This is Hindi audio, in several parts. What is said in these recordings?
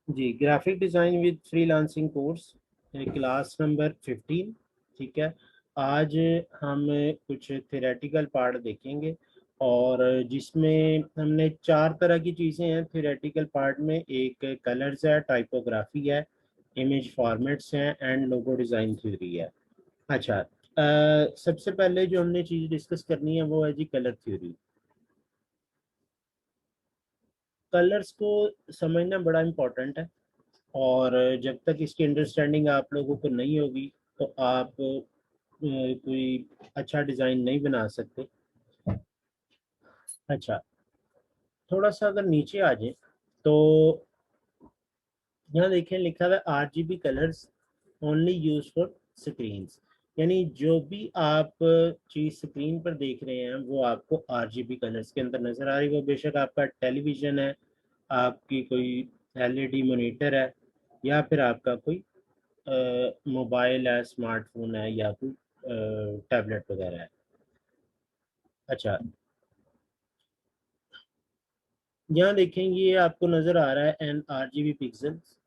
Ji, graphic design with freelancing course class number 15। ठीक है। आज हम कुछ थ्योरेटिकल पार्ट देखेंगे और जिसमें हमने चार तरह की चीज़ें हैं थ्योरेटिकल पार्ट में। एक कलर्स है, टाइपोग्राफी है, इमेज फॉर्मेट्स हैं एंड लोगो डिज़ाइन थ्योरी है। अच्छा, सबसे पहले जो हमने चीज़ डिस्कस करनी है वो है जी कलर थ्योरी। कलर्स को समझना बड़ा इम्पोर्टेंट है और जब तक इसकी अंडरस्टैंडिंग आप लोगों को नहीं होगी तो आप कोई अच्छा डिज़ाइन नहीं बना सकते। अच्छा, थोड़ा सा अगर नीचे आ जाए तो यहाँ देखें लिखा हुआ है RGB colours only use for screens. यानी जो भी आप चीज़ स्क्रीन पर देख रहे हैं वो आपको आरजीबी कलर्स के अंदर नज़र आ रही है। वो बेशक आपका टेलीविज़न है, आपकी कोई एलईडी मॉनिटर है, या फिर आपका कोई मोबाइल है, स्मार्टफोन है, या कोई टैबलेट वगैरह है। अच्छा, यहाँ देखेंगे ये आपको नज़र आ रहा है in R G B pixels.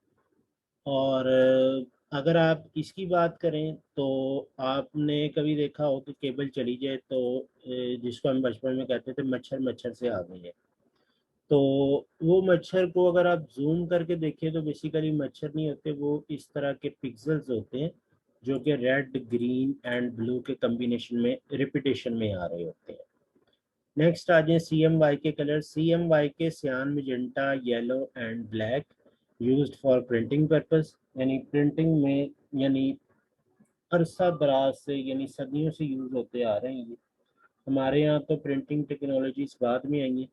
और अगर आप इसकी बात करें तो आपने कभी देखा हो कि केबल चली जाए तो जिसको हम बचपन में कहते थे मच्छर मच्छर से आ गए हैं। तो वो मच्छर को अगर आप जूम करके देखें तो बेसिकली मच्छर नहीं होते, वो इस तरह के पिक्सल्स होते हैं जो कि रेड ग्रीन एंड ब्लू के कॉम्बिनेशन में रिपीटेशन में आ रहे होते हैं। नेक्स्ट आ जाए C M Y K colour. C M Y K cyan, magenta, yellow and black used for printing purpose. यानी प्रिंटिंग में, यानी अरसा दराज से यानी सदियों से यूज होते आ रहे हैं ये। हमारे यहाँ तो प्रिंटिंग टेक्नोलॉजीज बाद में आई हैं,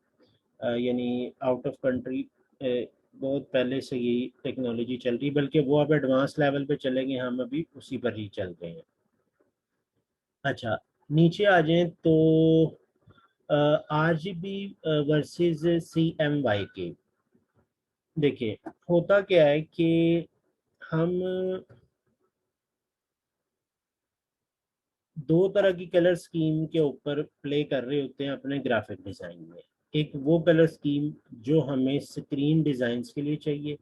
यानी आउट ऑफ कंट्री बहुत पहले से यही टेक्नोलॉजी चल रही, बल्कि वो अब एडवांस लेवल पे चलेंगे, हम अभी उसी पर ही चल रहे हैं। अच्छा, नीचे आ जाएं तो R G B versus C M Y K. देखिए होता क्या है कि हम दो तरह की कलर स्कीम के ऊपर प्ले कर रहे होते हैं अपने ग्राफिक डिजाइन में। एक वो कलर स्कीम जो हमें स्क्रीन डिजाइन्स के लिए चाहिए,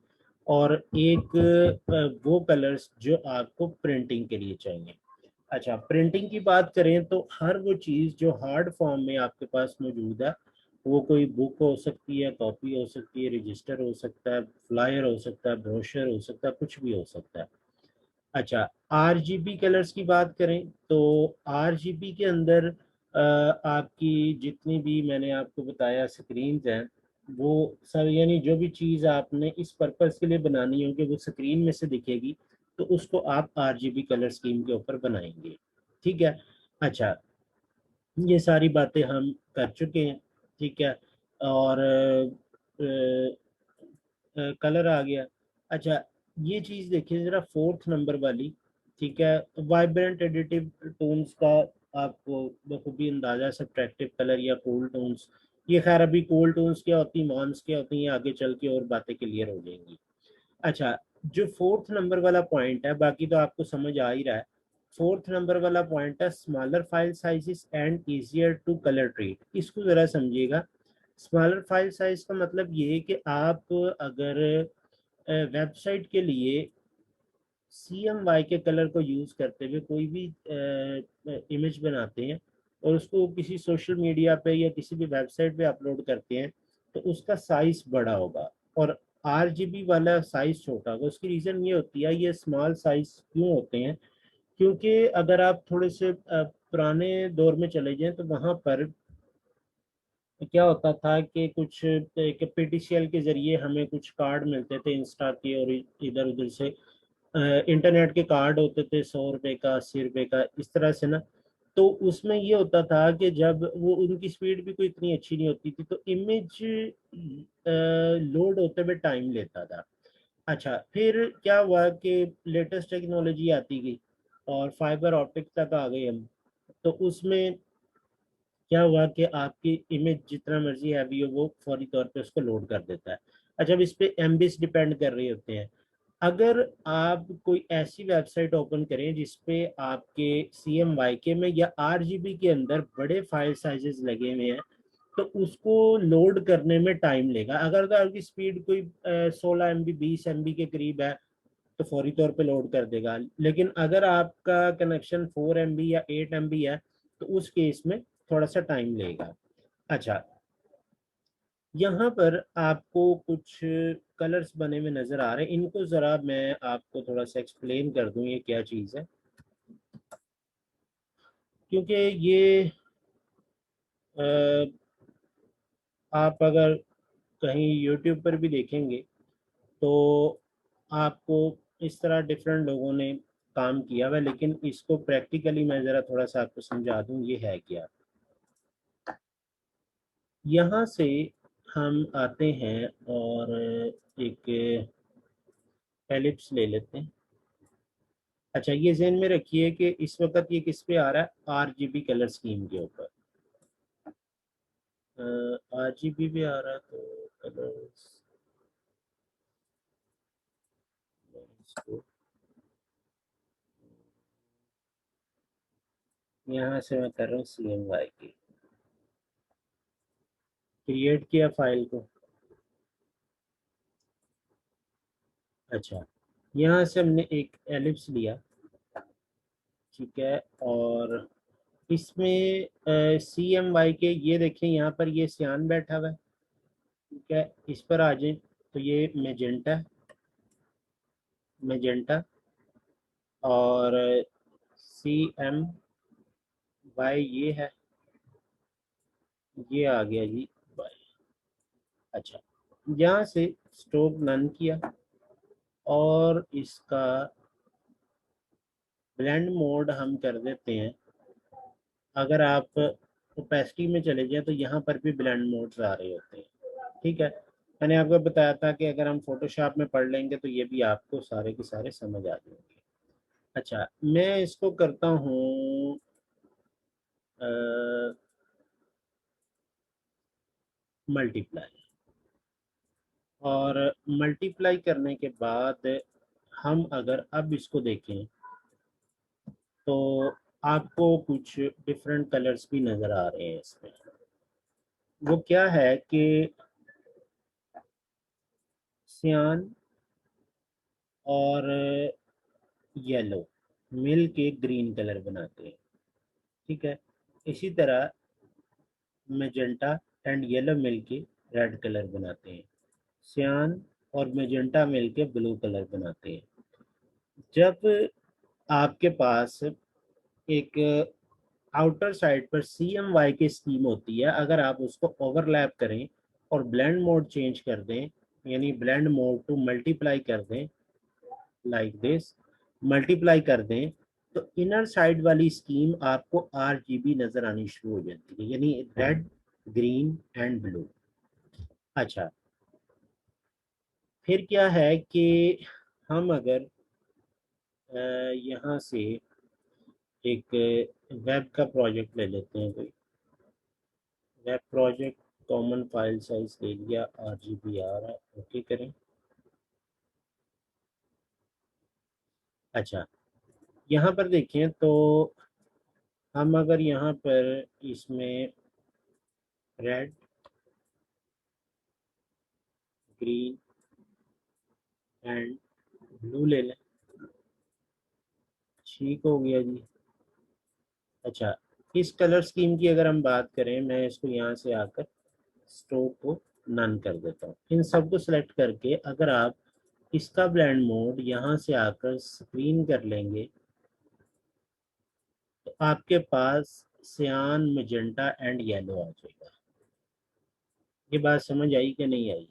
और एक वो कलर्स जो आपको प्रिंटिंग के लिए चाहिए। अच्छा, प्रिंटिंग की बात करें तो हर वो चीज़ जो हार्ड फॉर्म में आपके पास मौजूद है, वो कोई बुक हो सकती है, कॉपी हो सकती है, रजिस्टर हो सकता है, फ्लायर हो सकता है, ब्रोशर हो सकता है, कुछ भी हो सकता है। अच्छा, आरजीबी कलर्स की बात करें तो आरजीबी के अंदर आपकी जितनी भी मैंने आपको बताया स्क्रीन हैं, वो सब, यानी जो भी चीज़ आपने इस पर्पस के लिए बनानी होगी वो स्क्रीन में से दिखेगी, तो उसको आप आरजीबी कलर स्कीम के ऊपर बनाएंगे। ठीक है। अच्छा, ये सारी बातें हम कर चुके हैं। ठीक है। और कलर आ गया। अच्छा, ये चीज़ देखिए ज़रा फोर्थ नंबर वाली। ठीक है। वाइब्रेंट एडिटिव टोन्स का आपको बखूबी अंदाजा, सब्ट्रैक्टिव कलर या कूल टोन्स। ये खैर अभी कूल टोन्स क्या होती, मॉन्स क्या होती हैं, आगे चल के और बातें क्लियर हो जाएंगी। अच्छा, जो फोर्थ नंबर वाला पॉइंट है, बाकी तो आपको समझ आ ही रहा है। फोर्थ नंबर वाला पॉइंट है smaller file sizes and easier to colour treat. इसको जरा समझिएगा। स्मॉलर फाइल साइज का मतलब ये है कि आप अगर वेबसाइट के लिए सी एम वाई के कलर को यूज करते हुए कोई भी इमेज बनाते हैं और उसको किसी सोशल मीडिया पे या किसी भी वेबसाइट पे अपलोड करते हैं, तो उसका साइज बड़ा होगा और आर जी बी वाला साइज छोटा होगा। उसकी रीजन ये होती है, ये स्मॉल साइज क्यों होते हैं, क्योंकि अगर आप थोड़े से पुराने दौर में चले जाएं तो वहां पर क्या होता था कि कुछ पीटीसीएल के जरिए हमें कुछ कार्ड मिलते थे इंस्टा के, और इधर उधर से इंटरनेट के कार्ड होते थे 100 रुपए का, 80 रुपए का, इस तरह से ना। तो उसमें ये होता था कि जब वो, उनकी स्पीड भी कोई इतनी अच्छी नहीं होती थी, तो इमेज लोड होते हुए टाइम लेता था। अच्छा, फिर क्या हुआ कि लेटेस्ट टेक्नोलॉजी आती गई और फाइबर ऑप्टिक तक आ गए हम। तो उसमें क्या हुआ कि आपकी इमेज जितना मर्जी हैवी हो वो फौरी तौर पे उसको लोड कर देता है। अच्छा, अब इस पे एमबीस डिपेंड कर रहे होते हैं। अगर आप कोई ऐसी वेबसाइट ओपन करें जिसपे आपके सी एम वाई के में या आर जी बी के अंदर बड़े फाइल साइजेस लगे हुए हैं, तो उसको लोड करने में टाइम लेगा। अगर तो आपकी स्पीड कोई 16 MB 20 MB के करीब है तो फौरी तौर पे लोड कर देगा। लेकिन अगर आपका कनेक्शन 4 MB या 8 MB है तो उस केस में थोड़ा सा टाइम लेगा। अच्छा, यहाँ पर आपको कुछ कलर्स बने हुए नजर आ रहे हैं, इनको जरा मैं आपको थोड़ा सा एक्सप्लेन कर दूं ये क्या चीज़ है, क्योंकि ये आप अगर कहीं यूट्यूब पर भी देखेंगे तो आपको इस तरह डिफरेंट लोगों ने काम किया हुआ है, लेकिन इसको प्रैक्टिकली मैं ज़रा थोड़ा सा आपको समझा दूं ये है क्या। यहाँ से हम आते हैं और एक एलिप्स ले लेते हैं। अच्छा, ये ज़हन में रखिए कि इस वक्त ये किस पे आ रहा है, RGB कलर स्कीम के ऊपर। RGB भी आ रहा है तो कलर्स, इसको यहाँ से मैं कर रहा हूँ CMY की, क्रिएट किया फाइल को। अच्छा, यहाँ से हमने एक एलिप्स लिया, ठीक है, और इसमें CMY के ये देखें यहाँ पर ये सियान बैठा हुआ है, ठीक है, इस पर आ जाए तो ये मेजेंटा, मेजेंटा, और CMY ये है, ये आ गया जी Y। अच्छा, यहाँ से स्ट्रोक नन किया और इसका ब्लेंड मोड हम कर देते हैं। अगर आप ओपेसिटी में चले जाए तो यहाँ पर भी ब्लेंड मोड्स आ रहे होते हैं, ठीक है। मैंने आपको बताया था कि अगर हम फोटोशॉप में पढ़ लेंगे तो ये भी आपको सारे के सारे समझ आ जाएंगे। अच्छा, मैं इसको करता हूँ मल्टीप्लाई, और मल्टीप्लाई करने के बाद हम अगर अब इसको देखें तो आपको कुछ डिफरेंट कलर्स भी नज़र आ रहे हैं इसमें। वो क्या है कि सियान और येलो मिल के ग्रीन कलर बनाते हैं, ठीक है। इसी तरह मेजेंटा एंड येलो मिल के रेड कलर बनाते हैं, सियान और मेजेंटा मिल के ब्लू कलर बनाते हैं। जब आपके पास एक आउटर साइड पर CMY की स्कीम होती है, अगर आप उसको ओवरलैप करें और ब्लेंड मोड चेंज कर दें, यानी ब्लेंड मोड टू मल्टीप्लाई कर दें, लाइक दिस, मल्टीप्लाई कर दें, तो इनर साइड वाली स्कीम आपको RGB नजर आनी शुरू हो जाती है, यानी रेड, ग्रीन एंड ब्लू। अच्छा, फिर क्या है कि हम अगर यहाँ से एक वेब का प्रोजेक्ट ले लेते हैं, कोई web project, common file size ले लिया, RGB आ रहा है, ओके करें। अच्छा, यहाँ पर देखें तो हम अगर यहाँ पर इसमें रेड, ग्रीन एंड ब्लू ले लें, ठीक हो गया जी। अच्छा, इस कलर स्कीम की अगर हम बात करें, मैं इसको यहाँ से आकर स्ट्रोक को नन कर देता हूँ। इन सबको सेलेक्ट करके अगर आप इसका ब्लेंड मोड यहाँ से आकर स्क्रीन कर लेंगे तो आपके पास सियान, मेजेंटा एंड येलो आ जाएगा। ये बात समझ आई कि नहीं आई?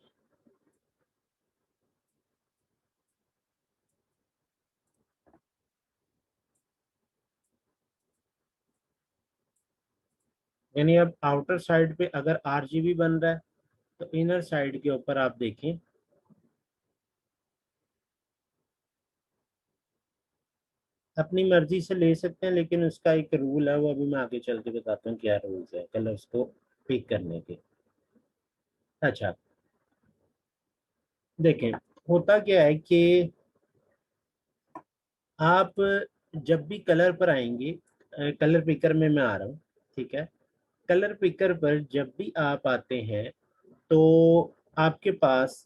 यानी अब आउटर साइड पे अगर RGB बन रहा है तो इनर साइड के ऊपर आप देखें, अपनी मर्जी से ले सकते हैं, लेकिन उसका एक रूल है, वो अभी मैं आगे चल के बताता हूँ क्या रूल्स है कलर्स को पिक करने के। अच्छा, देखें, होता क्या है कि आप जब भी कलर पर आएंगे, कलर पिकर में मैं आ रहा हूँ, ठीक है, कलर पिकर पर जब भी आप आते हैं तो आपके पास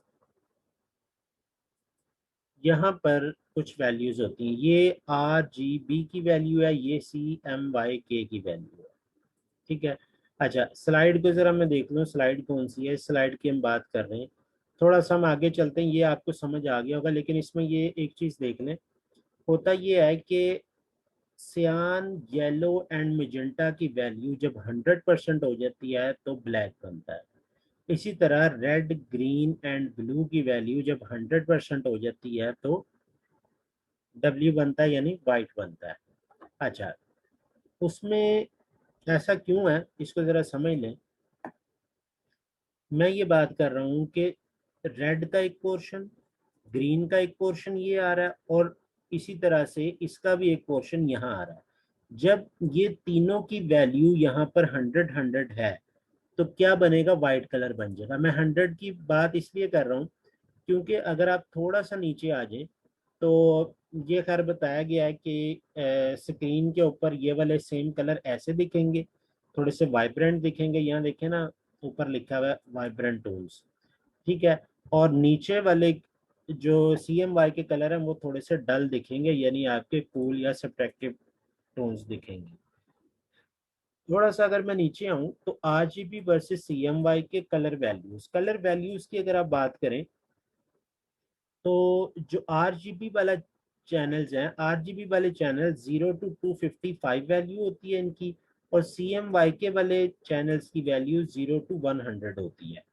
यहाँ पर कुछ वैल्यूज होती हैं। ये RGB की वैल्यू है, ये CMYK की वैल्यू है। ठीक है। अच्छा, स्लाइड को जरा मैं देख लूँ, स्लाइड कौन सी है, इस स्लाइड की हम बात कर रहे हैं। थोड़ा सा हम आगे चलते हैं, ये आपको समझ आ गया होगा, लेकिन इसमें ये एक चीज देख लें। होता ये है कि सियान, येलो एंड मेजेंटा की वैल्यू जब 100% हो जाती है तो ब्लैक बनता है। इसी तरह रेड, ग्रीन एंड ब्लू की वैल्यू जब 100% हो जाती है तो W बनता है, यानी वाइट बनता है। अच्छा, उसमें ऐसा क्यों है, इसको जरा समझ लें। मैं ये बात कर रहा हूँ कि रेड का एक पोर्शन, ग्रीन का एक पोर्शन ये आ रहा है, और इसी तरह से इसका भी एक पोर्शन यहाँ आ रहा है। जब ये तीनों की वैल्यू यहाँ पर 100 है तो क्या बनेगा, वाइट कलर बन जाएगा। मैं 100 की बात इसलिए कर रहा हूँ क्योंकि अगर आप थोड़ा सा नीचे आ जाए तो ये खैर बताया गया है कि स्क्रीन के ऊपर ये वाले सेम कलर ऐसे दिखेंगे, थोड़े से वाइब्रेंट दिखेंगे। यहाँ देखें ना, ऊपर लिखा हुआ है वाइब्रेंट टोन्स। ठीक है। और नीचे वाले जो CMY के कलर हैं वो थोड़े से डल दिखेंगे, यानी आपके कूल या सब्ट्रैक्टिव टोन्स दिखेंगे। थोड़ा सा अगर मैं नीचे आऊं तो RGB वर्सेस CMY के कलर वैल्यूज की अगर आप बात करें तो जो RGB वाला चैनल्स हैं, RGB वाले चैनल 0 to 255 वैल्यू होती है इनकी, और CMYK वाले चैनल्स की वैल्यू 0 to 100 होती है।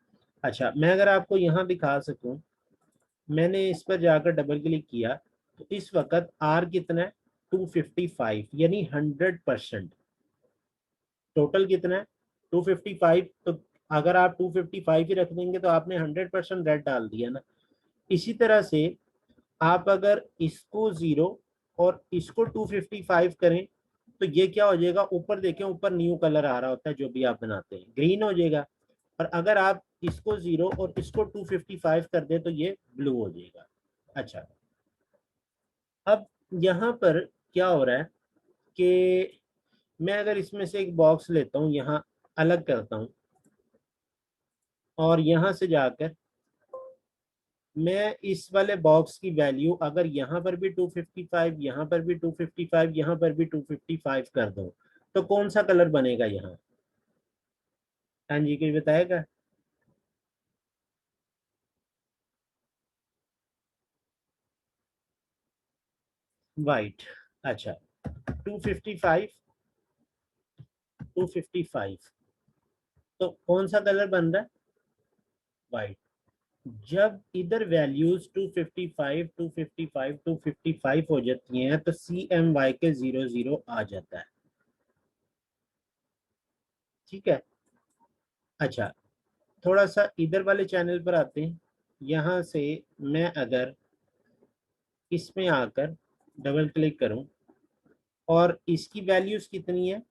अच्छा, मैं अगर आपको यहाँ दिखा सकूं, मैंने इस पर जाकर डबल क्लिक किया तो इस वक्त R कितना है, 255, यानी 100%। टोटल कितना है, 255। तो अगर आप 255 ही रख देंगे तो आपने 100% रेड डाल दिया ना। इसी तरह से आप अगर इसको 0 और इसको 255 करें तो ये क्या हो जाएगा, ऊपर देखें, ऊपर न्यू कलर आ रहा होता है जो भी आप बनाते हैं, ग्रीन हो जाएगा। और अगर आप इसको 0 और इसको 255 कर दें तो ये ब्लू हो जाएगा। अच्छा, अब यहाँ पर क्या हो रहा है कि मैं अगर इसमें से एक बॉक्स लेता हूँ, यहाँ अलग करता हूँ, और यहाँ से जाकर मैं इस वाले बॉक्स की वैल्यू अगर यहाँ पर भी 255, यहाँ पर भी 255, यहाँ पर भी 255 कर दूं तो कौन सा कलर बनेगा यहाँ? हाँ जी, कुछ बताएगा? वाइट। अच्छा, 255, 255, तो कौन सा कलर बन रहा है? वाइट। जब इधर वैल्यूज 255, 255, 255 हो जाती हैं तो CMY के 00 आ जाता है। ठीक है। अच्छा, थोड़ा सा इधर वाले चैनल पर आते हैं। यहाँ से मैं अगर इसमें आकर डबल क्लिक करूं और इसकी वैल्यूज कितनी है,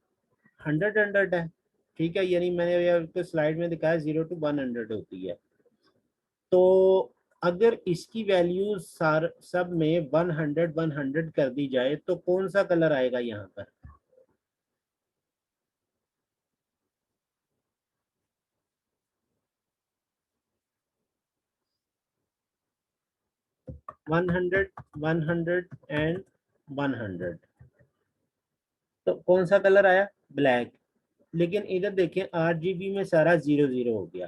100 है। ठीक है, यानी मैंने आपको स्लाइड में दिखाया 0 to 100 होती है। तो अगर इसकी वैल्यूज सार सब में 100 कर दी जाए तो कौन सा कलर आएगा यहाँ पर? 100, 100 एंड 100, तो कौन सा कलर आया? ब्लैक। लेकिन इधर देखें, RGB में सारा 00 हो गया।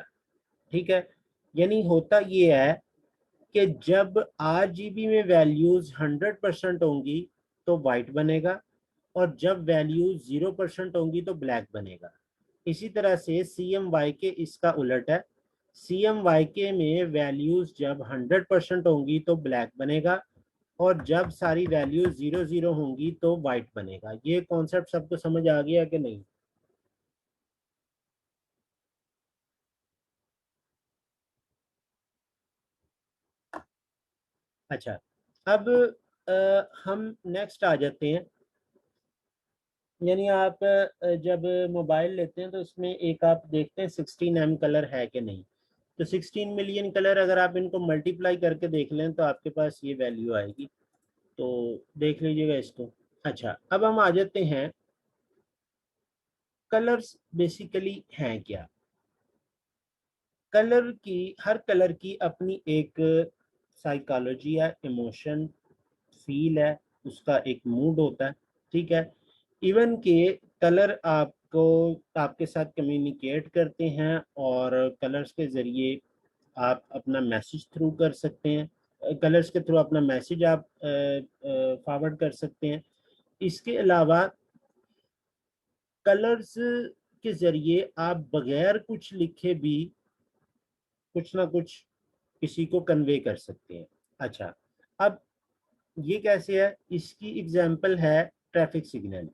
ठीक है, यानी होता ये है कि जब RGB में वैल्यूज 100% होंगी तो वाइट बनेगा, और जब वैल्यूज 0% होंगी तो ब्लैक बनेगा। इसी तरह से CMYK इसका उलट है। CMYK में वैल्यूज जब 100% होंगी तो ब्लैक बनेगा, और जब सारी वैल्यूज 00 होंगी तो वाइट बनेगा। ये कॉन्सेप्ट सबको समझ आ गया कि नहीं? अच्छा, अब हम नेक्स्ट आ जाते हैं। यानी आप जब मोबाइल लेते हैं तो उसमें एक आप देखते हैं 16M कलर है कि नहीं। तो 16 मिलियन कलर अगर आप इनको मल्टीप्लाई करके देख लें तो आपके पास ये वैल्यू आएगी। तो देख लीजिएगा इसको। अच्छा, अब हम आ जाते हैं कलर्स बेसिकली हैं क्या? कलर की, हर कलर की अपनी एक साइकोलॉजी है, इमोशन, फील है, उसका एक मूड होता है, ठीक है। इवन के कलर आपको, आपके साथ कम्युनिकेट करते हैं और कलर्स के ज़रिए आप अपना मैसेज थ्रू कर सकते हैं, कलर्स के थ्रू अपना मैसेज आप फॉरवर्ड कर सकते हैं। इसके अलावा कलर्स के ज़रिए आप बगैर कुछ लिखे भी कुछ ना कुछ किसी को कन्वे कर सकते हैं। अच्छा, अब ये कैसे है? इसकी एग्जांपल है ट्रैफिक सिग्नल।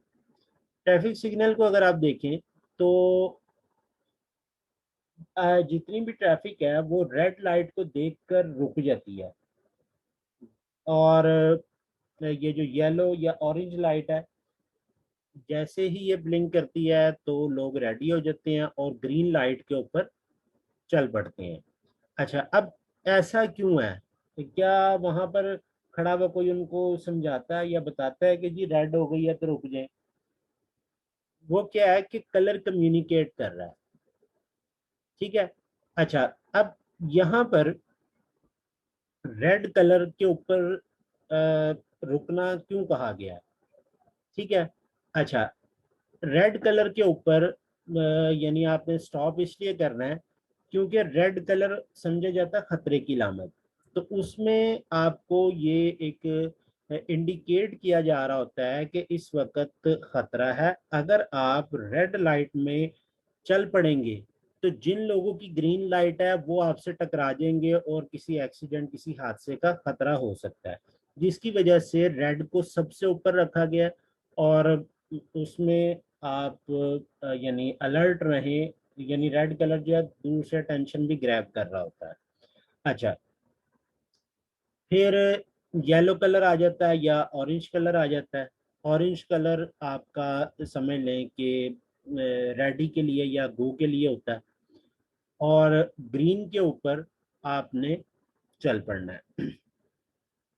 ट्रैफिक सिग्नल को अगर आप देखें तो जितनी भी ट्रैफिक है वो रेड लाइट को देखकर रुक जाती है, और ये जो येलो या ऑरेंज लाइट है, जैसे ही ये ब्लिंक करती है तो लोग रेडी हो जाते हैं और ग्रीन लाइट के ऊपर चल पड़ते हैं। अच्छा, अब ऐसा क्यों है? तो क्या वहां पर खड़ा हुआ कोई उनको समझाता है या बताता है कि जी रेड हो गई है तो रुक जाए? वो क्या है कि कलर कम्युनिकेट कर रहा है, ठीक है। अच्छा, अब यहाँ पर रेड कलर के ऊपर रुकना क्यों कहा गया है, ठीक है। अच्छा, रेड कलर के ऊपर यानी आपने स्टॉप इसलिए करना है क्योंकि रेड कलर समझा जाता है खतरे की लामत। तो उसमें आपको ये एक इंडिकेट किया जा रहा होता है कि इस वक्त खतरा है। अगर आप रेड लाइट में चल पड़ेंगे तो जिन लोगों की ग्रीन लाइट है वो आपसे टकरा जाएंगे और किसी एक्सीडेंट, किसी हादसे का खतरा हो सकता है, जिसकी वजह से रेड को सबसे ऊपर रखा गया है। और उसमें आप यानी अलर्ट रहें, यानी रेड कलर जो है दूर से टेंशन भी ग्रैब कर रहा होता है। अच्छा, फिर येलो कलर आ जाता है या ऑरेंज कलर आ जाता है। ऑरेंज कलर आपका समझ लें कि रेडी के लिए या गो के लिए होता है, और ग्रीन के ऊपर आपने चल पड़ना है।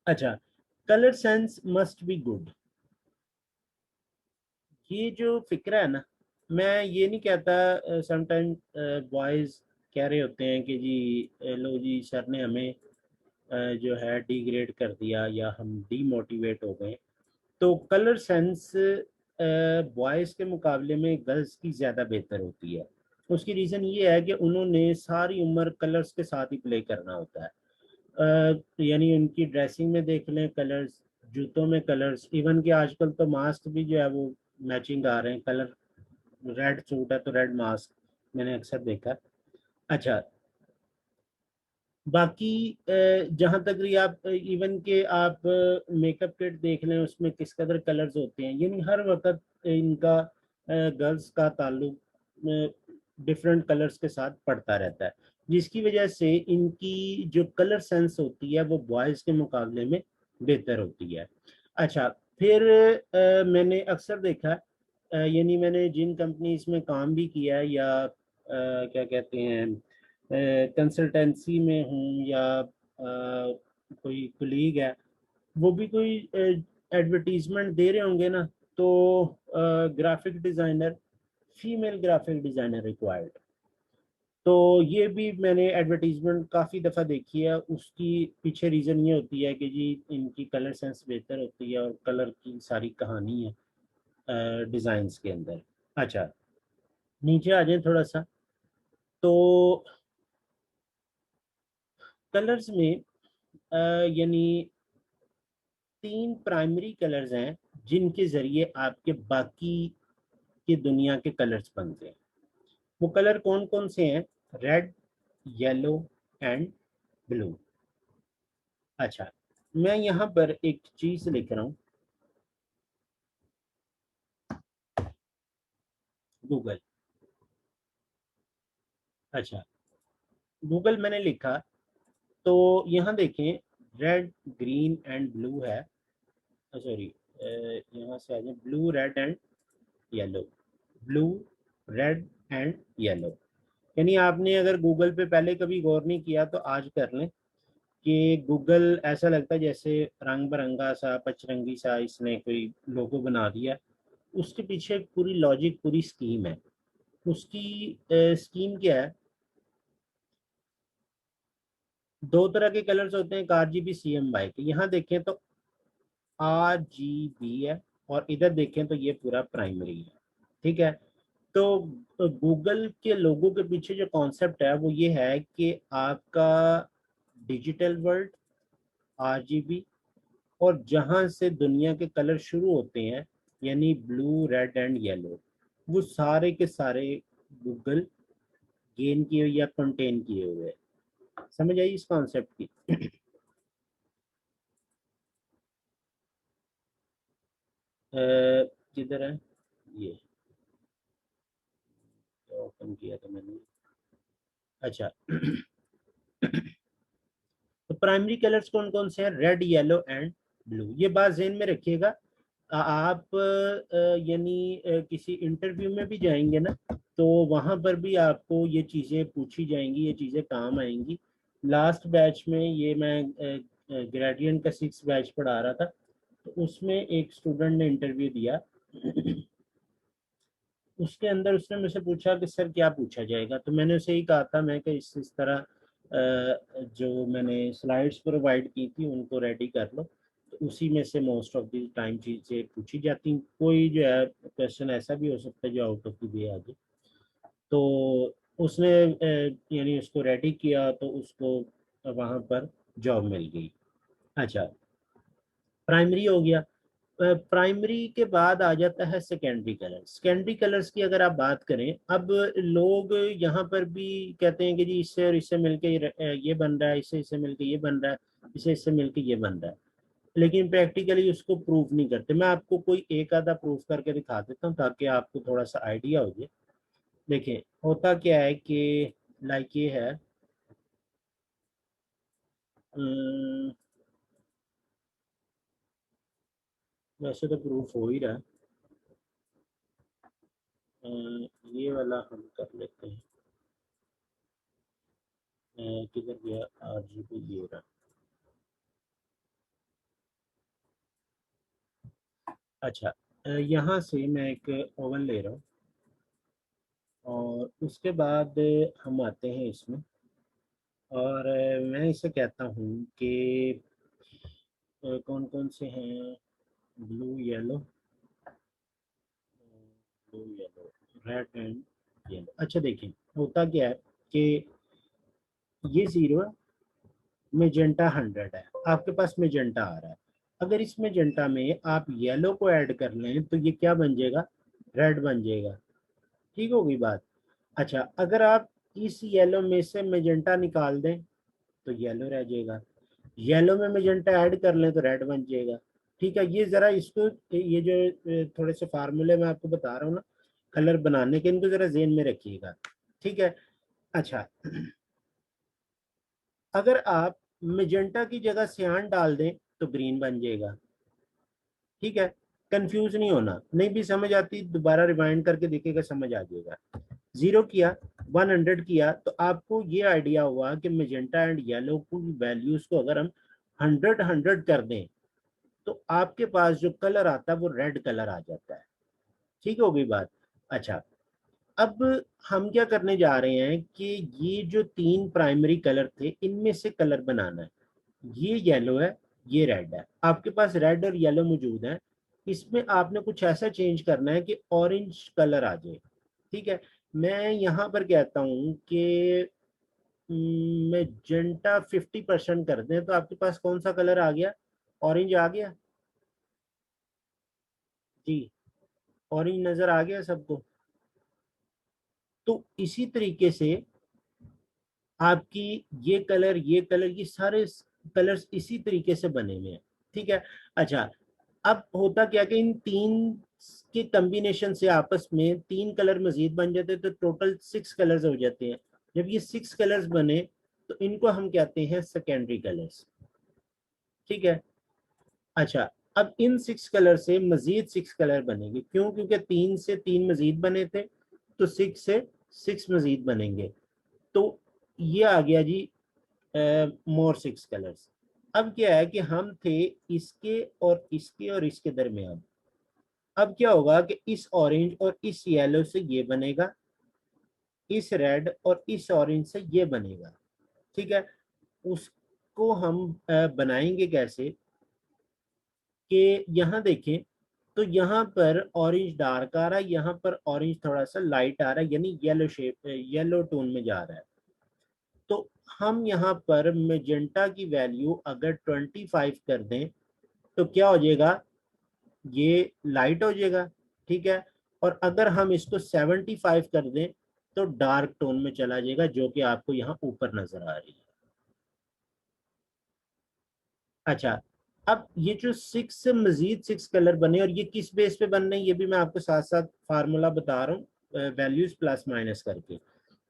अच्छा, colour sense must be good. ये जो फिक्र है ना, मैं ये नहीं कहता, समटाइम बॉयज कह रहे होते हैं कि जी लो जी सर ने हमें जो है डिग्रेड कर दिया या हम डीमोटिवेट हो गए। तो कलर सेंस बॉयज़ के मुकाबले में गर्ल्स की ज़्यादा बेहतर होती है। उसकी रीज़न ये है कि उन्होंने सारी उम्र कलर्स के साथ ही प्ले करना होता है। यानी उनकी ड्रेसिंग में देख लें कलर्स, जूतों में कलर्स, इवन कि आजकल तो मास्क भी जो है वो मैचिंग आ रहे हैं। कलर रेड सूट है तो रेड मास्क, मैंने अक्सर देखा। अच्छा, बाकी जहाँ तक रही आप इवन के आप मेकअप किट देख लें, उसमें किस कदर कलर्स होते हैं, यानी हर वक्त इनका गर्ल्स का ताल्लुक डिफरेंट कलर्स के साथ पड़ता रहता है, जिसकी वजह से इनकी जो कलर सेंस होती है वो बॉयज़ के मुकाबले में बेहतर होती है। अच्छा, फिर मैंने अक्सर देखा, यानी मैंने जिन कंपनीज में काम भी किया है या क्या कहते हैं कंसल्टेंसी में हूँ या कोई कुलीग है, वो भी कोई एडवर्टीजमेंट दे रहे होंगे ना, तो graphic designer, female graphic designer required. तो ये भी मैंने एडवर्टीजमेंट काफ़ी दफ़ा देखी है। उसकी पीछे रीज़न ये होती है कि जी इनकी कलर सेंस बेहतर होती है और कलर की सारी कहानी है डिज़ाइंस के अंदर। अच्छा, नीचे आ जाए थोड़ा सा। तो कलर्स में यानी तीन प्राइमरी कलर्स हैं जिनके जरिए आपके बाकी की दुनिया के कलर्स बनते हैं। वो कलर कौन कौन से हैं? Red, yellow and blue. अच्छा, मैं यहाँ पर एक चीज लिख रहा हूँ, गूगल। अच्छा, गूगल मैंने लिखा तो यहाँ देखें, रेड, ग्रीन एंड ब्लू है। सॉरी, यहाँ से आ जाए, blue, red and yellow. Blue, red and yellow. यानी आपने अगर गूगल पे पहले कभी गौर नहीं किया तो आज कर लें कि गूगल ऐसा लगता है जैसे रंग बिरंगा सा, पचरंगी सा इसने कोई लोगो बना दिया। उसके पीछे पूरी लॉजिक, पूरी स्कीम है। उसकी स्कीम क्या है, दो तरह के कलर्स होते हैं, एक आरजीबी CMYK के। यहाँ देखें तो RGB है, और इधर देखें तो ये पूरा प्राइमरी है। ठीक है, तो गूगल के लोगों के पीछे जो कॉन्सेप्ट है वो ये है कि आपका डिजिटल वर्ल्ड, RGB, और जहां से दुनिया के कलर शुरू होते हैं, यानी ब्लू, रेड एंड येलो, वो सारे के सारे गूगल गेन किए या कंटेन किए हुए हैं। समझ आई इस कॉन्सेप्ट की? किधर है ये, ओपन किया था मैंने। अच्छा तो प्राइमरी कलर्स कौन कौन से हैं, रेड, येलो एंड ब्लू। ये बात ज़हन में रखिएगा। आप यानी किसी इंटरव्यू में भी जाएंगे ना, तो वहां पर भी आपको ये चीज़ें पूछी जाएंगी, ये चीज़ें काम आएंगी। लास्ट बैच में ये मैं ग्रेजुएट का 6 बैच पढ़ा रहा था, तो उसमें एक स्टूडेंट ने इंटरव्यू दिया। उसके अंदर उसने मुझसे पूछा कि सर क्या पूछा जाएगा, तो मैंने उसे ही कहा था, मैं कि इस तरह जो मैंने स्लाइड्स प्रोवाइड की थी उनको रेडी कर लो, तो उसी में से मोस्ट ऑफ द टाइम चीज़ें पूछी जाती। कोई जो है क्वेश्चन ऐसा भी हो सकता है जो आउट ऑफ द वे आ जाए। तो उसने यानी उसको रेडी किया, तो उसको वहाँ पर जॉब मिल गई। अच्छा, प्राइमरी हो गया। प्राइमरी के बाद आ जाता है सेकेंडरी कलर। सेकेंडरी कलर्स की अगर आप बात करें, अब लोग यहाँ पर भी कहते हैं कि जी इससे और इससे मिलके ये बन रहा है, इससे इससे मिलके ये बन रहा है, इससे इससे मिलके ये बन रहा है, लेकिन प्रैक्टिकली उसको प्रूफ नहीं करते। मैं आपको कोई एक आधा प्रूफ करके दिखा देता हूँ ताकि आपको थोड़ा सा आइडिया हो जाए। देखिए होता क्या है कि लाइक ये है, अम, वैसे तो प्रूफ हो ही रहा है। ये वाला हम कर लेते हैं। किधर गया, RGB ये रहा। अच्छा, यहाँ से मैं एक ओवन ले रहा हूँ, और उसके बाद हम आते हैं इसमें, और मैं इसे कहता हूँ कि कौन कौन से हैं, blue, yellow, blue, yellow, red and yellow. अच्छा देखिए होता क्या है कि ये 0 है, मेजेंटा 100 है, आपके पास मेजेंटा आ रहा है। अगर इस मेजेंटा में आप येलो को ऐड कर लें तो ये क्या बन जाएगा, रेड बन जाएगा। ठीक होगी बात। अच्छा, अगर आप इस येलो में से मेजेंटा निकाल दें तो येलो रह जाएगा, येलो में मेजेंटा ऐड कर लें तो रेड बन जाएगा। ठीक है, ये जरा इसको, ये जो थोड़े से फार्मूले मैं आपको बता रहा हूँ ना कलर बनाने के, इनको जरा जेन में रखिएगा। ठीक है। अच्छा, अगर आप मेजेंटा की जगह सियान डाल दें तो ग्रीन बन जाएगा। ठीक है, कंफ्यूज नहीं होना, नहीं भी समझ आती दोबारा रिवाइंड करके देखिएगा, समझ आ जाएगा। 0 किया, 100 किया, तो आपको ये आइडिया हुआ कि मेजेंटा एंड येलो की वैल्यूज को अगर हम 100 कर दें तो आपके पास जो कलर आता है वो रेड कलर आ जाता है। ठीक हो गई बात। अच्छा, अब हम क्या करने जा रहे हैं कि ये जो 3 प्राइमरी कलर थे इनमें से कलर बनाना है। ये येलो है, ये रेड है, आपके पास रेड और येलो मौजूद है। इसमें आपने कुछ ऐसा चेंज करना है कि ऑरेंज कलर आ जाए। ठीक है, मैं यहाँ पर कहता हूँ कि मैजेंटा 50% कर दें, तो आपके पास कौन सा कलर आ गया, ऑरेंज आ गया। जी, ऑरेंज नजर आ गया सबको। तो इसी तरीके से आपकी ये कलर ये सारे कलर्स इसी तरीके से बने हुए हैं। ठीक है। अच्छा, अब होता क्या कि इन 3 के कॉम्बिनेशन से आपस में 3 कलर मजीद बन जाते हैं, तो टोटल 6 कलर्स हो जाते हैं। जब ये 6 कलर्स बने तो इनको हम कहते हैं सेकेंडरी कलर्स। ठीक है। अच्छा, अब इन 6 कलर से मजीद 6 कलर बनेंगे, क्यों, क्योंकि 3 से 3 मजीद बने थे, तो 6 से 6 मजीद बनेंगे। तो ये आ गया जी मोर 6 कलर्स। अब क्या है कि हम थे इसके और इसके और इसके दरमियान। अब क्या होगा कि इस ऑरेंज और इस येलो से ये बनेगा, इस रेड और इस ऑरेंज से ये बनेगा, ठीक है। उसको हम बनाएंगे कैसे कि यहाँ देखें तो यहाँ पर ऑरेंज डार्क आ रहा है, यहाँ पर ऑरेंज थोड़ा सा लाइट आ रहा है, यानी येलो शेप, येलो टोन में जा रहा है। तो हम यहाँ पर मेजेंटा की वैल्यू अगर 25 कर दें तो क्या हो जाएगा, ये लाइट हो जाएगा, ठीक है। और अगर हम इसको 75 कर दें तो डार्क टोन में चला जाएगा, जो कि आपको यहाँ ऊपर नजर आ रही है। अच्छा, अब ये जो 6 से मजीद 6 कलर बने, और ये किस बेस पे बन रहे हैं ये भी मैं आपको साथ साथ फार्मूला बता रहा हूँ, वैल्यूज प्लस माइनस करके।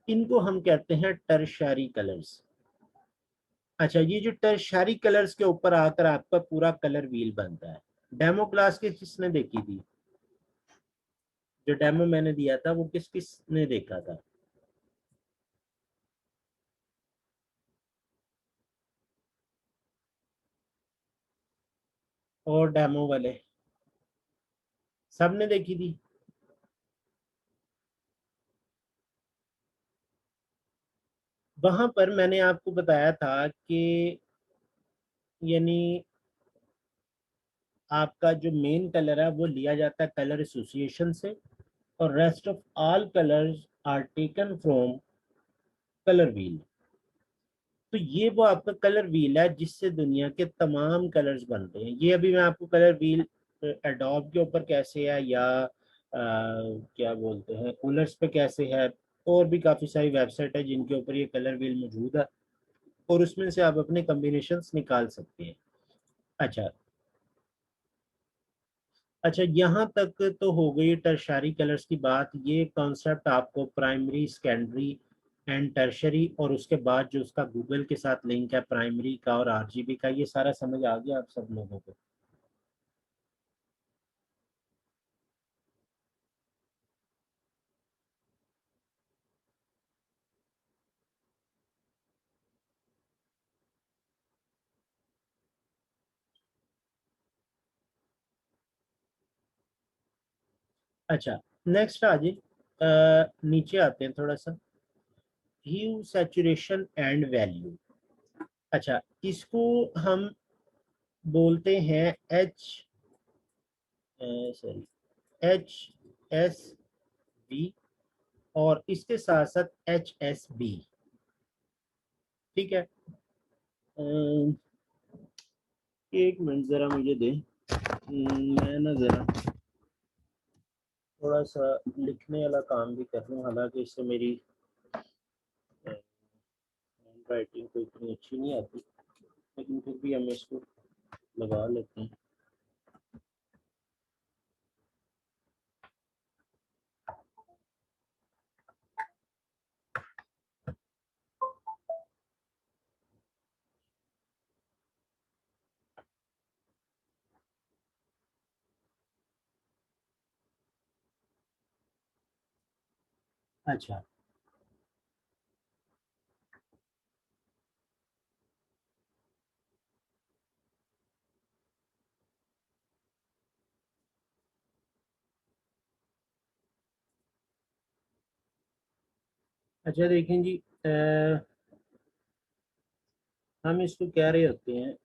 इनको हम कहते हैं टर्शियरी कलर्स। अच्छा, ये जो टर्शियरी कलर्स के ऊपर आकर आपका पूरा कलर व्हील बनता है। डेमो क्लास के किसने देखी थी? जो डेमो मैंने दिया था वो किस किस ने देखा था? और डेमो वाले सबने देखी थी? वहां पर मैंने आपको बताया था कि यानी आपका जो मेन कलर है वो लिया जाता है कलर एसोसिएशन से, और rest of all colours are taken from colour wheel. तो ये वो आपका कलर व्हील है जिससे दुनिया के तमाम कलर्स बनते हैं। ये अभी मैं आपको कलर व्हील एडोब के ऊपर कैसे है, या क्या बोलते हैं कूलर्स पे कैसे है, और भी काफ़ी सारी वेबसाइट है जिनके ऊपर ये कलर व्हील मौजूद है, और उसमें से आप अपने कम्बिनेशंस निकाल सकते हैं। अच्छा, अच्छा, यहाँ तक तो हो गई टर्शारी कलर्स की बात। ये कॉन्सेप्ट आपको प्राइमरी, सेकेंडरी एंड टर्शरी, और उसके बाद जो उसका गूगल के साथ लिंक है प्राइमरी का और आरजीबी का, ये सारा समझ आ गया आप सब लोगों को? अच्छा, नेक्स्ट आ जी, नीचे आते हैं थोड़ा सा, ह्यू, सैचुरेशन एंड वैल्यू। अच्छा, इसको हम बोलते हैं H, sorry, H S B, और इसके साथ साथ एच एस बी, ठीक है। एक मिनट जरा मुझे दे, मैं ना जरा थोड़ा सा लिखने वाला काम भी कर रहा हूँ, हालांकि इससे मेरी हैंड राइटिंग तो इतनी अच्छी नहीं आती, लेकिन फिर भी हम इसको लगा लेते हैं। अच्छा, अच्छा देखें जी, हम इसको कह रहे होते हैं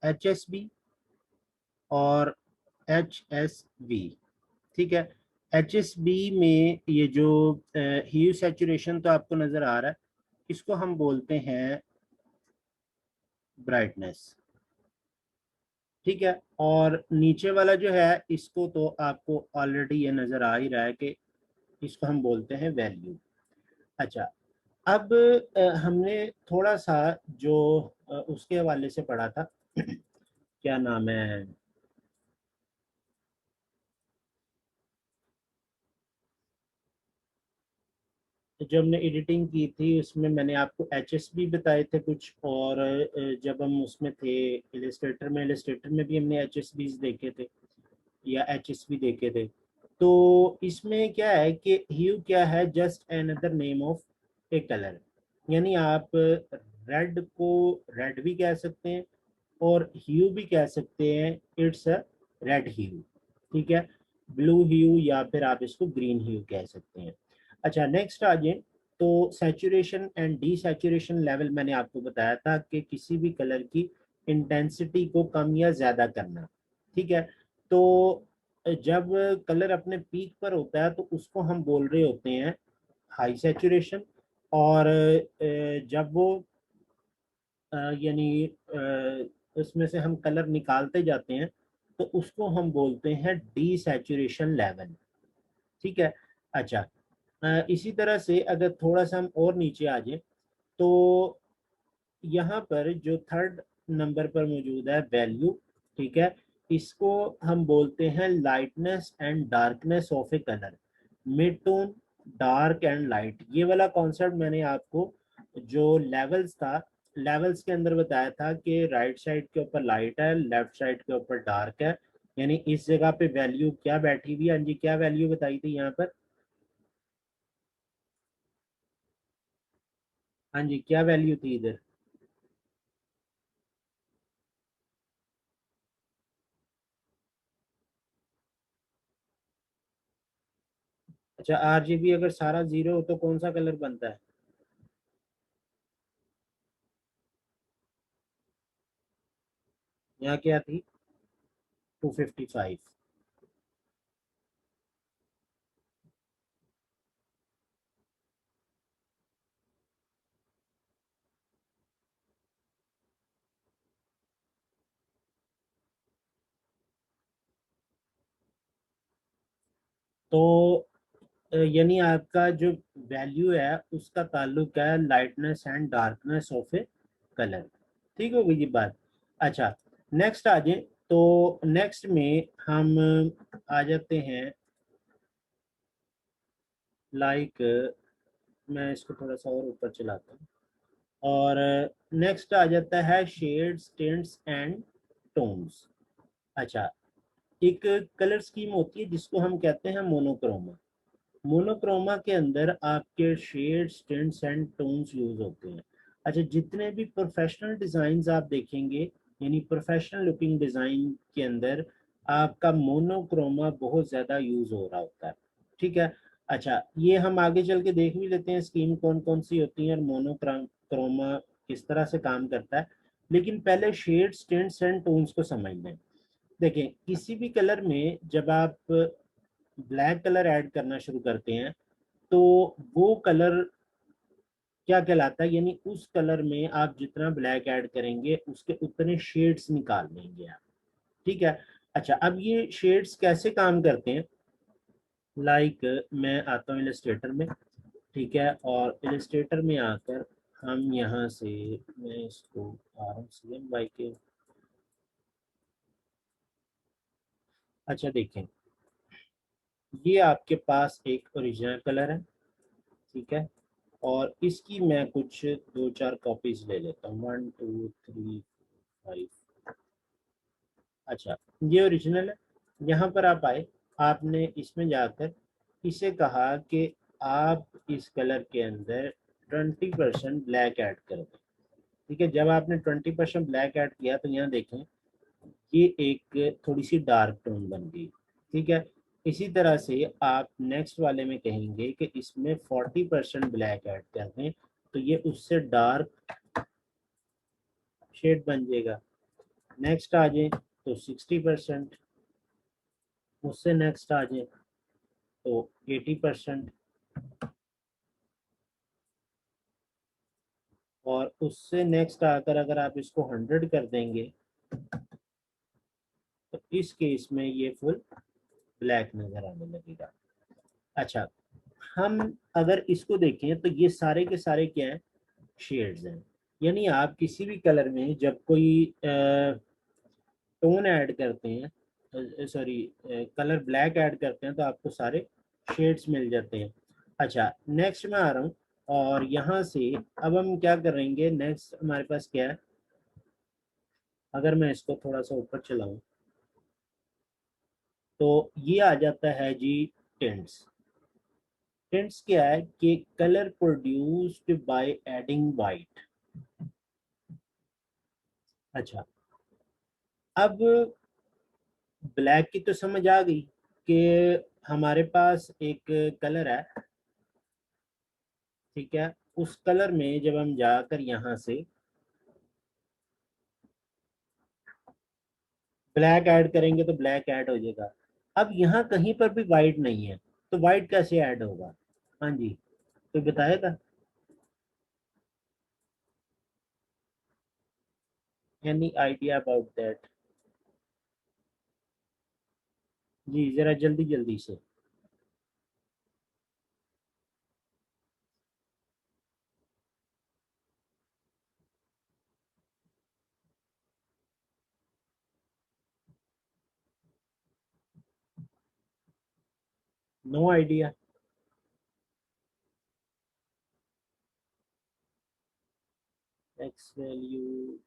एच एस बी और एच एस बी, ठीक है। एच एस बी में ये जो ह्यू सैचुरेशन तो आपको नजर आ रहा है, इसको हम बोलते हैं ब्राइटनेस, ठीक है। और नीचे वाला जो है इसको तो आपको ऑलरेडी ये नजर आ ही रहा है कि इसको हम बोलते हैं वैल्यू। अच्छा, अब हमने थोड़ा सा जो उसके हवाले से पढ़ा था, क्या नाम है, जो हमने एडिटिंग की थी उसमें मैंने आपको एच एस बी बताए थे कुछ, और जब हम उसमें थे इलिस्ट्रेटर में भी हमने एच एस बीज देखे थे, या एच एस बी देखे थे। तो इसमें क्या है कि ह्यू क्या है, जस्ट अनदर नेम ऑफ एक कलर है। यानी आप रेड को रेड भी कह सकते हैं और ह्यू भी कह सकते हैं, इट्स अ रेड ह्यू। ठीक है, ब्लू ह्यू या फिर आप इसको ग्रीन ह्यू कह सकते हैं। अच्छा, नेक्स्ट आ जाए तो saturation and D saturation level मैंने आपको बताया था कि किसी भी कलर की इंटेंसिटी को कम या ज्यादा करना। ठीक है, तो जब कलर अपने पीक पर होता है तो उसको हम बोल रहे होते हैं हाई सैचुरेशन, और जब वो यानी उसमें से हम कलर निकालते जाते हैं तो उसको हम बोलते हैं डी सैचुरेशन लेवल। ठीक है। अच्छा, इसी तरह से अगर थोड़ा सा हम और नीचे आ जाए तो यहाँ पर जो थर्ड नंबर पर मौजूद है वैल्यू, ठीक है, इसको हम बोलते हैं lightness and darkness of A colour. Mid tone, dark and light, ये वाला कॉन्सेप्ट मैंने आपको जो लेवल्स था, लेवल्स के अंदर बताया था कि राइट साइड के ऊपर लाइट है, लेफ्ट साइड के ऊपर डार्क है। यानी इस जगह पे वैल्यू क्या बैठी हुई है? हाँ जी, क्या वैल्यू बताई थी यहाँ पर? हाँ जी, क्या वैल्यू थी इधर? अच्छा, आरजीबी अगर सारा जीरो हो तो कौन सा कलर बनता है? यहाँ क्या थी? 255। तो यानी आपका जो वैल्यू है उसका ताल्लुक है lightness and darkness of A colour. ठीक हो गई ये बात। अच्छा, नेक्स्ट आ जाए तो नेक्स्ट में हम आ जाते हैं लाइक, मैं इसको थोड़ा सा और ऊपर चलाता हूँ, और नेक्स्ट आ जाता है शेड्स, टिंट्स एंड टोन्स। अच्छा, एक कलर स्कीम होती है जिसको हम कहते हैं मोनोक्रोमा। मोनोक्रोमा के अंदर आपके shades, tints and tones use होते हैं। अच्छा, जितने भी प्रोफेशनल डिजाइन आप देखेंगे, यानी प्रोफेशनल लुकिंग डिजाइन के अंदर आपका मोनोक्रोमा बहुत ज्यादा यूज हो रहा होता है। ठीक है। अच्छा, ये हम आगे चल के देख भी लेते हैं स्कीम कौन कौन सी होती है और मोनोक्रोमा किस तरह से काम करता है। लेकिन पहले शेड्स, टिंट्स एंड टोन्स को समझ लें। देखें, किसी भी कलर में जब आप ब्लैक कलर ऐड करना शुरू करते हैं तो वो कलर क्या कहलाता है, यानी उस कलर में आप जितना ब्लैक ऐड करेंगे उसके उतने शेड्स निकाल लेंगे आप। ठीक है। अच्छा, अब ये शेड्स कैसे काम करते हैं? लाइक मैं आता हूँ इलस्ट्रेटर में। ठीक है, और इलस्ट्रेटर में आकर हम यहाँ से, मैं इसको आ रहा हूँ CMYK के। अच्छा देखें, ये आपके पास एक ओरिजिनल कलर है। ठीक है, और इसकी मैं कुछ दो चार कॉपीज ले लेता हूँ, 1 2 3 5। अच्छा, ये ओरिजिनल है। यहाँ पर आप आए, आपने इसमें जाकर इसे कहा कि आप इस कलर के अंदर 20% ब्लैक ऐड कर दें। ठीक है, जब आपने 20% ब्लैक ऐड किया तो यहाँ देखें ये एक थोड़ी सी डार्क टोन बन गई। ठीक है, इसी तरह से आप नेक्स्ट वाले में कहेंगे कि इसमें 40% ब्लैक ऐड कर दें तो ये उससे डार्क शेड बन जाएगा। नेक्स्ट आ जाए तो 60%, उससे नेक्स्ट आ जाए तो 80%, और उससे नेक्स्ट आकर अगर आप इसको 100 कर देंगे तो इस केस में ये फुल ब्लैक नजर आने लगेगा। अच्छा, हम अगर इसको देखें तो ये सारे के सारे क्या हैं? शेड्स हैं। यानी आप किसी भी कलर में जब कोई टोन ऐड करते हैं, सॉरी, कलर ब्लैक ऐड करते हैं तो आपको सारे शेड्स मिल जाते हैं। अच्छा, नेक्स्ट में आ रहा हूँ, और यहाँ से अब हम क्या करेंगे, नेक्स्ट हमारे पास क्या है? अगर मैं इसको थोड़ा सा ऊपर चलाऊं तो ये आ जाता है जी टेंट्स। टिंट्स क्या है कि colour produced by adding white. अच्छा, अब ब्लैक की तो समझ आ गई कि हमारे पास एक कलर है, ठीक है। उस कलर में जब हम जाकर यहाँ से ब्लैक ऐड करेंगे तो ब्लैक ऐड हो जाएगा। अब यहाँ कहीं पर भी वाइट नहीं है, तो वाइट कैसे ऐड होगा? हाँ जी, तो बताएगा? Any idea about that? जी जरा जल्दी जल्दी से। No idea. X value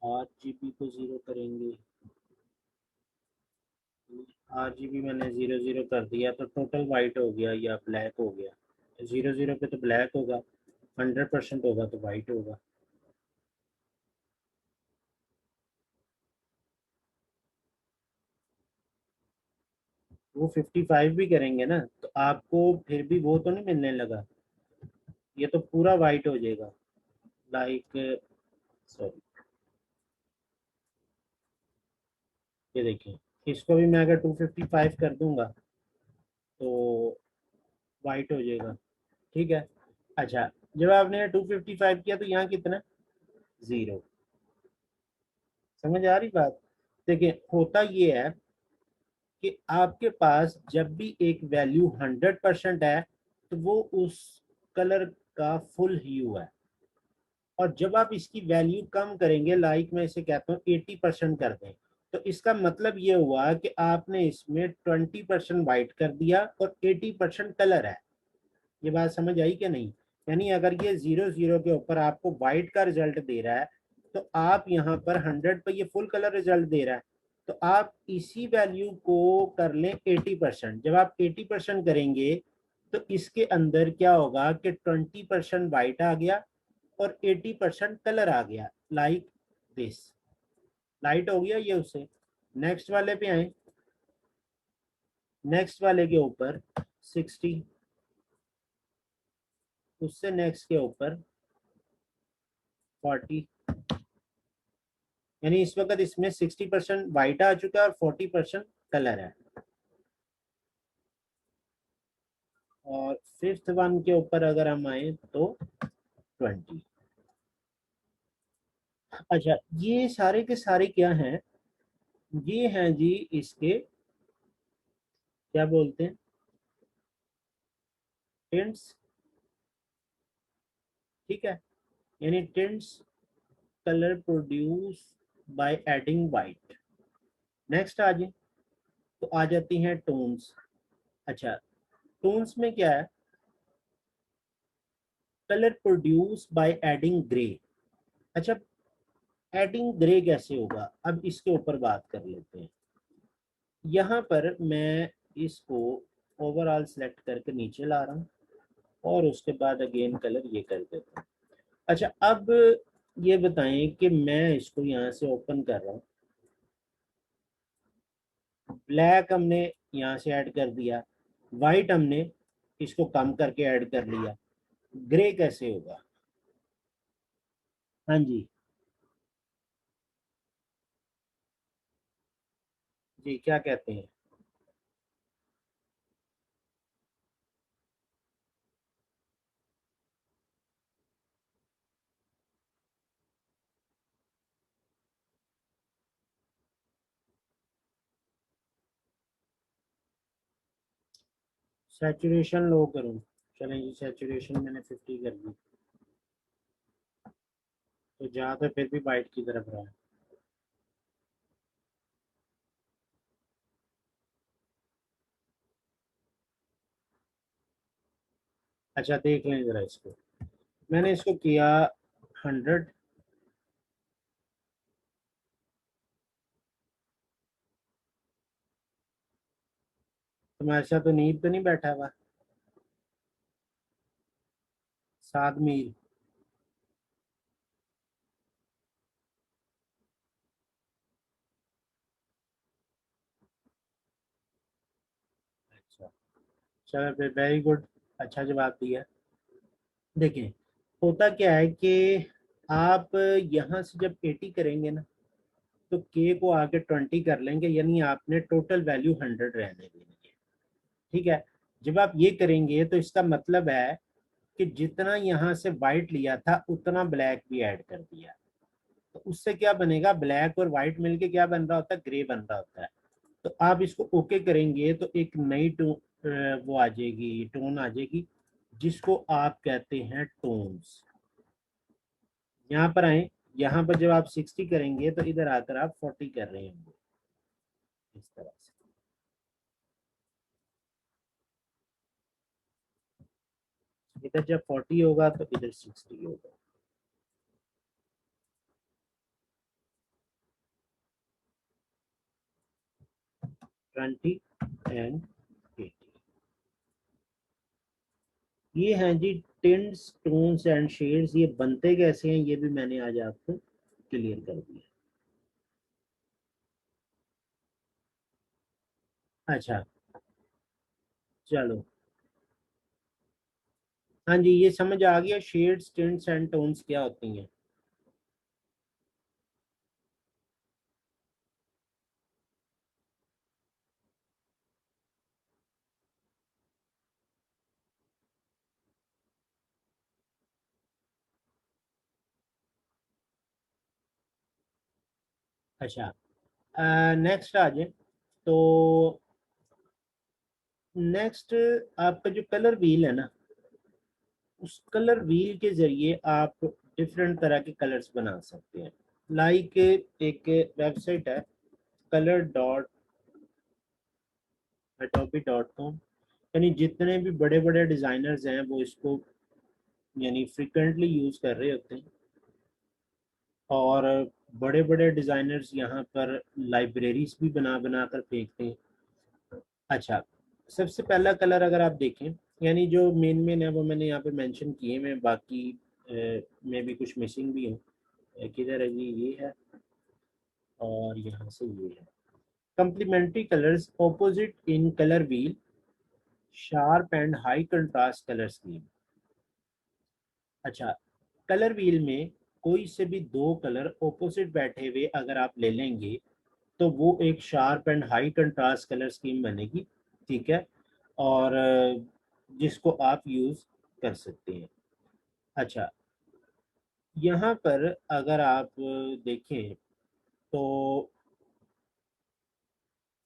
RGB को जीरो करेंगे। RGB मैंने जीरो जीरो कर दिया तो टोटल वाइट हो गया या ब्लैक हो गया? जीरो जीरो पे तो ब्लैक होगा, 100% होगा तो वाइट होगा। वो 55 भी करेंगे ना तो आपको फिर भी वो तो नहीं मिलने लगा, ये तो पूरा वाइट हो जाएगा। लाइक, सॉरी, ये देखिए, इसको भी मैं अगर 255 कर दूंगा तो वाइट हो जाएगा, ठीक है। अच्छा, जब आपने 255 किया तो यहाँ कितना? जीरो। समझ आ रही बात? देखिए होता ये है कि आपके पास जब भी एक वैल्यू 100% है तो वो उस कलर का फुल ह्यू है, और जब आप इसकी वैल्यू कम करेंगे, लाइक मैं इसे कहता हूँ 80% कर दें, तो इसका मतलब ये हुआ कि आपने इसमें 20% वाइट कर दिया और 80% कलर है। ये बात समझ आई कि नहीं? यानी अगर ये जीरो जीरो के ऊपर आपको वाइट का रिजल्ट दे रहा है, तो आप यहाँ पर 100 पे ये फुल कलर रिजल्ट दे रहा है, तो आप इसी वैल्यू को कर लें 80%। जब आप 80% करेंगे तो इसके अंदर क्या होगा कि 20% वाइट आ गया और 80% कलर आ गया, लाइक दिस। लाइट हो गया ये उससे। नेक्स्ट वाले पे आए, नेक्स्ट वाले के ऊपर 60, उससे नेक्स्ट के ऊपर 40। यानी इस वक्त इसमें 60% वाइट आ चुका है और 40% कलर है। और फिफ्थ वन के ऊपर अगर हम आए तो 20। अच्छा, ये सारे के सारे क्या हैं? ये हैं जी इसके, क्या बोलते हैं, टिंट्स, ठीक है। यानी tints colour produce by adding white. Next आ जाए तो आ जाती हैं टोन्स। अच्छा, टोन्स में क्या है? Colour produce by adding grey. अच्छा, एडिंग ग्रे कैसे होगा, अब इसके ऊपर बात कर लेते हैं। यहाँ पर मैं इसको ओवरऑल सेलेक्ट करके नीचे ला रहा हूँ और उसके बाद अगेन कलर ये कर देता हूँ। अच्छा, अब ये बताएं कि मैं इसको यहाँ से ओपन कर रहा हूँ, ब्लैक हमने यहाँ से ऐड कर दिया, वाइट हमने इसको कम करके ऐड कर लिया, ग्रे कैसे होगा? हाँ जी, जी क्या कहते हैं? सैचुरेशन लो करूँ? चलें जी, सैचुरेशन मैंने 50 कर दी, तो जहाँ तो फिर भी वाइट की तरफ रहा है। अच्छा देख लें जरा इसको, मैंने इसको किया 100। तुम्हारे साथ तो नींद तो नहीं बैठा हुआ? साद मीर। अच्छा, चलो फिर वेरी गुड, अच्छा जवाब दिया। देखें, होता क्या है कि आप यहाँ से जब 80 करेंगे ना, तो के को आगे 20 कर लेंगे, यानी आपने टोटल वैल्यू 100 रहने देनी है। ठीक है, जब आप ये करेंगे तो इसका मतलब है कि जितना यहाँ से वाइट लिया था उतना ब्लैक भी ऐड कर दिया, तो उससे क्या बनेगा, ब्लैक और व्हाइट मिलके क्या बन रहा होता है, ग्रे बन रहा होता है। तो आप इसको ओके करेंगे तो एक नई वो आ जाएगी, टोन आ जाएगी, जिसको आप कहते हैं टोन्स। यहाँ पर आए, यहाँ पर जब आप 60 करेंगे तो इधर आकर आप 40 कर रहे होंगे, इस तरह से। इधर जब 40 होगा तो इधर 60 होगा। 20 एंड 80, ये हैं जी टिंट्स, टोन्स एंड शेड्स। ये बनते कैसे हैं ये भी मैंने आज आपको क्लियर कर दिया। अच्छा, चलो, हाँ जी, ये समझ आ गया शेड्स, टिंट्स एंड टोन्स क्या होती हैं। अच्छा, नेक्स्ट आ जाए, तो नेक्स्ट आपका जो कलर व्हील है ना, उस कलर व्हील के जरिए आप डिफरेंट तरह के कलर्स बना सकते हैं। लाइक एक वेबसाइट है, color.adobe.com, यानी जितने भी बड़े बड़े डिज़ाइनर्स हैं वो इसको यानी फ्रिक्वेंटली यूज़ कर रहे होते हैं, और बड़े बड़े डिज़ाइनर्स यहाँ पर लाइब्रेरीज भी बना बना कर फेंकते हैं। अच्छा, सबसे पहला कलर अगर आप देखें, यानी जो मेन मेन है वो मैंने यहाँ पे मेंशन किए, मैं बाकी में भी कुछ मिसिंग भी हूँ। किधर है जी, ये है, और यहाँ से ये है। Complementary colours opposite in colour wheel, sharp and high contrast colour scheme. अच्छा, कलर व्हील में कोई से भी दो कलर ऑपोजिट बैठे हुए अगर आप ले लेंगे तो वो एक sharp and high contrast colour scheme बनेगी। ठीक है, और जिसको आप यूज कर सकते हैं। अच्छा, यहाँ पर अगर आप देखें तो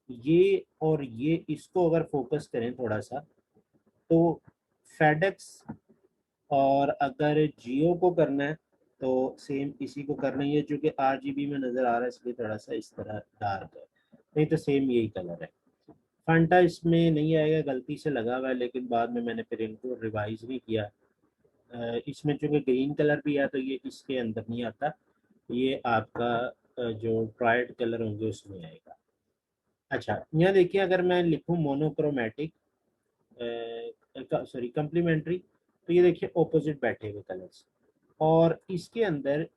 ये और ये, इसको अगर फोकस करें थोड़ा सा, तो फेडेक्स, और अगर जियो को करना है तो सेम इसी को करना ही है, जो कि आरजीबी में नजर आ रहा है इसलिए थोड़ा सा इस तरह डार्क है, नहीं तो सेम यही कलर है। फंटा इसमें नहीं आएगा, गलती से लगा हुआ है, लेकिन बाद में मैंने फिर इनको रिवाइज नहीं किया। इसमें चूंकि ग्रीन कलर भी है तो ये इसके अंदर नहीं आता, ये आपका जो ट्राइड कलर होंगे उसमें आएगा। अच्छा, यहाँ देखिए, अगर मैं लिखूँ मोनोक्रोमेटिक, सॉरी कंप्लीमेंट्री, तो ये देखिए ऑपोजिट बैठे हुए कलर्स, और इसके अंदर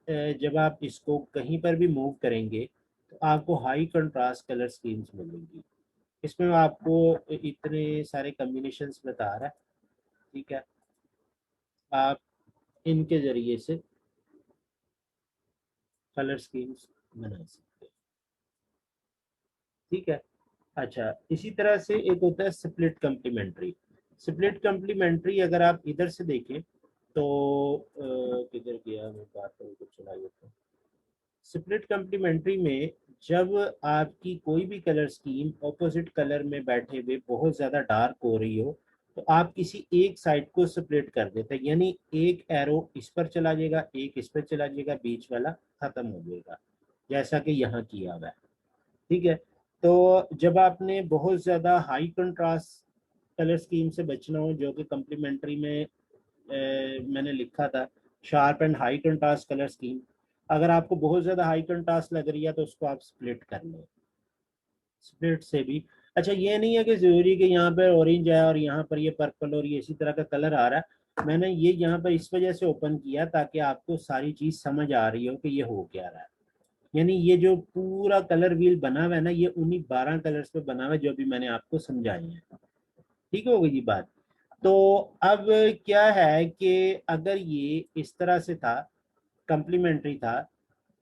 जब आप इसको कहीं पर भी मूव करेंगे तो आपको हाई कंट्रास्ट कलर स्कीम्स मिलेंगी। इसमें आपको इतने सारे कम्बिनेशंस बता रहा है। ठीक है, आप इनके जरिए से कलर स्कीम्स बना सकते हैं। ठीक है, अच्छा, इसी तरह से एक होता है स्प्लिट कम्प्लीमेंट्री। स्प्लिट कम्प्लीमेंट्री अगर आप इधर से देखें तो किधर गया, मैं बात करूँ कुछ चला था। स्प्लिट कम्प्लीमेंट्री में जब आपकी कोई भी कलर स्कीम ऑपोजिट कलर में बैठे हुए बहुत ज़्यादा डार्क हो रही हो, तो आप किसी एक साइड को स्प्लिट कर देते हैं, यानी एक एरो इस पर चला जाएगा, एक इस पर चला जाएगा, बीच वाला खत्म हो जाएगा, जैसा कि यहाँ किया हुआ है। ठीक है, तो जब आपने बहुत ज़्यादा हाई कंट्रास्ट कलर स्कीम से बचना हो, जो कि कम्प्लीमेंट्री में मैंने लिखा था sharp and high contrast colour scheme, अगर आपको बहुत ज़्यादा हाई कंट्रास्ट लग रही है तो उसको आप स्प्लिट कर लें, स्प्लिट से भी। अच्छा, ये नहीं है कि ज़रूरी कि यहाँ पर ऑरेंज है और यहाँ पर ये पर्पल और ये इसी तरह का कलर आ रहा है, मैंने ये यहाँ पर इस वजह से ओपन किया ताकि आपको सारी चीज समझ आ रही हो कि ये हो क्या रहा है। यानी ये जो पूरा कलर व्हील बना हुआ है ना, ये उन्हीं 12 कलर्स पे बना हुआ है जो भी मैंने आपको समझाई है। ठीक हो गई जी बात। तो अब क्या है कि अगर ये इस तरह से था, कम्प्लीमेंट्री था,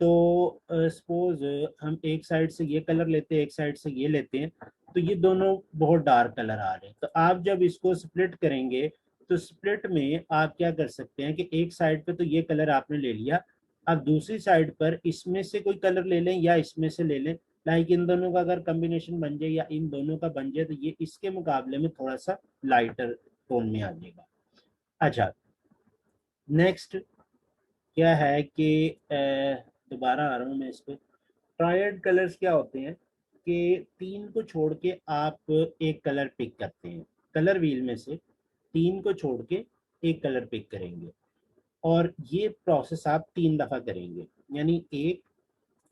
तो सपोज हम एक साइड से ये कलर लेते हैं, एक साइड से ये लेते हैं, तो ये दोनों बहुत डार्क कलर आ रहे हैं। तो आप जब इसको स्प्लिट करेंगे तो स्प्लिट में आप क्या कर सकते हैं कि एक साइड पे तो ये कलर आपने ले लिया, आप दूसरी साइड पर इसमें से कोई कलर ले लें या इसमें से ले लें। लाइक इन दोनों का अगर कॉम्बिनेशन बन जाए या इन दोनों का बन जाए तो ये इसके मुकाबले में थोड़ा सा लाइटर टोन में आ जाएगा। अच्छा, नेक्स्ट क्या है कि दोबारा आ रहा हूँ मैं इस पे। ट्रायड कलर्स क्या होते हैं कि तीन को छोड़ के आप एक कलर पिक करते हैं, कलर व्हील में से तीन को छोड़ के एक कलर पिक करेंगे, और ये प्रोसेस आप 3 दफा करेंगे। यानी एक,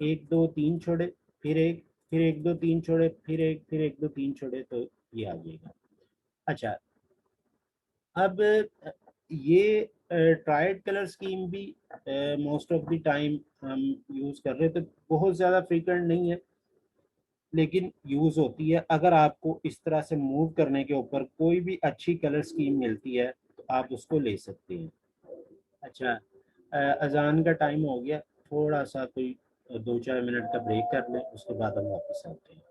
एक दो तीन छोड़े, फिर एक, फिर एक दो तीन छोड़े, फिर एक, फिर एक दो तीन छोड़े, तो ये आ जाएगा। अच्छा, अब ये ट्रायड कलर स्कीम भी मोस्ट ऑफ द टाइम हम यूज कर रहे थे, बहुत ज्यादा फ्रीक्वेंट नहीं है लेकिन यूज होती है। अगर आपको इस तरह से मूव करने के ऊपर कोई भी अच्छी कलर स्कीम मिलती है तो आप उसको ले सकते हैं। अच्छा, अजान का टाइम हो गया, थोड़ा सा कोई 2-4 मिनट का ब्रेक कर लें, उसके बाद हम वापस आते हैं।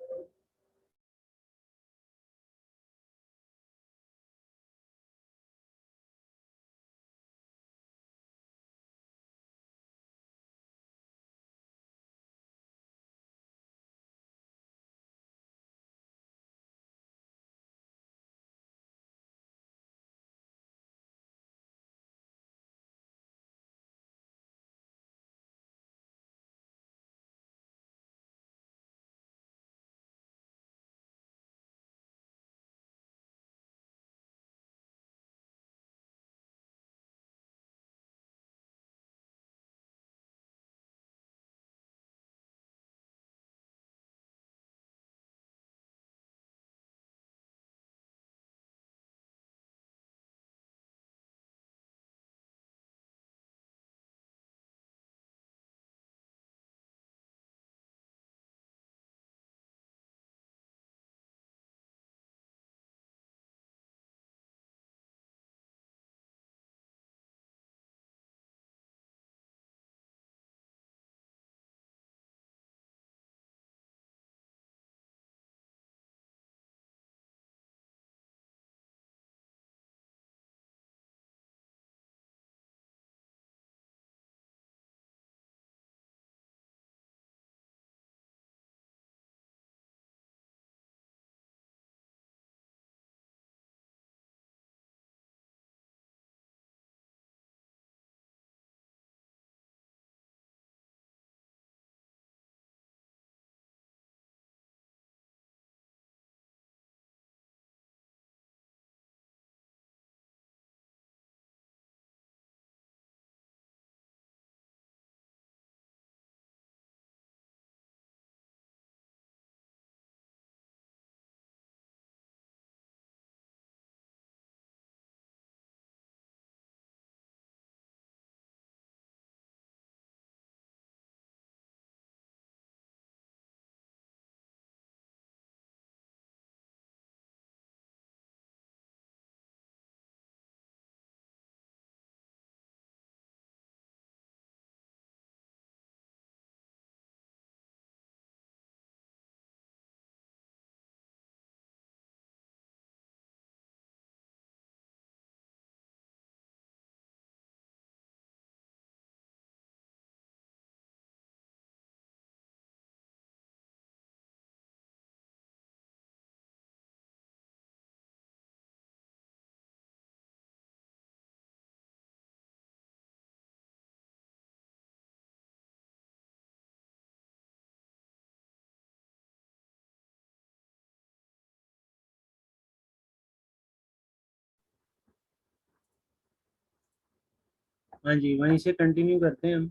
हाँ जी, वहीं से कंटिन्यू करते हैं हम।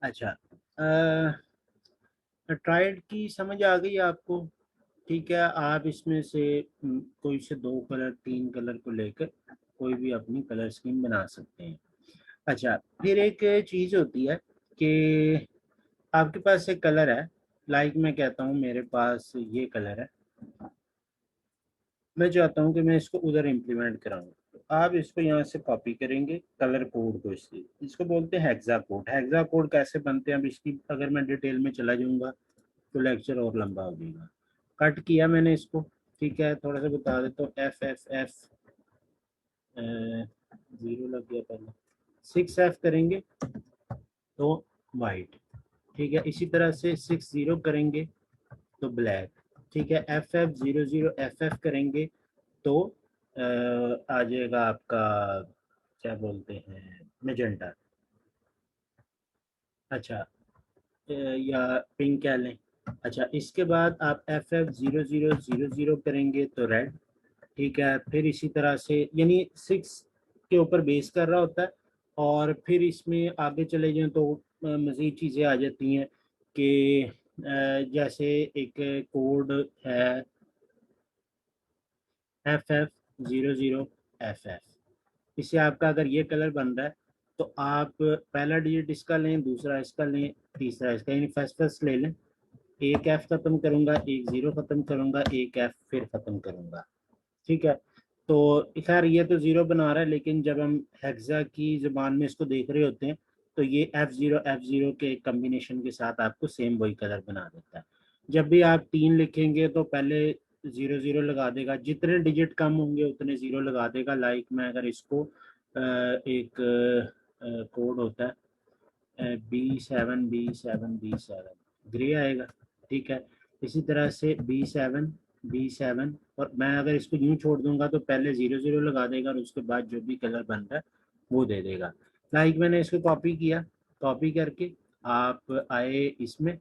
अच्छा, ट्रायड की समझ आ गई आपको? ठीक है, आप इसमें से कोई से दो कलर, तीन कलर को लेकर कोई भी अपनी कलर स्कीम बना सकते हैं। अच्छा, फिर एक चीज़ होती है कि आपके पास एक कलर है, लाइक मैं कहता हूँ मेरे पास ये कलर है, मैं चाहता हूँ कि मैं इसको उधर इम्प्लीमेंट कराऊँ। तो आप इसको यहाँ से कॉपी करेंगे कलर कोड को, इसको बोलते हैं हेक्सा कोड। हेक्सा कोड कैसे बनते हैं अब इसकी अगर मैं डिटेल में चला जाऊँगा तो लेक्चर और लंबा हो जाएगा। कट किया मैंने इसको, ठीक है, थोड़ा सा बता देता हूँ। एफ एफ एफ, जीरो लग गया पहले, 6F करेंगे तो वाइट, ठीक है, इसी तरह से 60 करेंगे तो ब्लैक, ठीक है, FF00FF करेंगे तो आ जाएगा आपका क्या बोलते हैं मेजेंटा। अच्छा, या पिंक कह लें। अच्छा, इसके बाद आप FF0000 करेंगे तो रेड, ठीक है, फिर इसी तरह से यानी 6 के ऊपर बेस कर रहा होता है। और फिर इसमें आगे चले जाएं तो मज़ीद चीज़ें आ जाती हैं कि जैसे एक कोड है FF00FF, इससे आपका अगर ये कलर बन रहा है तो आप पहला डिजिट इसका लें, दूसरा इसका लें, तीसरा इसका, यानी फर्स्ट फर्स्ट ले लें। एक एफ खत्म करूंगा, एक जीरो खत्म करूंगा, एक एफ फिर खत्म करूंगा, ठीक है। तो खैर ये तो जीरो बना रहा है, लेकिन जब हम हेक्सा की जुबान में इसको देख रहे होते हैं तो ये F0 के कम्बिनेशन के साथ आपको सेम वही कलर बना देता है। जब भी आप 3 लिखेंगे तो पहले जीरो जीरो लगा देगा, जितने डिजिट कम होंगे उतने जीरो लगा देगा। लाइक मैं अगर इसको एक कोड होता है B7 ग्रे आएगा, ठीक है, इसी तरह से B7 और मैं अगर इसको यूं छोड़ दूंगा तो पहले जीरो जीरो लगा देगा और उसके बाद जो भी कलर बन रहा है वो दे देगा। लाइक मैंने इसको कॉपी किया, कॉपी करके आप आए इसमें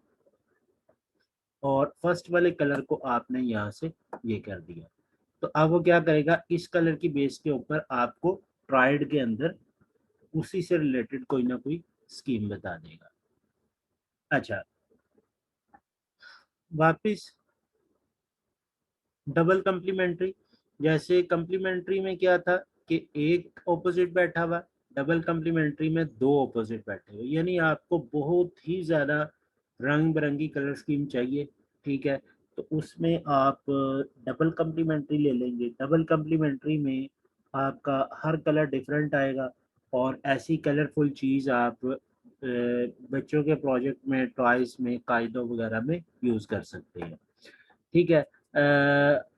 और फर्स्ट वाले कलर को आपने यहाँ से ये कर दिया, तो अब वो क्या करेगा, इस कलर की बेस के ऊपर आपको ट्राइड के अंदर उसी से रिलेटेड कोई ना कोई स्कीम बता देगा। अच्छा, वापिस डबल कम्प्लीमेंट्री, जैसे कम्प्लीमेंट्री में क्या था कि एक ऑपोजिट बैठा हुआ, डबल कम्प्लीमेंट्री में दो ऑपोजिट बैठे हुए, यानी आपको बहुत ही ज़्यादा रंग बिरंगी कलर स्कीम चाहिए, ठीक है, तो उसमें आप डबल कम्प्लीमेंट्री ले लेंगे। डबल कम्प्लीमेंट्री में आपका हर कलर डिफरेंट आएगा और ऐसी कलरफुल चीज़ आप बच्चों के प्रोजेक्ट में, टॉयज में, कायदों वगैरह में यूज़ कर सकते हैं, ठीक है।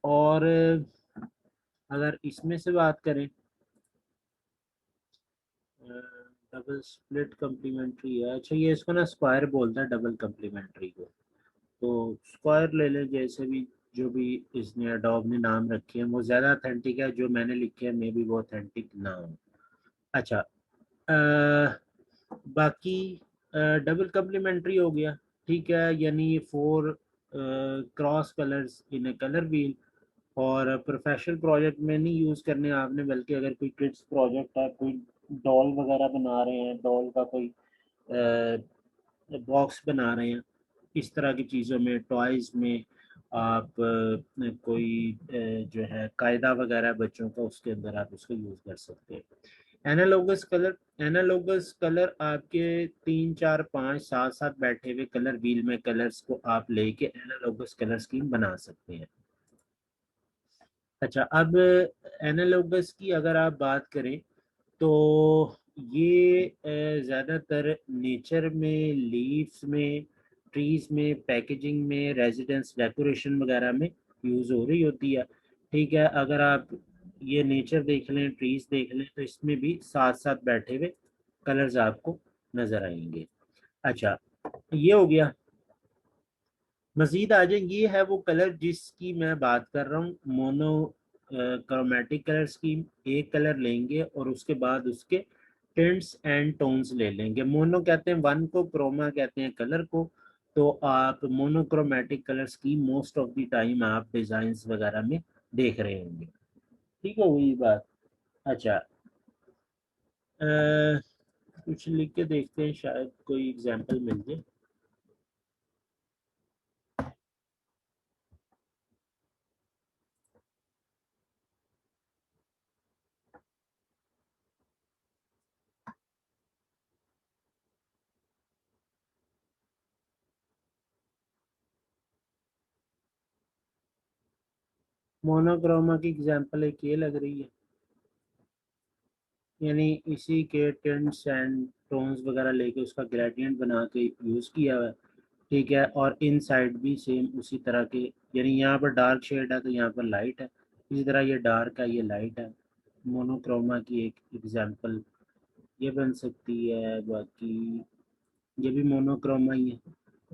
और अगर इसमें से बात करें, डबल स्प्लिट कम्प्लीमेंट्री है, अच्छा ये इसको ना स्क्वायर बोलता है डबल कम्प्लीमेंट्री को, तो स्क्वायर ले लें जैसे भी, जो भी इसने अडोब ने नाम रखे हैं वो ज़्यादा अथेंटिक है, जो मैंने लिखे हैं मे बी वो अथेंटिक ना हो। अच्छा, बाकी डबल कम्प्लीमेंट्री हो गया, ठीक है, यानी 4 क्रॉस कलर्स इन ए कलर व्हील। और प्रोफेशनल प्रोजेक्ट में नहीं यूज़ करने आपने, बल्कि अगर कोई किड्स प्रोजेक्ट है, कोई डॉल वगैरह बना रहे हैं, डॉल का कोई बॉक्स बना रहे हैं, इस तरह की चीज़ों में, टॉयज़ में आप कोई जो है कायदा वगैरह बच्चों का, उसके अंदर आप इसको यूज़ कर सकते हैं। एनालॉगस कलर, एनालॉगस कलर आपके 3 4 5 7 7 बैठे हुए कलर व्हील में कलर्स को आप लेके एनालॉगस कलर स्कीम बना सकते हैं। अच्छा, अब एनालॉगस की अगर आप बात करें तो ये ज़्यादातर नेचर में, लीव्स में, ट्रीज में, पैकेजिंग में, रेजिडेंस डेकोरेशन वगैरह में यूज़ हो रही होती है, ठीक है। अगर आप ये नेचर देख लें, ट्रीज देख लें, तो इसमें भी साथ साथ बैठे हुए कलर्स आपको नज़र आएंगे। अच्छा, ये हो गया। मजीद आ जाए, ये है वो कलर जिसकी मैं बात कर रहा हूँ, मोनो क्रोमेटिक कलर स्कीम। एक कलर लेंगे और उसके बाद उसके टिंट्स एंड टोन्स ले लेंगे। मोनो कहते हैं वन को, क्रोमा कहते हैं कलर को। तो आप monochromatic colour scheme most of the time आप डिजाइन्स वगैरह में देख रहे होंगे, ठीक है, वही बात। अच्छा, कुछ लिख के देखते हैं, शायद कोई एग्जांपल मिल जाए। मोनोक्रोमा की एग्जांपल एक ये लग रही है, यानी इसी के टिंट्स एंड टोन्स वगैरह लेके उसका ग्रेडियंट बना के यूज़ किया हुआ है। ठीक है, और इन साइड भी सेम उसी तरह के, यानी यहाँ पर डार्क शेड है तो यहाँ पर लाइट है, इसी तरह ये डार्क है ये लाइट है। मोनोक्रोमा की एक एग्जांपल ये बन सकती है। बाकी ये भी मोनोक्रोमा ही है।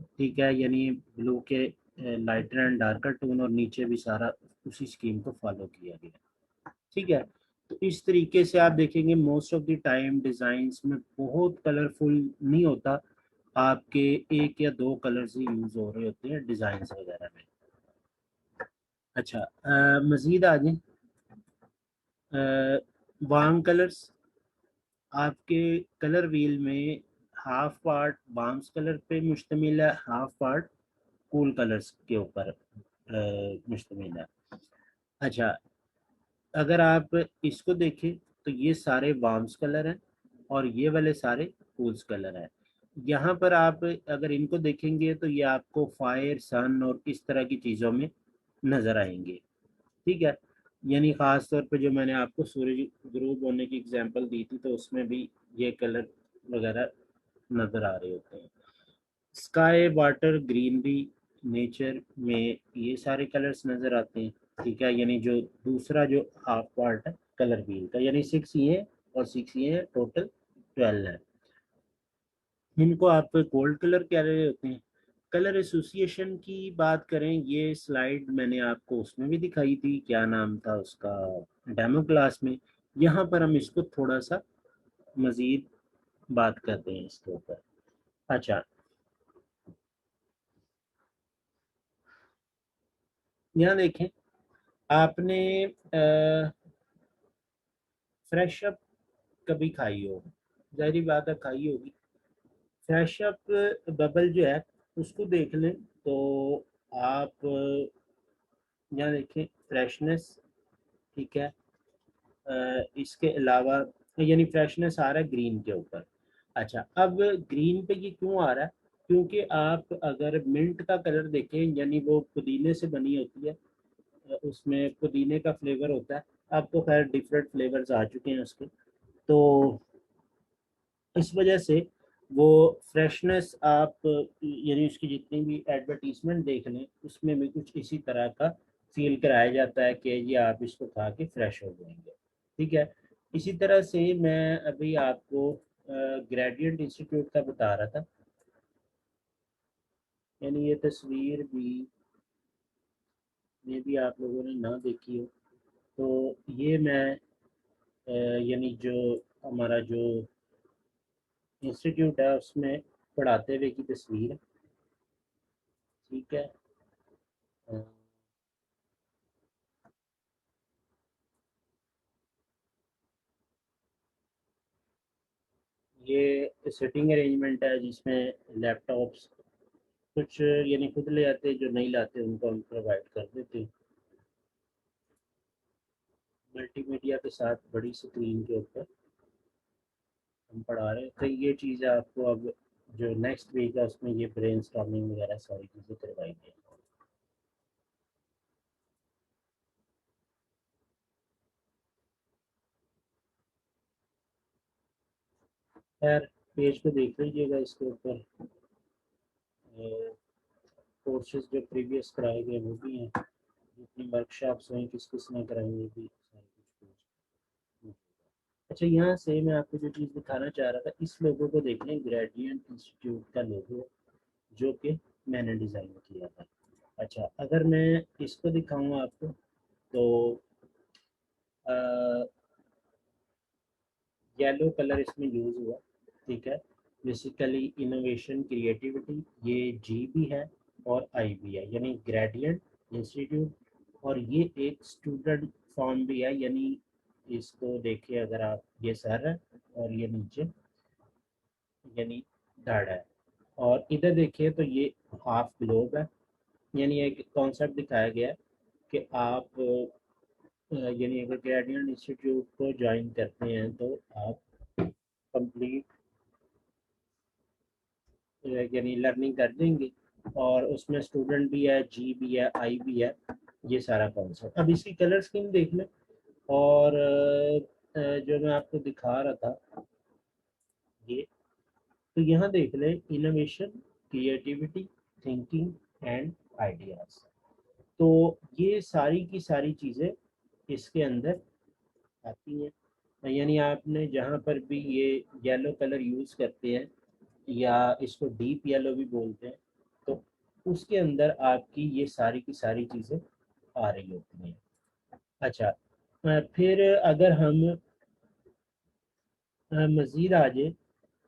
ठीक है, यानी ब्लू के लाइटर एंड डार्कर टोन और नीचे भी सारा उसी स्कीम को फॉलो किया गया। ठीक है, तो इस तरीके से आप देखेंगे most of the time designs में बहुत कलरफुल नहीं होता, आपके एक या दो कलर्स ही यूज़ हो रहे होते हैं डिज़ाइंस वगैरह में। अच्छा, मज़ीद आगे वार्म कलर्स, आपके कलर व्हील में हाफ पार्ट वार्म्स कलर पे मुश्तमिल है, हाफ पार्ट कूल कलर्स के ऊपर मुश्तमिल है। अच्छा, अगर आप इसको देखें तो ये सारे वार्म्स कलर हैं और ये वाले सारे कूल्स कलर हैं। यहाँ पर आप अगर इनको देखेंगे तो ये आपको फायर सन और इस तरह की चीज़ों में नज़र आएंगे। ठीक है, यानी ख़ास तौर पे जो मैंने आपको सूरज ग्रूब होने की एग्जांपल दी थी तो उसमें भी ये कलर वगैरह नज़र आ रहे होते हैं। स्काई वाटर ग्रीनरी नेचर में ये सारे कलर्स नज़र आते हैं। ठीक है, यानी जो दूसरा जो हाफ पार्ट है कलर व्हील का, यानी 6 ये और 6 ये टोटल 12 है। इनको आप गोल्ड कलर कह रहे होते हैं। कलर एसोसिएशन की बात करें, ये स्लाइड मैंने आपको उसमें भी दिखाई थी, क्या नाम था उसका, डेमो क्लास में। यहाँ पर हम इसको थोड़ा सा मज़ीद बात करते हैं इसके ऊपर। अच्छा, यहाँ देखें, आपने फ्रेश अप कभी खाई हो, जाहिर बात है खाई होगी। फ्रेश अप बबल जो है उसको देख लें तो आप यहाँ देखें फ्रेशनेस। ठीक है, इसके अलावा यानी फ्रेशनेस आ रहा है ग्रीन के ऊपर। अच्छा, अब ग्रीन पे ये क्यों आ रहा है, क्योंकि आप अगर मिंट का कलर देखें, यानी वो पुदीने से बनी होती है, उसमें पुदीने का फ्लेवर होता है। अब तो खैर डिफरेंट फ्लेवर्स आ चुके हैं उसके, तो इस वजह से वो फ्रेशनेस आप यानी उसकी जितनी भी एडवर्टीजमेंट देख लें उसमें भी कुछ इसी तरह का फील कराया जाता है कि ये आप इसको खा के फ्रेश हो जाएंगे। ठीक है, इसी तरह से मैं अभी आपको ग्रेडियंट इंस्टीट्यूट का बता रहा था, यानी ये तस्वीर भी मे भी आप लोगों ने ना देखी हो, तो ये मैं यानी जो हमारा जो इंस्टीट्यूट है उसमें पढ़ाते हुए की तस्वीर है। ठीक है, अ, ये सिटिंग अरेंजमेंट है जिसमें लैपटॉप्स कुछ यानी खुद ले आते हैं, जो नहीं लाते उनको हम प्रोवाइड कर देते हैं मल्टीमीडिया के साथ बड़ी स्क्रीन के ऊपर हम पढ़ा रहे हैं। तो ये चीज़ आपको अब जो नेक्स्ट वीक है उसमें ये ब्रेन स्टॉर्मिंग वगैरह सारी चीज़ें करवाएंगे। खैर, पेज को देख लीजिएगा, इसके ऊपर कोर्सेज जो प्रीवियस कराए गए वो भी हैं, जितनी वर्कशॉप्स हुई किस किस ने कराई वो भी सारी कुछ पेज। अच्छा, यहाँ से मैं आपको जो चीज़ दिखाना चाह रहा था, इस लोगो को देख लें, ग्रेडियंट इंस्टीट्यूट का लोगो जो कि मैंने डिज़ाइन किया था। अच्छा, अगर मैं इसको दिखाऊँ आपको तो येलो कलर इसमें यूज़ हुआ। ठीक है, बेसिकली इनोवेशन क्रिएटिविटी, ये जी भी है और आई भी है, यानी ग्रेडियंट इंस्टीट्यूट। और ये एक स्टूडेंट फॉर्म भी है, यानी इसको देखिए अगर आप, ये सर है और ये नीचे यानी धड़ है, और इधर देखिए तो ये हाफ ग्लोब है। यानी एक कॉन्सेप्ट दिखाया गया है कि आप यानी अगर ग्रेडियंट इंस्टीट्यूट को ज्वाइन करते हैं तो आप कंप्लीट यानी लर्निंग कर देंगे, और उसमें स्टूडेंट भी है, जी भी है, आई भी है। ये सारा कॉन्सेप्ट। अब इसकी कलर स्कीम देख लें, और जो मैं आपको दिखा रहा था ये, तो यहाँ देख लें innovation, creativity, thinking and ideas. तो ये सारी की सारी चीज़ें इसके अंदर आती हैं। यानी आपने जहाँ पर भी ये येलो कलर यूज़ करते हैं, या इसको डीप येलो भी बोलते हैं, तो उसके अंदर आपकी ये सारी की सारी चीज़ें आ रही होती हैं। अच्छा, फिर अगर हम मज़ीद आ जाए,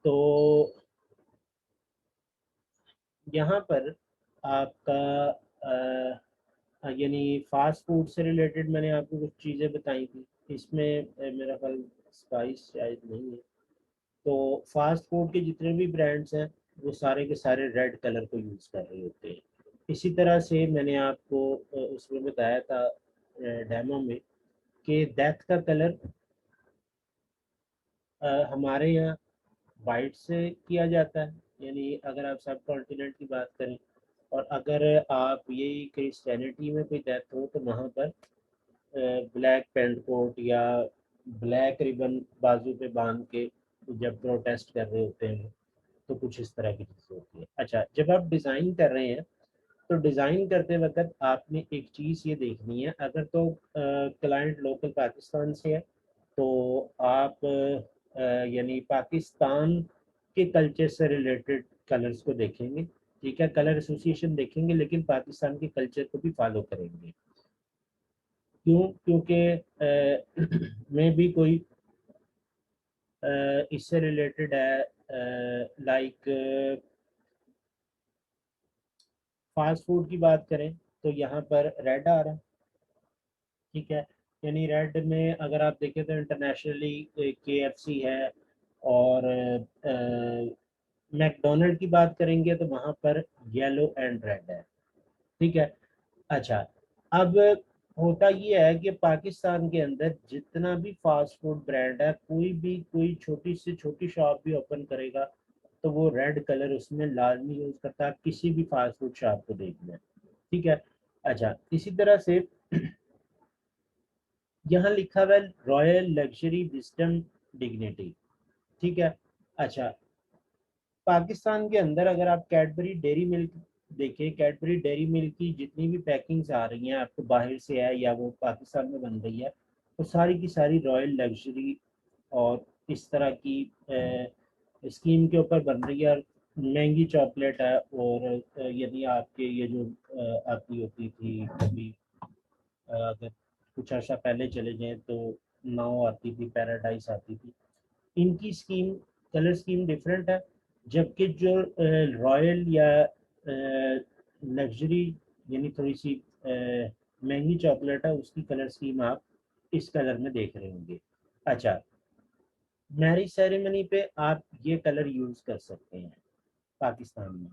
तो यहाँ पर आपका यानी फास्ट फूड से रिलेटेड मैंने आपको कुछ चीज़ें बताई थी। इसमें मेरा ख्याल स्पाइस शायद नहीं है। तो फास्ट फूड के जितने भी ब्रांड्स हैं, वो सारे के सारे रेड कलर को यूज़ कर रहे होते हैं। इसी तरह से मैंने आपको उसमें बताया था डेमो में, कि डेथ का कलर हमारे यहाँ वाइट से किया जाता है, यानी अगर आप सब कॉन्टिनेंट की बात करें। और अगर आप यही क्रिश्चियनिटी में कोई डेथ हो, तो वहाँ पर ब्लैक पेंट कोट या ब्लैक रिबन बाजू पे बांध के जब प्रोटेस्ट कर रहे होते हैं, तो कुछ इस तरह की चीज़ होती है। अच्छा, जब आप डिज़ाइन कर रहे हैं, तो डिज़ाइन करते वक्त आपने एक चीज़ ये देखनी है। अगर तो क्लाइंट लोकल पाकिस्तान से है, तो आप यानी पाकिस्तान के कल्चर से रिलेटेड कलर्स को देखेंगे। ठीक है, कलर एसोसिएशन देखेंगे, लेकिन पाकिस्तान के कल्चर को भी फॉलो करेंगे। क्यों? क्योंकि में भी कोई इससे रिलेटेड है, लाइक फास्ट फूड की बात करें, तो यहाँ पर रेड आ रहा है। ठीक है, यानी रेड में अगर आप देखें तो इंटरनेशनली KFC है, और मैकडोनल्ड की बात करेंगे तो वहाँ पर येलो एंड रेड है। ठीक है। अच्छा, अब होता ये है कि पाकिस्तान के अंदर जितना भी फास्ट फूड ब्रांड है, कोई भी कोई छोटी से छोटी शॉप भी ओपन करेगा, तो वो रेड कलर उसमें लाजमी यूज करता है, किसी भी फास्ट फूड शॉप को देख लें। ठीक है। अच्छा, इसी तरह से यहाँ लिखा हुआ है रॉयल लग्जरी विजडम डिग्निटी। ठीक है। अच्छा, पाकिस्तान के अंदर अगर आप कैडबरी डेयरी मिल्क देखें, कैडबरी डेयरी मिल्क की जितनी भी पैकिंग्स आ रही हैं आपको बाहर से है या वो पाकिस्तान में बन रही है, वो सारी की सारी रॉयल लग्जरी और इस तरह की स्कीम के ऊपर बन रही है। और महंगी चॉकलेट है। और यदि आपके ये जो आती होती थी कभी, अगर कुछ अर्सा पहले चले जाएं, तो नाव आती थी, पैराडाइज आती थी। इनकी स्कीम, कलर स्कीम डिफरेंट है। जबकि जो रॉयल या लग्जरी, यानी थोड़ी सी महंगी चॉकलेट है, उसकी कलर स्कीम आप इस कलर में देख रहे होंगे। अच्छा, मैरिज सेरेमनी पे आप ये कलर यूज कर सकते हैं पाकिस्तान में।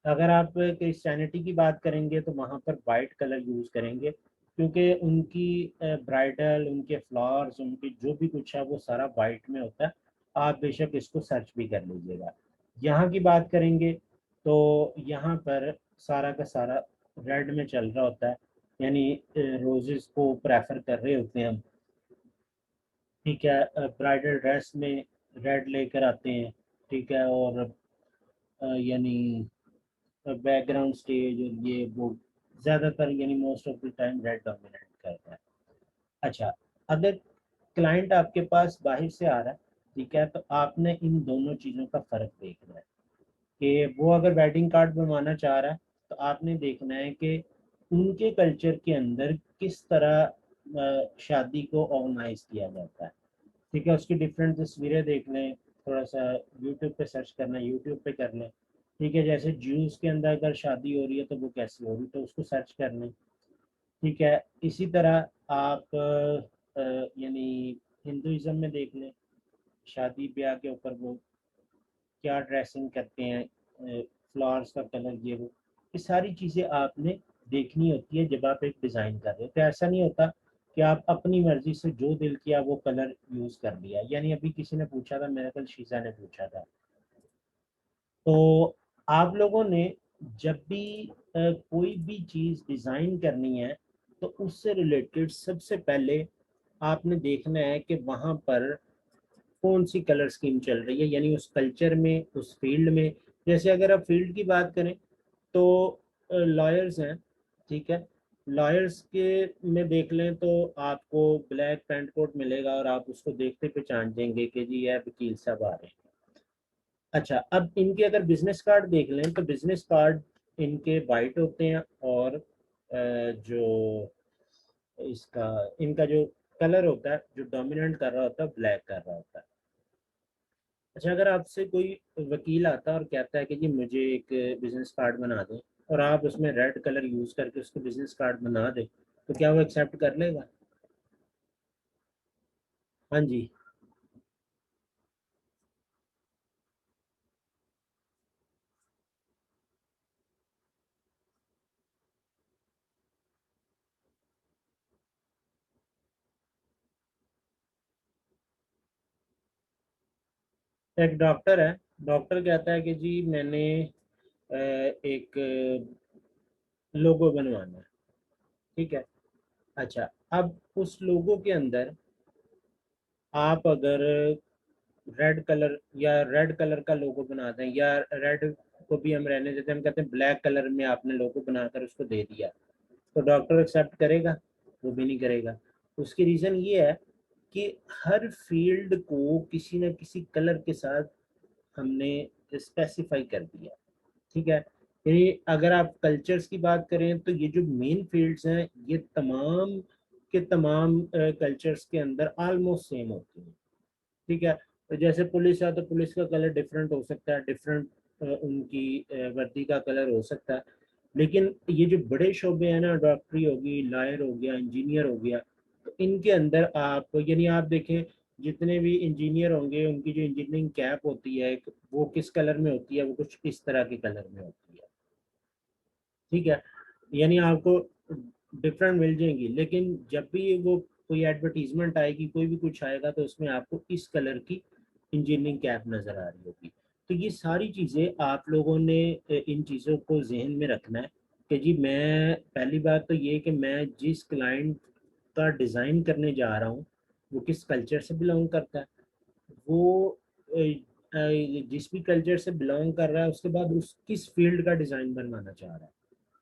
अगर आप क्रिश्चियनिटी की बात करेंगे, तो वहाँ पर वाइट कलर यूज करेंगे, क्योंकि उनकी ब्राइडल, उनके फ्लावर्स, उनकी जो भी कुछ है वो सारा वाइट में होता है। आप बेशक इसको सर्च भी कर लीजिएगा। यहाँ की बात करेंगे, तो यहाँ पर सारा का सारा रेड में चल रहा होता है, यानी रोजेस को प्रेफर कर रहे होते हैं हम। ठीक है, ब्राइडल ड्रेस में रेड लेकर आते हैं। ठीक है, और यानी बैकग्राउंड स्टेज और ये वो ज़्यादातर, यानी most of the time red dominate करता है। अच्छा, अगर क्लाइंट आपके पास बाहर से आ रहा है, ठीक है, तो आपने इन दोनों चीज़ों का फ़र्क देखना है। कि वो अगर वेडिंग कार्ड बनवाना चाह रहा है, तो आपने देखना है कि उनके कल्चर के अंदर किस तरह शादी को ऑर्गेनाइज किया जाता है। ठीक है, उसकी डिफरेंट तस्वीरें देख लें, थोड़ा सा यूट्यूब पे सर्च करना, यूट्यूब पे कर लें। ठीक है, जैसे ज्यूज़ के अंदर अगर शादी हो रही है, तो वो कैसी हो रही है, तो उसको सर्च कर लें। ठीक है, इसी तरह आप यानी हिंदुज़म में देख लें, शादी ब्याह के ऊपर वो क्या ड्रेसिंग करते हैं, फ्लावर्स का कलर, ये सारी चीज़ें आपने देखनी होती है जब आप एक डिज़ाइन कर रहे हो। तो ऐसा नहीं होता कि आप अपनी मर्जी से जो दिल किया वो कलर यूज़ कर लिया। यानी अभी किसी ने पूछा था, मेरे कल शीजा ने पूछा था, तो आप लोगों ने जब भी कोई भी चीज़ डिज़ाइन करनी है, तो उससे रिलेटेड सबसे पहले आपने देखना है कि वहाँ पर कौन सी कलर स्कीम चल रही है, यानी उस कल्चर में, उस फील्ड में। जैसे अगर आप फील्ड की बात करें तो लॉयर्स हैं, ठीक है। लॉयर्स के में देख लें तो आपको ब्लैक पैंट कोट मिलेगा और आप उसको देखते पहचान जाएंगे कि जी यह वकील साहब आ रहे हैं। अच्छा, अब इनके अगर बिजनेस कार्ड देख लें तो बिजनेस कार्ड इनके वाइट होते हैं और जो इसका इनका जो कलर होता है, जो डोमिनेंट कर रहा होता है, ब्लैक कर रहा होता है। अच्छा, अगर आपसे कोई वकील आता है और कहता है कि जी मुझे एक बिजनेस कार्ड बना दें, और आप उसमें रेड कलर यूज करके उसको बिजनेस कार्ड बना दें, तो क्या वो एक्सेप्ट कर लेगा? हाँ जी। एक डॉक्टर है, डॉक्टर कहता है कि जी मैंने एक लोगो बनवाना है, ठीक है। अच्छा, अब उस लोगो के अंदर आप अगर रेड कलर या रेड कलर का लोगो बना दें, या रेड को भी हम रहने देते हैं, हम कहते हैं ब्लैक कलर में आपने लोगो बनाकर उसको दे दिया, तो डॉक्टर एक्सेप्ट करेगा? वो भी नहीं करेगा। उसकी रीज़न ये है कि हर फील्ड को किसी न किसी कलर के साथ हमने स्पेसिफाई कर दिया, ठीक है। ये अगर आप कल्चर्स की बात करें तो ये जो मेन फील्ड्स हैं, ये तमाम के तमाम कल्चर्स के अंदर ऑलमोस्ट सेम होती हैं, ठीक है। तो जैसे पुलिस है तो पुलिस का कलर डिफरेंट हो सकता है, डिफरेंट उनकी वर्दी का कलर हो सकता है। लेकिन ये जो बड़े शोबे हैं ना, डॉक्टरी होगी, लॉयर हो गया, इंजीनियर हो गया, तो इनके अंदर आप यानी आप देखें, जितने भी इंजीनियर होंगे उनकी जो इंजीनियरिंग कैप होती है वो किस कलर में होती है? वो कुछ इस तरह के कलर में होती है, ठीक है। यानी आपको डिफरेंट मिल जाएंगी, लेकिन जब भी वो कोई एडवर्टीजमेंट आएगी, कोई भी कुछ आएगा, तो उसमें आपको इस कलर की इंजीनियरिंग कैप नज़र आ रही होगी। तो ये सारी चीज़ें आप लोगों ने इन चीज़ों को जहन में रखना है कि जी मैं पहली बात तो ये कि मैं जिस क्लाइंट का डिज़ाइन करने जा रहा हूँ वो किस कल्चर से बिलोंग करता है, वो जिस भी कल्चर से बिलोंग कर रहा है, उसके बाद उस किस फील्ड का डिज़ाइन बनवाना चाह रहा है,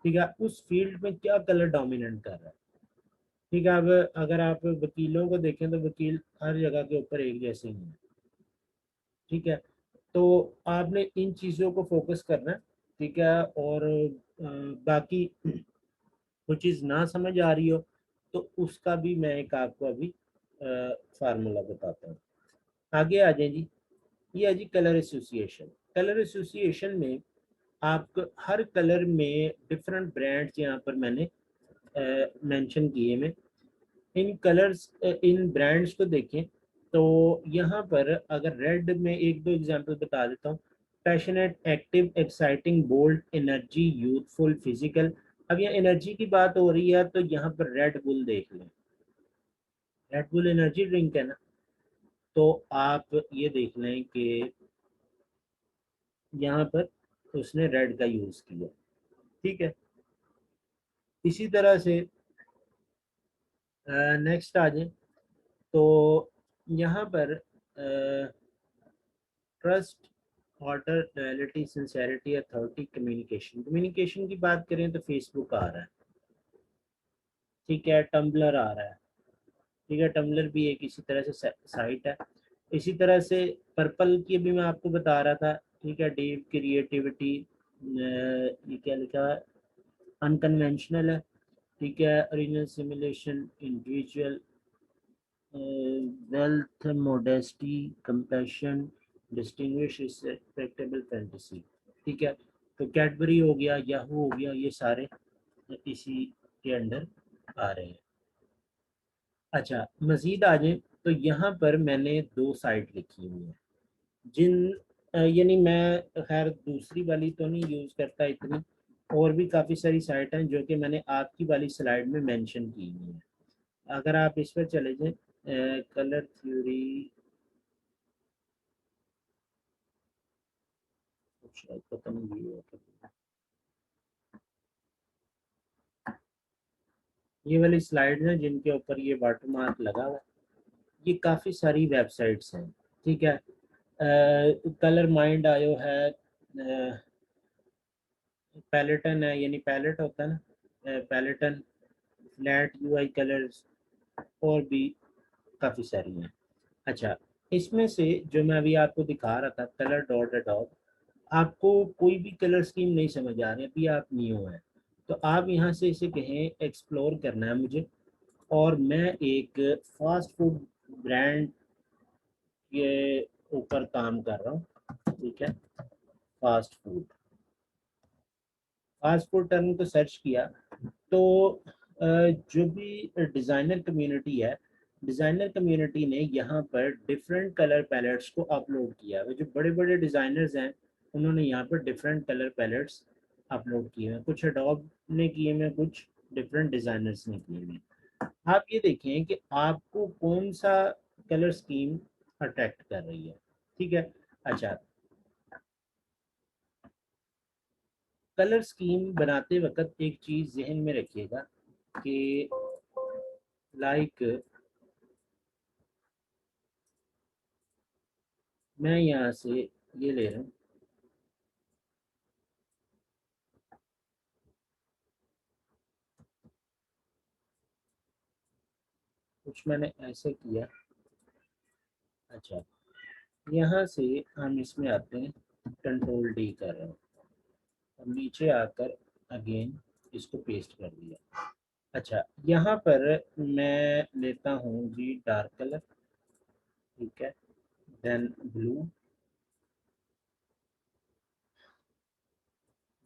ठीक है। उस फील्ड में क्या कलर डोमिनेंट कर रहा है, ठीक है। अब अगर आप वकीलों को देखें तो वकील हर जगह के ऊपर एक जैसे ही हैं, ठीक है। तो आपने इन चीज़ों को फोकस करना है, ठीक है। और बाकी कुछ चीज़ ना समझ आ रही हो तो उसका भी मैं एक आपको अभी फार्मूला बताता हूँ। आगे आ जाए जी। ये है जी कलर एसोसिएशन। कलर एसोसिएशन में आपको हर कलर में डिफरेंट ब्रांड्स यहाँ पर मैंने मेंशन किए में, इन कलर्स इन ब्रांड्स को देखें तो यहाँ पर अगर रेड में एक दो एग्जांपल बता देता हूँ। Passionate, active, exciting, bold, energy, youthful, physical. अब यहाँ एनर्जी की बात हो रही है तो यहाँ पर रेड बुल देख लें। रेड बुल एनर्जी ड्रिंक है ना, तो आप ये देख लें कि यहाँ पर उसने रेड का यूज़ किया, ठीक है। इसी तरह से नेक्स्ट आ जाए तो यहाँ पर trust, order, loyalty, sincerity, authority, communication. Communication की बात करें तो फेसबुक आ रहा है, ठीक है। टम्बलर आ रहा है, ठीक है। टम्बलर भी एक इसी तरह से साइट है। इसी तरह से पर्पल की भी मैं आपको बता रहा था, ठीक है। डीप क्रिएटिविटी, ये क्या लिखा है, अनकन्वेंशनल है, ठीक है। Original, simulation, individual, wealth, modesty, compassion, distinguish, respectable, fantasy, ठीक है। तो कैडबरी हो गया, याहू हो गया, ये सारे इसी के अंडर आ रहे हैं। अच्छा, मजीद आ जाए तो यहाँ पर मैंने दो साइट लिखी हुई है जिन यानी मैं खैर दूसरी वाली तो नहीं यूज़ करता इतनी, और भी काफ़ी सारी साइट हैं जो कि मैंने आपकी वाली स्लाइड में मेंशन की हुई है। अगर आप इस पर चले जाएं, कलर थ्योरी, शायद पता नहीं ये है। ये वाली स्लाइड्स हैं जिनके ऊपर ये वाटर मार्क लगा हुआ है, ये काफ़ी सारी वेबसाइट्स हैं, ठीक है। कलर माइंड आयो है, पैलेटन है, यानी पैलेट होता है ना, पैलेटन, फ्लैट यूआई कलर्स, और भी काफ़ी सारी हैं। अच्छा, इसमें से जो मैं अभी आपको दिखा रहा था कलर डॉट डॉट, आपको कोई भी कलर स्कीम नहीं समझ आ रही, अभी आप न्यू है, तो आप यहाँ से इसे कहें एक्सप्लोर करना है मुझे, और मैं एक फास्ट फूड ब्रांड के ऊपर काम कर रहा हूँ, ठीक है। Fast food, fast food term को सर्च किया, तो जो भी डिज़ाइनर कम्युनिटी है, डिज़ाइनर कम्युनिटी ने यहाँ पर डिफरेंट कलर पैलेट्स को अपलोड किया है। जो बड़े बड़े डिज़ाइनर्स हैं उन्होंने यहाँ पर डिफरेंट कलर पैलेट्स अपलोड किए हैं, कुछ एडोब ने किए हैं, कुछ डिफरेंट डिज़ाइनर्स ने किए हैं। आप ये देखें कि आपको कौन सा कलर स्कीम अट्रैक्ट कर रही है, ठीक है। अच्छा, कलर स्कीम बनाते वक्त एक चीज़ जहन में रखिएगा कि लाइक मैं यहाँ से ये ले रहा हूँ, कुछ मैंने ऐसे किया। अच्छा, यहाँ से हम इसमें आते हैं, कंट्रोल डी कर रहे हैं, और नीचे आकर अगेन इसको पेस्ट कर दिया। अच्छा, यहाँ पर मैं लेता हूँ जी डार्क कलर, ठीक है, देन ब्लू,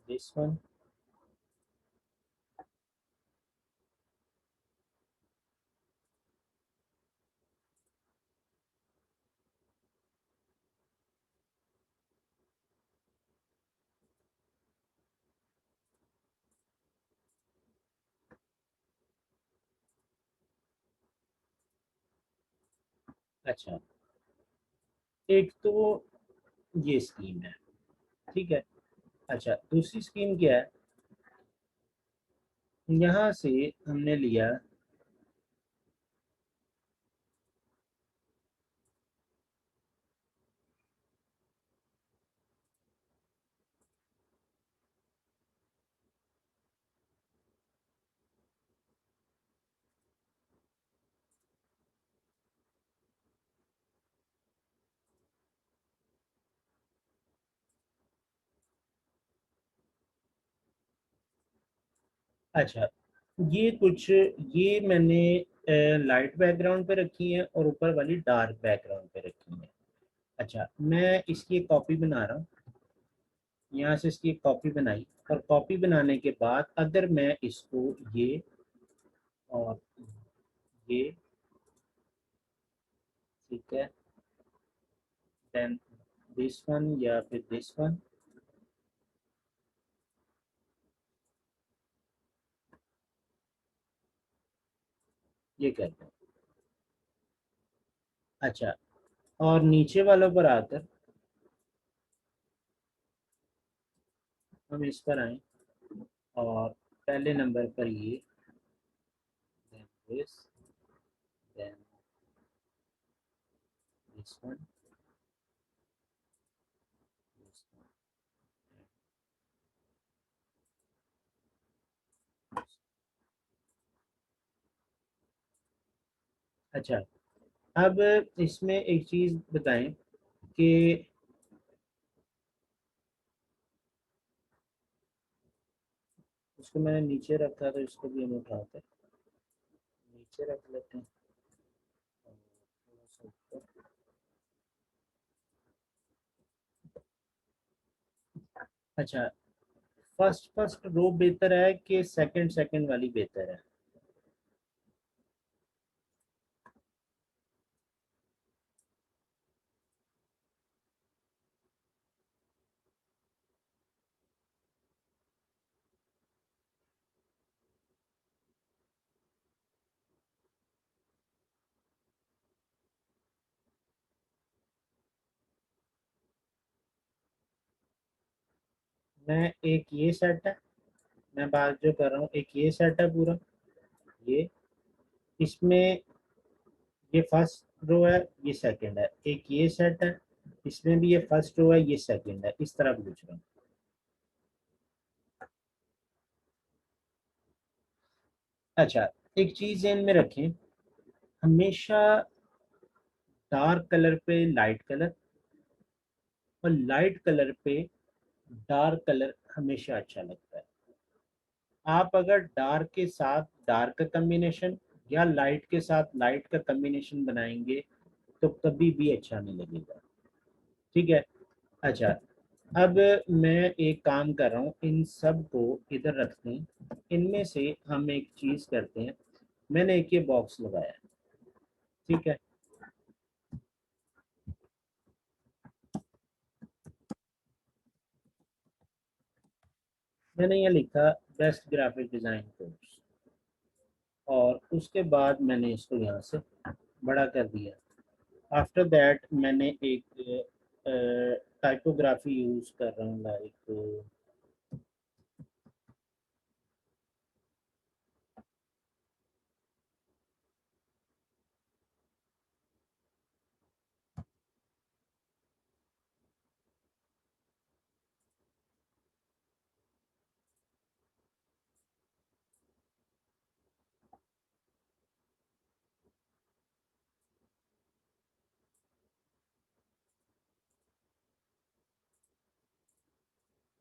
दिस वन। अच्छा, एक तो ये स्कीम है, ठीक है। अच्छा, दूसरी स्कीम क्या है, यहाँ से हमने लिया। अच्छा, ये कुछ, ये मैंने लाइट बैकग्राउंड पे रखी है और ऊपर वाली डार्क बैकग्राउंड पे रखी है। अच्छा, मैं इसकी एक कॉपी बना रहा हूँ, यहाँ से इसकी एक कॉपी बनाई, और कॉपी बनाने के बाद अगर मैं इसको ये और ये, ठीक है, देन दिस वन या फिर दिस वन, ये करते हैं। अच्छा, और नीचे वालों पर आकर हम इस पर आए, और पहले नंबर पर ये, then this, then this one, this one. अच्छा, अब इसमें एक चीज़ बताएं कि इसको मैंने नीचे रखा, तो इसको भी हम उठाकर नीचे रख लेते हैं, और थोड़ा सा ऊपर। अच्छा, फर्स्ट फर्स्ट रो बेहतर है कि सेकंड सेकंड वाली बेहतर है? मैं एक ये सेट है, मैं बात जो कर रहा हूँ एक ये सेट है पूरा, ये, इसमें ये फर्स्ट रो है, ये सेकंड है, एक ये सेट है, इसमें भी ये फर्स्ट रो है, ये सेकंड है, इस तरह पूछ रहा हूँ। अच्छा, एक चीज ध्यान में रखें, हमेशा डार्क कलर पे लाइट कलर और लाइट कलर पे डार्क कलर हमेशा अच्छा लगता है। आप अगर डार्क के साथ डार्क का कम्बिनेशन या लाइट के साथ लाइट का कम्बिनेशन बनाएंगे तो कभी भी अच्छा नहीं लगेगा। ठीक है। अच्छा, अब मैं एक काम कर रहा हूँ, इन सब को इधर रखते हैं, इनमें से हम एक चीज करते हैं। मैंने एक ये बॉक्स लगाया है, ठीक है। मैंने ये लिखा बेस्ट ग्राफिक डिजाइन कोर्स, और उसके बाद मैंने इसको यहाँ से बड़ा कर दिया। आफ्टर दैट मैंने एक टाइपोग्राफी यूज कर रहा हूँ, लाइक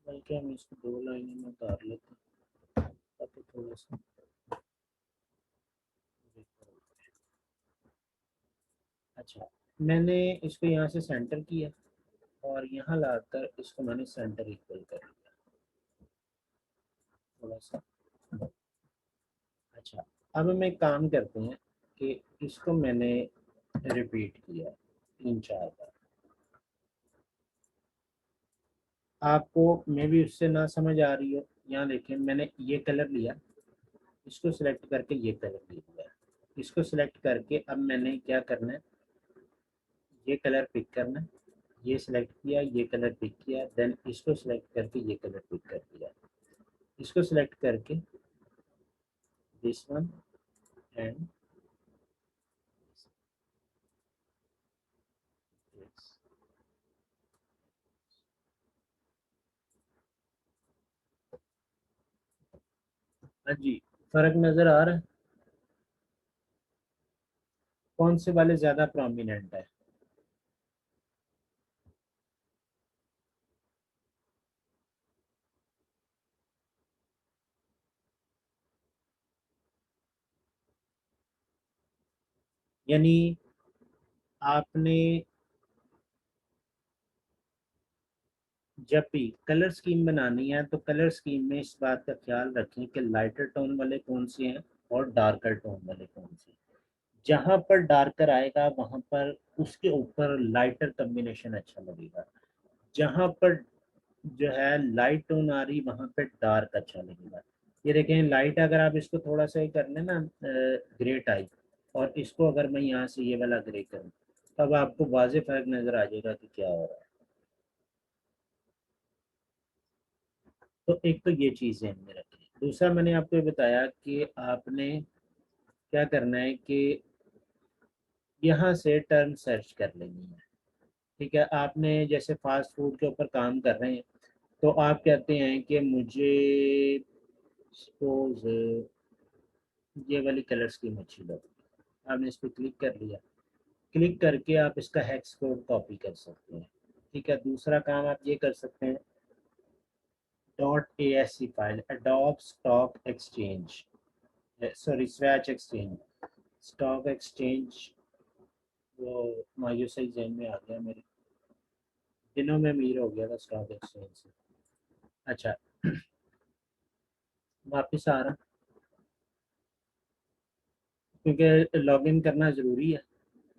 बल्कि हम इसको दो लाइनों में उतार लेते हैं ताकि थोड़ा सा। अच्छा, मैंने इसको यहाँ से सेंटर किया और यहाँ लाकर इसको मैंने सेंटर इक्वल कर दिया थोड़ा सा। अच्छा, अब हम एक काम करते हैं कि इसको मैंने रिपीट किया 3-4 बार। आपको मे भी उससे ना समझ आ रही हो, यहाँ देखिए मैंने ये कलर लिया, इसको सिलेक्ट करके ये कलर ले लिया, इसको सिलेक्ट करके अब मैंने क्या करना है, ये कलर पिक करना है, ये सिलेक्ट किया, ये कलर पिक किया, देन इसको सिलेक्ट करके ये कलर पिक कर दिया, इसको सिलेक्ट करके दिस वन एंड दिस। हाँ जी, फर्क नजर आ रहा है? कौन से वाले ज्यादा प्रोमिनेंट है? यानी आपने जब भी कलर स्कीम बनानी है तो कलर स्कीम में इस बात का ख्याल रखें कि लाइटर टोन वाले कौन से हैं और डार्कर टोन वाले कौन से हैं। जहां पर डार्कर आएगा वहां पर उसके ऊपर लाइटर कम्बिनेशन अच्छा लगेगा, जहां पर जो है लाइट टोन आ रही वहां पे डार्क अच्छा लगेगा। ये देखें, लाइट अगर आप इसको थोड़ा सा ही कर लें ना, ग्रे टाइप, और इसको अगर मैं यहाँ से ये वाला ग्रे करूँ, तब आपको वाजे फर्क नजर आ जाएगा कि क्या हो रहा है। तो एक तो ये चीज़ ध्यान में रखें। दूसरा, मैंने आपको ये बताया कि आपने क्या करना है कि यहाँ से टर्म सर्च कर लेनी है। ठीक है, आपने जैसे फास्ट फूड के ऊपर काम कर रहे हैं, तो आप कहते हैं कि मुझे सपोज ये वाली कलर स्कीम अच्छी लगी, आपने इस पर क्लिक कर लिया, क्लिक करके आप इसका हेक्स कोड कॉपी कर सकते हैं। ठीक है, दूसरा काम आप ये कर सकते हैं, .asc file, Adobe stock exchange, sorry swatch exchange, stock exchange, वो मायूस ही जहन में आ गया मेरे, दिनों में अमीर हो गया था स्टॉक एक्सचेंज से। अच्छा, वापस आ रहा, क्योंकि लॉगिन करना ज़रूरी है।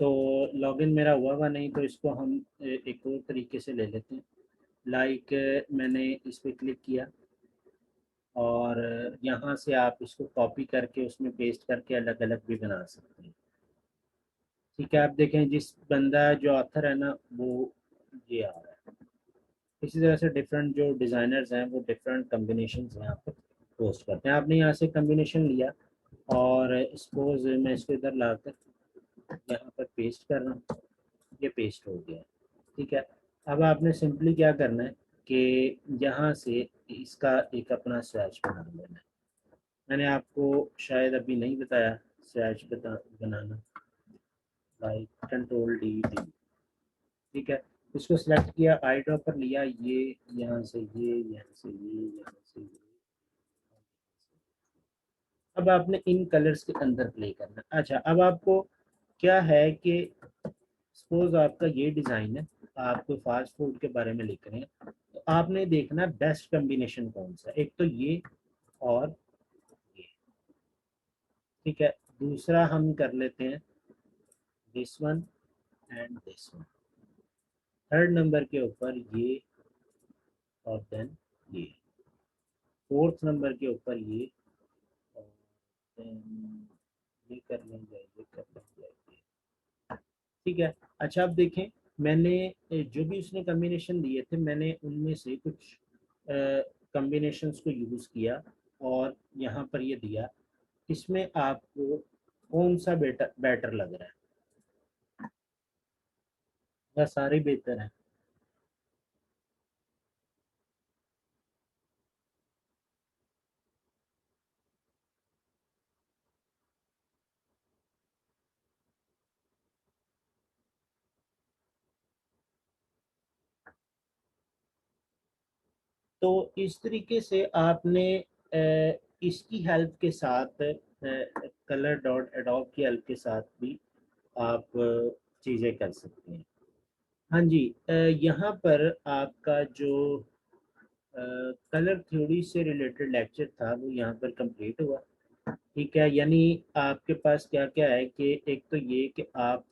तो लॉगिन मेरा हुआ नहीं, तो इसको हम एक और तरीके से ले लेते हैं। लाइक मैंने इस पर क्लिक किया और यहाँ से आप इसको कॉपी करके उसमें पेस्ट करके अलग अलग भी बना सकते हैं। ठीक है, आप देखें जिस बंदा जो ऑथर है ना वो ये आ रहा है। इसी तरह से डिफरेंट जो डिज़ाइनर्स हैं वो डिफरेंट कम्बिनेशन यहाँ पर पोस्ट करते हैं। आपने यहाँ से कम्बिनेशन लिया और सपोज मैं इसको इधर लाकर यहाँ पर पेस्ट कर रहा हूँ, ये पेस्ट हो गया। ठीक है, अब आपने सिंपली क्या करना है कि यहाँ से इसका एक अपना स्वेच बना लेना है। मैंने आपको शायद अभी नहीं बताया स्वेच बनाना, लाइक कंट्रोल डी डी। ठीक है, इसको सिलेक्ट किया, आई ड्रॉपर लिया, ये यहाँ से ये, यहाँ से ये, यहाँ से ये। अब आपने इन कलर्स के अंदर प्ले करना। अच्छा, अब आपको क्या है कि सपोज आपका ये डिज़ाइन है, आप कोई फास्ट फूड के बारे में लिख रहे हैं, तो आपने देखना बेस्ट कम्बिनेशन कौन सा। एक तो ये और ये। ठीक है, दूसरा हम कर लेते हैं this one and this one. Third number के ऊपर ये और देन ये। फोर्थ नंबर के ऊपर ये और देन ये कर लेंगे, ये कर लेंगे ये। ठीक है, अच्छा अब देखें, मैंने जो भी उसने कम्बिनेशन दिए थे, मैंने उनमें से कुछ कम्बिनेशंस को यूज़ किया और यहाँ पर ये दिया। इसमें आपको कौन सा बेटर बेटर लग रहा है, या सारे बेहतर हैं? तो इस तरीके से आपने इसकी हेल्प के साथ, कलर डॉट एडोब की हेल्प के साथ भी आप चीज़ें कर सकते हैं। हाँ जी, यहाँ पर आपका जो कलर थ्योरी से रिलेटेड लेक्चर था वो यहाँ पर कंप्लीट हुआ। ठीक है, यानी आपके पास क्या क्या है कि एक तो ये कि आप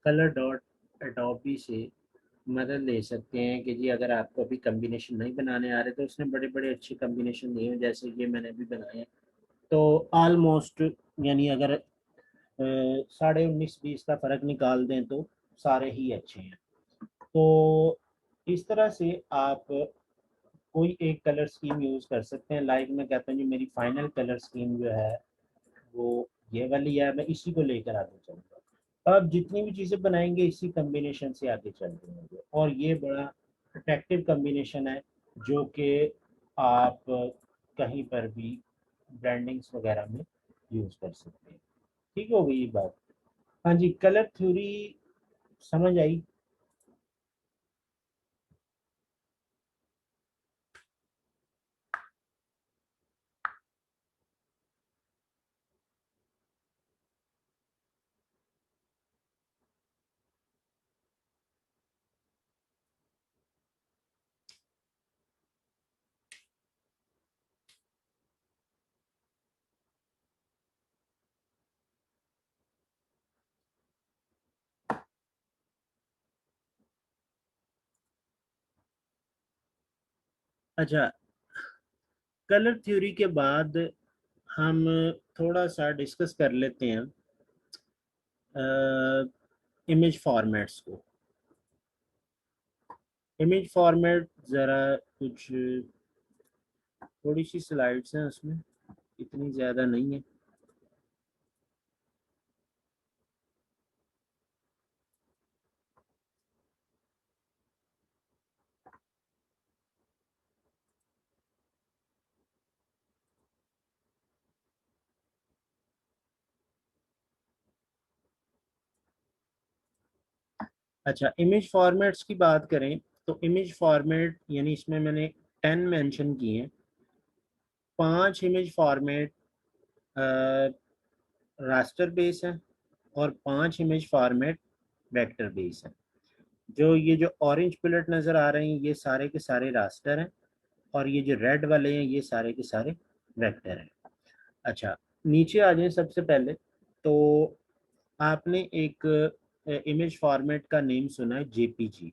कलर डॉट एडोबी से मदद ले सकते हैं कि जी अगर आपको अभी कम्बिनेशन नहीं बनाने आ रहे, तो उसने बड़े बड़े अच्छे कम्बिनेशन दिए हैं, जैसे ये मैंने भी बनाया। तो ऑलमोस्ट, यानी अगर 19.5-20 का फ़र्क निकाल दें तो सारे ही अच्छे हैं। तो इस तरह से आप कोई एक कलर स्कीम यूज़ कर सकते हैं। लाइक मैं कहता हूँ जी मेरी फाइनल कलर स्कीम जो है वो ये वाली है, मैं इसी को लेकर आगे चलूँगा। अब जितनी भी चीज़ें बनाएंगे इसी कम्बिनेशन से आगे चल रहे होंगे, और ये बड़ा अट्रैक्टिव कम्बिनेशन है जो कि आप कहीं पर भी ब्रांडिंग्स वगैरह में यूज़ कर सकते हैं। ठीक हो गई ये बात? हाँ जी, कलर थ्योरी समझ आई। अच्छा, कलर थ्योरी के बाद हम थोड़ा सा डिस्कस कर लेते हैं इमेज फॉर्मेट्स को। इमेज फॉर्मेट ज़रा कुछ थोड़ी सी स्लाइड्स हैं उसमें, इतनी ज़्यादा नहीं है। अच्छा, इमेज फॉर्मेट्स की बात करें तो इमेज फॉर्मेट यानी इसमें मैंने 10 मेंशन किए हैं। 5 इमेज फॉर्मेट रास्टर बेस है और 5 इमेज फॉर्मेट वेक्टर बेस है। जो ये जो ऑरेंज पिलट नज़र आ रहे हैं ये सारे के सारे रास्टर हैं, और ये जो रेड वाले हैं ये सारे के सारे वेक्टर हैं। अच्छा, नीचे आ जाए सबसे पहले। तो आपने एक इमेज फॉर्मेट का नेम सुना है जेपीजी।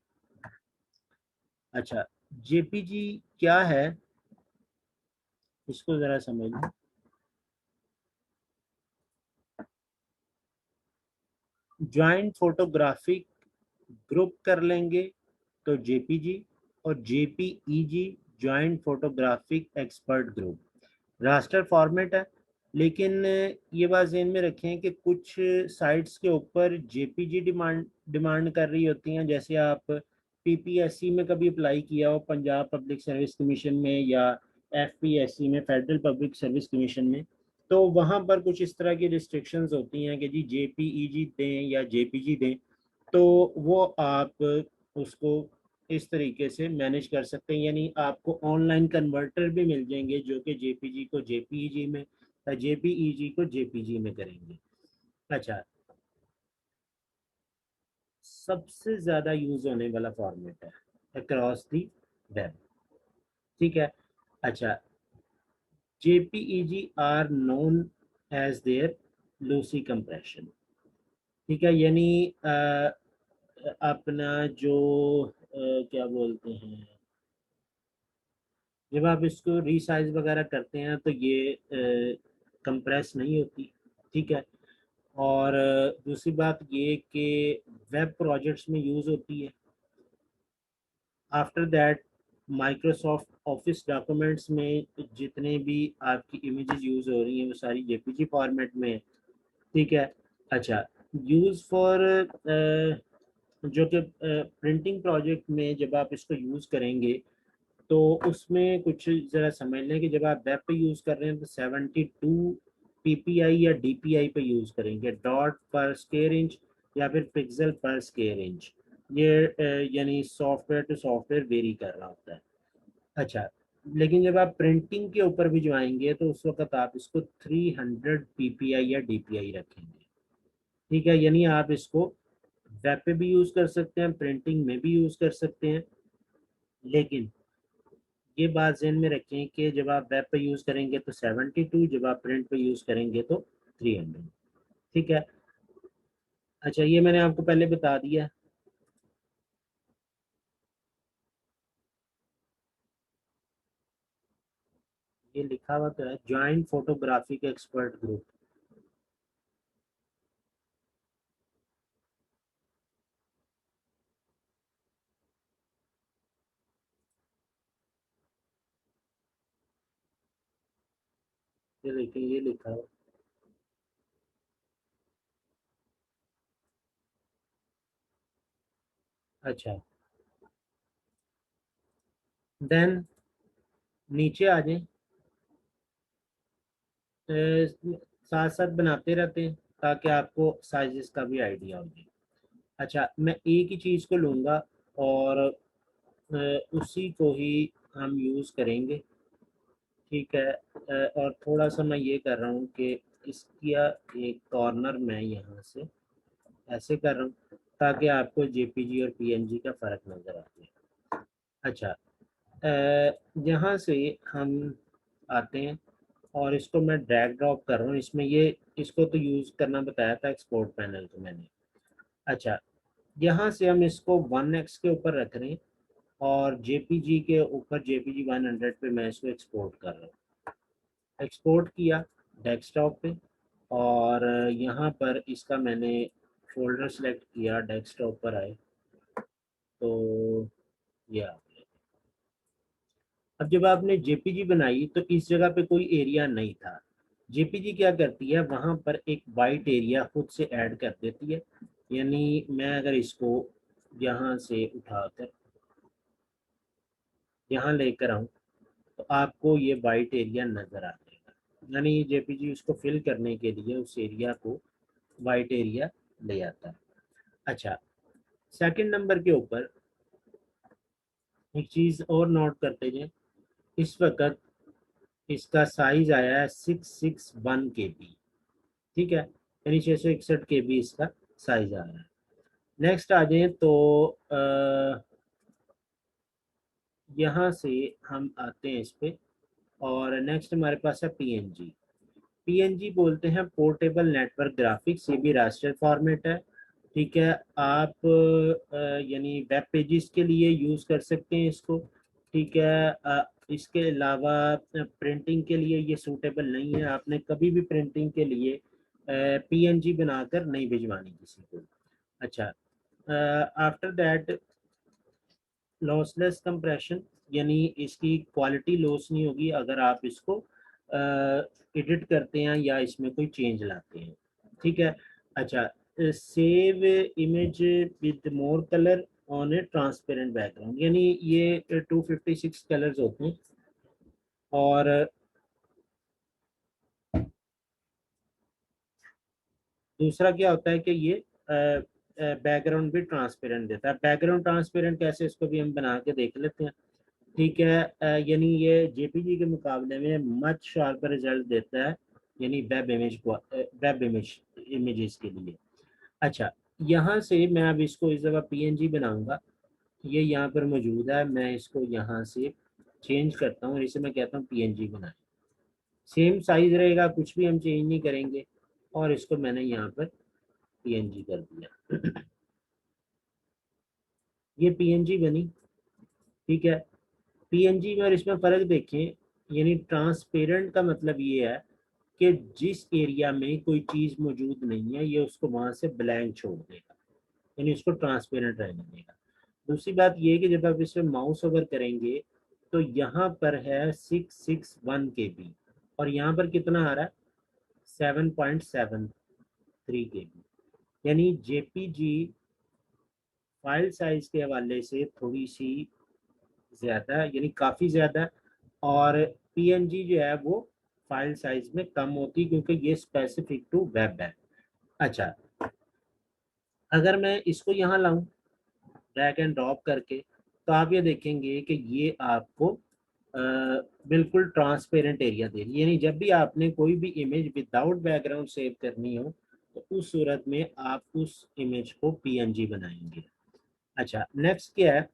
अच्छा, जेपीजी क्या है इसको ज़रा समझ लें। ज्वाइंट फोटोग्राफिक ग्रुप कर लेंगे तो जेपीजी, और JPEG joint photographic expert group. Raster format है, लेकिन ये बात ज़हन में रखें कि कुछ साइट्स के ऊपर जेपीजी डिमांड डिमांड कर रही होती हैं। जैसे आप पीपीएससी में कभी अप्लाई किया हो, पंजाब पब्लिक सर्विस कमीशन में, या एफपीएससी में, फेडरल पब्लिक सर्विस कमीशन में, तो वहाँ पर कुछ इस तरह की रिस्ट्रिक्शंस होती हैं कि जी जेपीईजी दें या जेपीजी दें। तो वो आप उसको इस तरीके से मैनेज कर सकते हैं, यानी आपको ऑनलाइन कन्वर्टर भी मिल जाएंगे जो कि जेपीजी को जेपीईजी में, जेपीईजी को जेपीजी में करेंगे। अच्छा, सबसे ज़्यादा यूज़ होने वाला फॉर्मेट है अक्रॉस दी वेब। ठीक है। अच्छा, JPEG are known as their lossy compression. ठीक है, यानी अपना जो क्या बोलते हैं, जब आप इसको रीसाइज वगैरह करते हैं तो ये कंप्रेस नहीं होती। ठीक है। और दूसरी बात ये कि वेब प्रोजेक्ट्स में यूज़ होती है। After that Microsoft office documents में जितने भी आपकी इमेजेस यूज़ हो रही हैं वो सारी जेपीजी फॉर्मेट में है। ठीक है। अच्छा, यूज़ फॉर जो कि प्रिंटिंग प्रोजेक्ट में जब आप इसको यूज़ करेंगे तो उसमें कुछ ज़रा समझ लें कि जब आप वेब पे यूज़ कर रहे हैं तो 72 पीपीआई या डीपीआई पे यूज़ करेंगे, डॉट पर स्क्वायर इंच या फिर पिक्सल पर स्क्वायर इंच। ये यानी सॉफ्टवेयर टू सॉफ्टवेयर वेरी कर रहा होता है। अच्छा, लेकिन जब आप प्रिंटिंग के ऊपर भिजवाएंगे तो उस वक्त आप इसको 300 पीपीआई या डीपीआई रखेंगे। ठीक है, यानी आप इसको वेब पे भी यूज़ कर सकते हैं, प्रिंटिंग में भी यूज़ कर सकते हैं। लेकिन ये बात ज़हन में रखें कि जब आप वेब पे यूज़ करेंगे तो 72, जब आप प्रिंट पे यूज़ करेंगे तो 300। ठीक है। अच्छा, ये मैंने आपको पहले बता दिया। ये लिखा हुआ तो है जॉइंट फोटोग्राफिक एक्सपर्ट ग्रुप। ये देखिए, ये लिखा हुआ। अच्छा, देन नीचे आ जाए, साथ साथ बनाते रहते हैं ताकि आपको साइजेस का भी आइडिया हो जाए। अच्छा, मैं एक ही चीज़ को लूँगा और उसी को ही हम यूज़ करेंगे। ठीक है। और थोड़ा सा मैं ये कर रहा हूँ कि इसका एक कॉर्नर मैं यहाँ से ऐसे कर रहा हूँ ताकि आपको जेपीजी और पीएनजी का फ़र्क नज़र आ जाए। अच्छा, यहाँ से हम आते हैं और इसको मैं ड्रैग ड्रॉप कर रहा हूँ इसमें। ये इसको तो यूज़ करना बताया था एक्सपोर्ट पैनल को मैंने। अच्छा, यहाँ से हम इसको 1x के ऊपर रख रहे हैं और जेपीजी के ऊपर जेपीजी 100 पे मैं इसको एक्सपोर्ट कर रहा हूँ। एक्सपोर्ट किया डेस्कटॉप पे, और यहाँ पर इसका मैंने फोल्डर सेलेक्ट किया, डेस्कटॉप पर आए तो ये आ गया। अब जब आपने जेपीजी बनाई तो इस जगह पे कोई एरिया नहीं था। जेपीजी क्या करती है, वहाँ पर एक वाइट एरिया खुद से ऐड कर देती है। यानी मैं अगर इसको यहाँ से उठाकर यहाँ लेकर आऊँ तो आपको ये वाइट एरिया नज़र आ जाएगा। यानी जेपीजी उसको फिल करने के लिए उस एरिया को वाइट एरिया ले आता है। अच्छा, सेकंड नंबर के ऊपर एक चीज़ और नोट करते हैं। इस वक्त इसका साइज आया है 661 KB। ठीक है, यानी 661 KB इसका साइज आ रहा है। नेक्स्ट आ जाए तो यहाँ से हम आते हैं इस पे, और नेक्स्ट हमारे पास है पीएनजी। पीएनजी बोलते हैं पोर्टेबल नेटवर्क ग्राफिक्स, ये भी रास्टर फॉर्मेट है। ठीक है, आप यानी वेब पेजेस के लिए यूज़ कर सकते हैं इसको। ठीक है। इसके अलावा प्रिंटिंग के लिए ये सूटेबल नहीं है। आपने कभी भी प्रिंटिंग के लिए पीएनजी बनाकर नहीं भिजवानी किसी को। अच्छा, आफ्टर दैट लॉसलेस कंप्रेशन, यानी इसकी क्वालिटी लॉस नहीं होगी अगर आप इसको एडिट करते हैं या इसमें कोई चेंज लाते हैं। ठीक है। अच्छा, save image with more colour on A transparent background, यानी ये 256 कलर्स होते हैं। और दूसरा क्या होता है कि ये बैकग्राउंड भी ट्रांसपेरेंट देता है। बैकग्राउंड ट्रांसपेरेंट कैसे, इसको भी हम बना के देख लेते हैं। ठीक है। यानी ये जेपीजी के मुकाबले में मच शार्पर रिजल्ट देता है, यानी वेब इमेज को, वेब इमेजेस के लिए। अच्छा, यहाँ से मैं अब इसको इस दफ़ा पीएनजी बनाऊंगा। ये यहाँ पर मौजूद है, मैं इसको यहाँ से चेंज करता हूँ, इसे मैं कहता हूँ पीएनजी बनाए। सेम साइज रहेगा, कुछ भी हम चेंज नहीं करेंगे, और इसको मैंने यहाँ पर पीएनजी कर दिया। ये पीएनजी बनी। ठीक है। पीएनजी में और इसमें फ़र्क देखें, यानी ट्रांसपेरेंट का मतलब ये है कि जिस एरिया में कोई चीज़ मौजूद नहीं है, ये उसको वहाँ से ब्लैंक छोड़ देगा, यानी उसको ट्रांसपेरेंट रहने देगा। दूसरी बात ये है कि जब आप इसमें माउस ओवर करेंगे तो यहाँ पर है 661 KB, और यहाँ पर कितना आ रहा है, 7.73 KB। यानी जेपीजी फाइल साइज के हवाले से थोड़ी सी ज़्यादा, यानी काफ़ी ज़्यादा, और पीएनजी जो है वो फाइल साइज में कम होती, क्योंकि ये स्पेसिफिक टू वेब है। अच्छा, अगर मैं इसको यहाँ लाऊं ड्रैग एंड ड्रॉप करके, तो आप ये देखेंगे कि ये आपको बिल्कुल ट्रांसपेरेंट एरिया दे रही है। यानी जब भी आपने कोई भी इमेज विदाउट बैकग्राउंड सेव करनी हो, तो उस सूरत में आप उस इमेज को पीएनजी बनाएंगे। अच्छा, नेक्स्ट क्या है,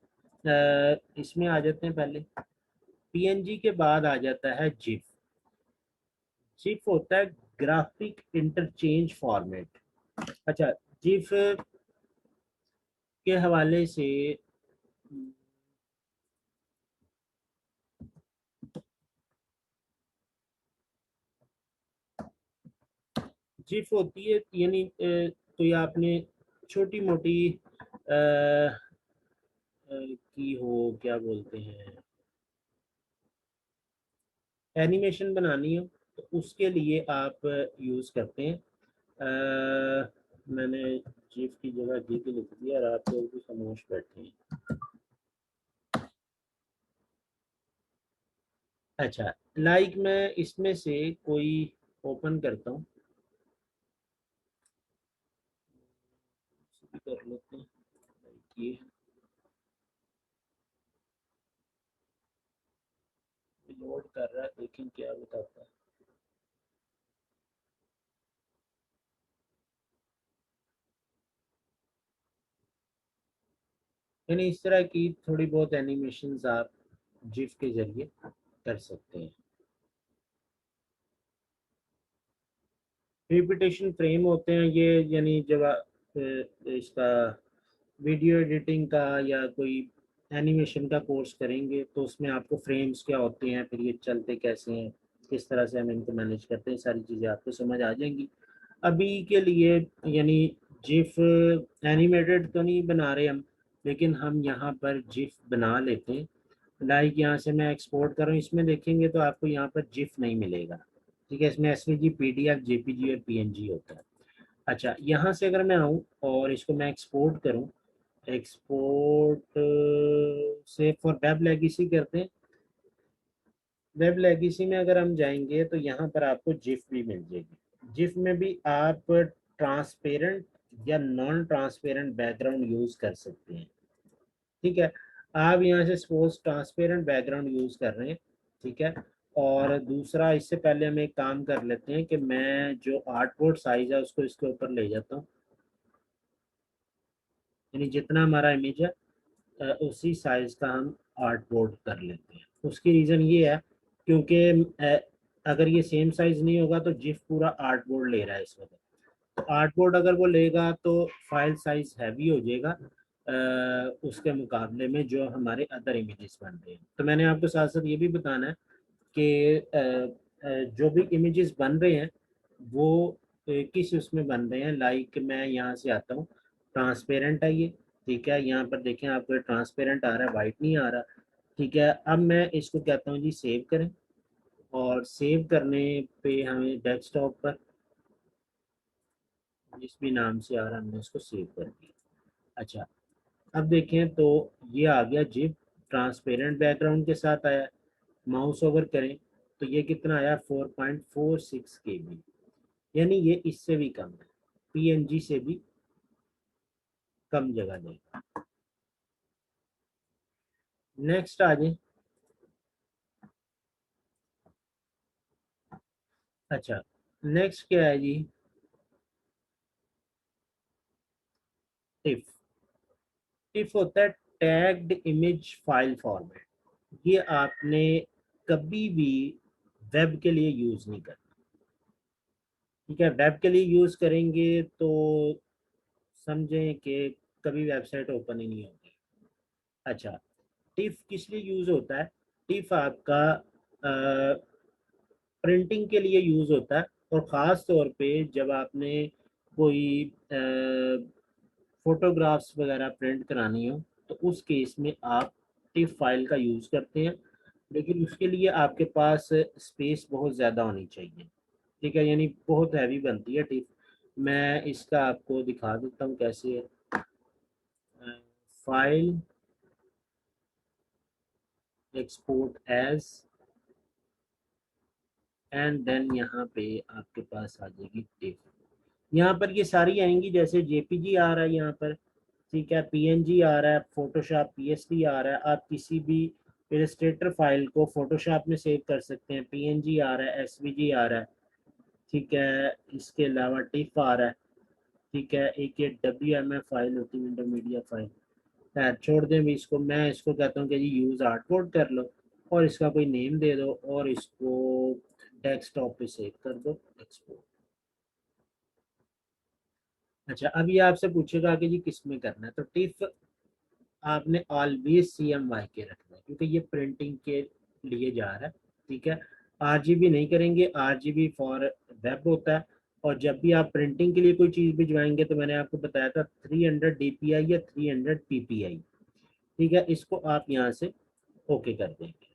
इसमें आ जाते हैं। पहले पीएनजी के बाद आ जाता है जिफ। जिफ होता है ग्राफिक इंटरचेंज फॉर्मेट। अच्छा, जिफ के हवाले से जिफ होती है, यानी कोई आपने छोटी मोटी की हो, क्या बोलते हैं, एनिमेशन बनानी हो, तो उसके लिए आप यूज़ करते हैं। मैंने जिफ की जगह जी लिख दिया, और आप लोग भी खामोश बैठे हैं। अच्छा, लाइक मैं इसमें से कोई ओपन करता हूँ, कर लेते हैं। ये लोड कर रहा है, लेकिन क्या बताता है। यानी इस तरह की थोड़ी बहुत एनिमेशंस आप जिफ के जरिए कर सकते हैं। रिपीटेशन फ्रेम होते हैं ये, यानी जब इसका वीडियो एडिटिंग का या कोई एनिमेशन का कोर्स करेंगे, तो उसमें आपको फ्रेम्स क्या होते हैं, फिर ये चलते कैसे हैं, किस तरह से हम इनको मैनेज करते हैं, सारी चीज़ें आपको समझ आ जाएंगी। अभी के लिए यानी जिफ एनिमेटेड तो नहीं बना रहे हम, लेकिन हम यहाँ पर जिफ बना लेते हैं। लाइक यहाँ से मैं एक्सपोर्ट कर रहा हूँ, इसमें देखेंगे तो आपको यहाँ पर जिफ नहीं मिलेगा। ठीक है, इसमें एसवीजी, पीडीएफ, जेपीजी और पीएनजी होता है। अच्छा, यहाँ से अगर मैं आऊँ और इसको मैं एक्सपोर्ट करूँ, एक्सपोर्ट से फॉर वेब लेगेसी करते हैं। वेब लेगेसी में अगर हम जाएंगे तो यहाँ पर आपको जिफ भी मिल जाएगी। जिफ में भी आप ट्रांसपेरेंट या नॉन ट्रांसपेरेंट बैकग्राउंड यूज कर सकते हैं। ठीक है। आप यहाँ से सपोज ट्रांसपेरेंट बैकग्राउंड यूज कर रहे हैं। ठीक है। और दूसरा, इससे पहले हम एक काम कर लेते हैं कि मैं जो आर्टबोर्ड साइज है उसको इसके ऊपर ले जाता हूँ, यानी जितना हमारा इमेज है उसी साइज का हम आर्ट बोर्ड कर लेते हैं। उसकी रीज़न ये है क्योंकि अगर ये सेम साइज नहीं होगा तो जिफ पूरा आर्ट बोर्ड ले रहा है इस वक्त। तो आर्ट बोर्ड अगर वो लेगा तो फाइल साइज हैवी हो जाएगा उसके मुकाबले में जो हमारे अदर इमेजेस बन रहे हैं। तो मैंने आपको साथ साथ ये भी बताना है कि जो भी इमेजेस बन रहे हैं वो किस उसमें बन रहे हैं। लाइक मैं यहाँ से आता हूँ, ट्रांसपेरेंट है ये। ठीक है, यहाँ पर देखें आपको ट्रांसपेरेंट आ रहा है, वाइट नहीं आ रहा। ठीक है, अब मैं इसको कहता हूँ जी सेव करें। और सेव करने पे हमें डेस्कटॉप पर जिस भी नाम से आ रहा है हमने उसको सेव कर दिया। अच्छा, अब देखें तो ये आ गया जिप, ट्रांसपेरेंट बैकग्राउंड के साथ आया। माउस ओवर करें तो ये कितना आया, 4.46 KB, यानी ये इससे भी कम है, पीएनजी से भी कम जगह लेगा। नेक्स्ट आ जाए। अच्छा, नेक्स्ट क्या है जी, टिफ। टिफ होता है टैग्ड इमेज फाइल फॉर्मेट। ये आपने कभी भी वेब के लिए यूज नहीं करना। ठीक है, वेब के लिए यूज करेंगे तो समझें कि कभी वेबसाइट ओपन ही नहीं होगी। अच्छा, टिफ किस लिए यूज होता है, टिफ आपका प्रिंटिंग के लिए यूज होता है, और ख़ास तौर पे जब आपने कोई फोटोग्राफ्स वगैरह प्रिंट करानी हो तो उस केस में आप टिफ फाइल का यूज़ करते हैं। लेकिन उसके लिए आपके पास स्पेस बहुत ज़्यादा होनी चाहिए। ठीक है, यानी बहुत हैवी बनती है टिफ। मैं इसका आपको दिखा देता हूँ कैसे है। File, export as, and then यहाँ पे आपके पास आ जाएगी टिफ। यहाँ पर ये सारी आएंगी, जैसे जेपीजी आ रहा है यहाँ पर, ठीक है, पीएनजी आ रहा है, फोटोशॉप पीएसडी आ रहा है। आप किसी भी इलस्ट्रेटर फाइल को फोटोशॉप में सेव कर सकते हैं, पीएनजी आ रहा है, एसवीजी आ रहा है। ठीक है, इसके अलावा टिफ आ रहा है। ठीक है, एक ये डब्ल्यू फाइल होती है, विंडो मीडिया फाइल। खैर छोड़ दें भी इसको, मैं इसको कहता हूँ कि जी यूज़ आर्टबोर्ड कर लो, और इसका कोई नेम दे दो, और इसको डेस्कटॉप पे सेव कर दो, एक्सपोर्ट। अच्छा, अब ये आपसे पूछेगा कि जी किस में करना है, तो टिफ आपने ऑलवेज CMY के रखना है, क्योंकि ये प्रिंटिंग के लिए जा रहा है। ठीक है, RGB नहीं करेंगे, RGB फॉर वेब होता है। और जब भी आप प्रिंटिंग के लिए कोई चीज़ भिजवाएंगे तो मैंने आपको बताया था 300 DPI या 300 PPI। ठीक है, इसको आप यहाँ से ओके कर देंगे,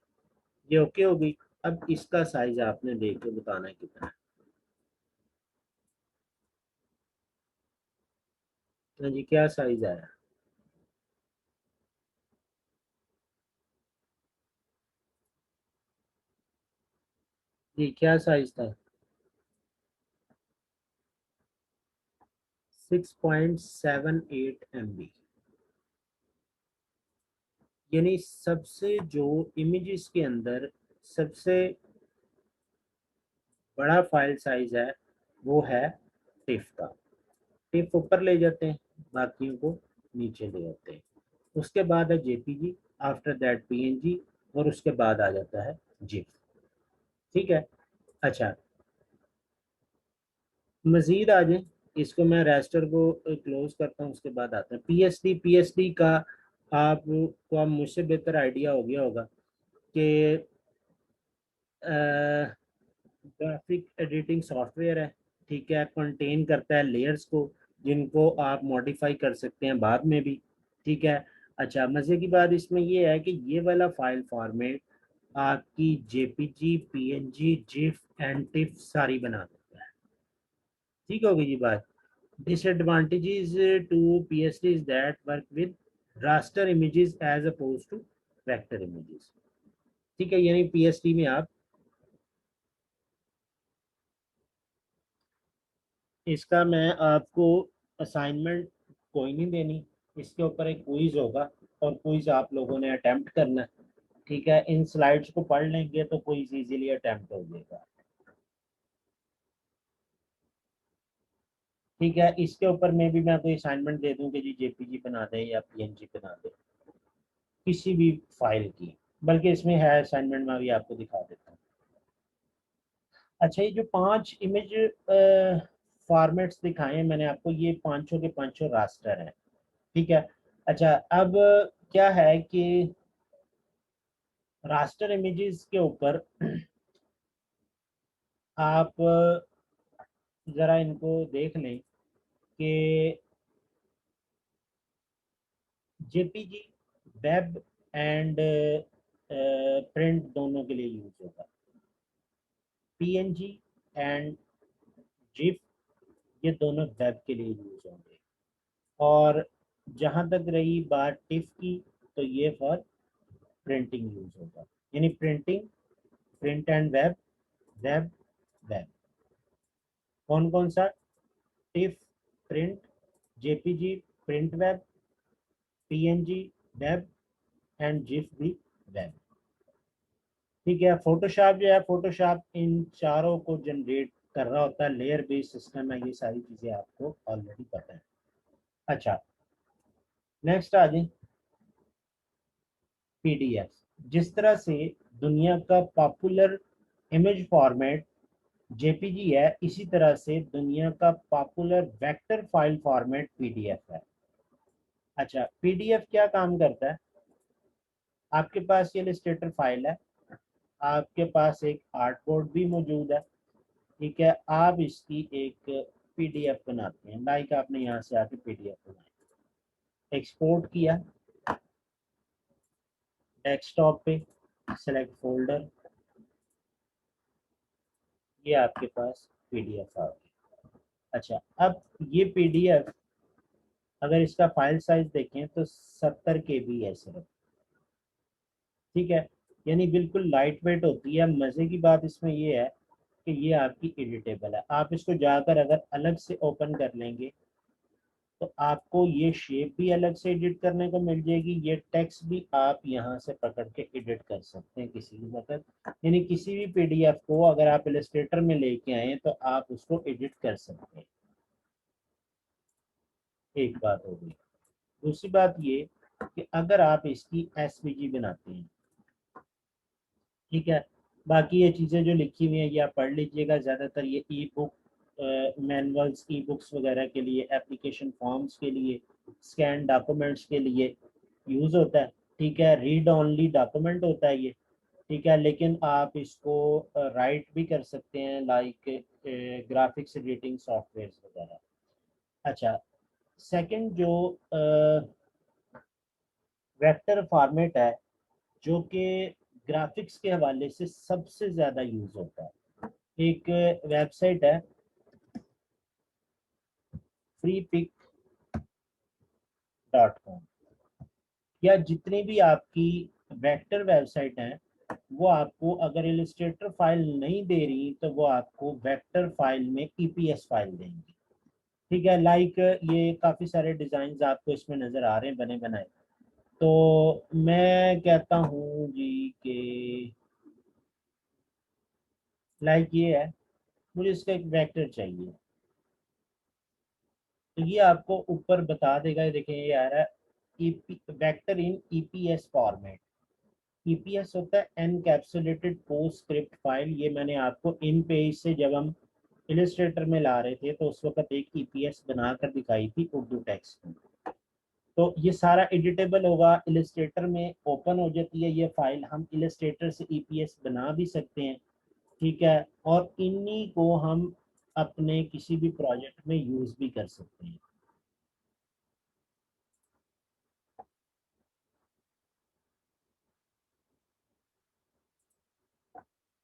ये ओके हो गई। अब इसका साइज आपने देख के बताना है कितना है। हाँ जी, क्या साइज आया जी, क्या साइज था, 6.78 MB। यानी सबसे जो इमेजेस के अंदर सबसे बड़ा फाइल साइज है वो है टिफ का। टिफ ऊपर ले जाते हैं, बाकियों को नीचे ले जाते हैं। उसके बाद है जेपीजी, आफ्टर दैट पीएनजी, और उसके बाद आ जाता है जिप। ठीक है। अच्छा, मजीद आ जाए, इसको मैं रेस्टर को क्लोज करता हूँ, उसके बाद आता है पीएसडी। पीएसडी का आपको, अब मुझसे बेहतर आइडिया हो गया होगा कि ग्राफिक एडिटिंग सॉफ्टवेयर है। ठीक है, कंटेन करता है लेयर्स को, जिनको आप मॉडिफाई कर सकते हैं बाद में भी। ठीक है। अच्छा, मज़े की बात इसमें ये है कि ये वाला फाइल फॉर्मेट आपकी JPG, PNG, GIF and tiff सारी बना देता है। ठीक होगी जी बात। Disadvantages to PSD is that work with raster images as opposed to vector images। ठीक है, यानी पीएसडी में आप, इसका मैं आपको असाइनमेंट कोई नहीं देनी, इसके ऊपर एक क्विज होगा, और क्विज आप लोगों ने अटेम्प्ट करना है। ठीक है, इन स्लाइड्स को पढ़ लेंगे तो क्विज इजीली अटेम्प्ट हो जाएगा। ठीक है, इसके ऊपर में भी मैं कोई असाइनमेंट दे दूं कि जी जेपीजी बना दें या पीएनजी बना दें, किसी भी फाइल की। बल्कि इसमें है असाइनमेंट, मैं भी आपको दिखा देता हूँ। अच्छा, ये जो 5 इमेज फॉर्मेट्स दिखाए हैं मैंने आपको, ये पांचों के पांचों रास्टर हैं। ठीक है। अच्छा, अब क्या है कि रास्टर इमेजेस के ऊपर आप ज़रा इनको देख लें कि जेपीजी वेब एंड प्रिंट दोनों के लिए यूज होगा। पीएनजी एंड जिफ, ये दोनों वेब के लिए यूज होंगे। और जहाँ तक रही बात टिफ की, तो ये फॉर प्रिंटिंग यूज होगा, यानी printing, print and web, web, web. कौन कौन सा? Tiff print, JPG print web, PNG web, and GIF भी वेब। ठीक है। फोटोशॉप जो है, फोटोशॉप इन चारों को जनरेट कर रहा होता है, लेयर बेस्ड सिस्टम है, ये सारी चीजें आपको ऑलरेडी पता है। अच्छा, नेक्स्ट आ जाए पीडीएफ। जिस तरह से दुनिया का पॉपुलर इमेज फॉर्मेट जेपीजी है, इसी तरह से दुनिया का popular vector file format PDF है। अच्छा, पीडीएफ क्या काम करता है? आपके पास ये इलस्ट्रेटर फाइल है, आपके पास एक आर्टबोर्ड भी मौजूद है, ठीक है। आप इसकी एक पीडीएफ बनाते हैं, लाइक आपने यहाँ से आके पीडीएफ बनाई, एक्सपोर्ट किया, डेस्कटॉप पे सेलेक्ट फोल्डर, ये आपके पास पीडीएफ आ गई। अच्छा, अब ये पीडीएफ अगर इसका फाइल साइज देखें तो 70 KB है सिर्फ, ठीक है। यानी बिल्कुल लाइट वेट होती है। मज़े की बात इसमें ये है कि ये आपकी एडिटेबल है। आप इसको जाकर अगर अलग से ओपन कर लेंगे तो आपको ये शेप भी अलग से एडिट करने को मिल जाएगी, ये टेक्स्ट भी आप यहाँ से पकड़ के एडिट कर सकते हैं किसी भी वक्त। यानी किसी भी पीडीएफ को अगर आप इलस्ट्रेटर में लेके आए तो आप उसको एडिट कर सकते हैं। एक बात हो गई। दूसरी बात ये कि अगर आप इसकी एसवीजी बनाते हैं, ठीक है, बाकी ये चीज़ें जो लिखी हुई हैं ये आप पढ़ लीजिएगा। ज़्यादातर ये ई बुक मैनुअल्स, ई बुक्स वगैरह के लिए, एप्लीकेशन फॉर्म्स के लिए, स्कैन डॉक्यूमेंट्स के लिए यूज़ होता है, ठीक है। रीड ओनली डॉक्यूमेंट होता है ये, ठीक है। लेकिन आप इसको राइट भी कर सकते हैं, लाइक ग्राफिक्स एडिटिंग सॉफ्टवेयर वगैरह। अच्छा, सेकंड जो वेक्टर फॉर्मेट है, जो कि ग्राफिक्स के हवाले से सबसे ज़्यादा यूज़ होता है, एक वेबसाइट है freepik.com, या जितनी भी आपकी वेक्टर वेबसाइट हैं वो आपको अगर इलस्ट्रेटर फाइल नहीं दे रही तो वो आपको वेक्टर फाइल में ईपीएस फाइल देंगी, ठीक है। लाइक ये काफ़ी सारे डिज़ाइन आपको इसमें नज़र आ रहे हैं बने बनाए। तो मैं कहता हूँ जी कि लाइक ये है, मुझे इसका एक वेक्टर चाहिए, तो ये आपको ऊपर बता देगा। देखें ये आ रहा है vector in EPS format. EPS होता है एनकैप्सुलेटेड पोस्ट स्क्रिप्ट फाइल। ये मैंने आपको इन पेज से जब हम इलस्ट्रेटर में ला रहे थे तो उस वक्त एक ईपीएस बनाकर दिखाई थी उर्दू टेक्स्ट में। तो ये सारा एडिटेबल होगा, इलस्ट्रेटर में ओपन हो जाती है ये फाइल, हम इलस्ट्रेटर से ईपीएस बना भी सकते हैं, ठीक है। और इन्हीं को हम अपने किसी भी प्रोजेक्ट में यूज भी कर सकते हैं।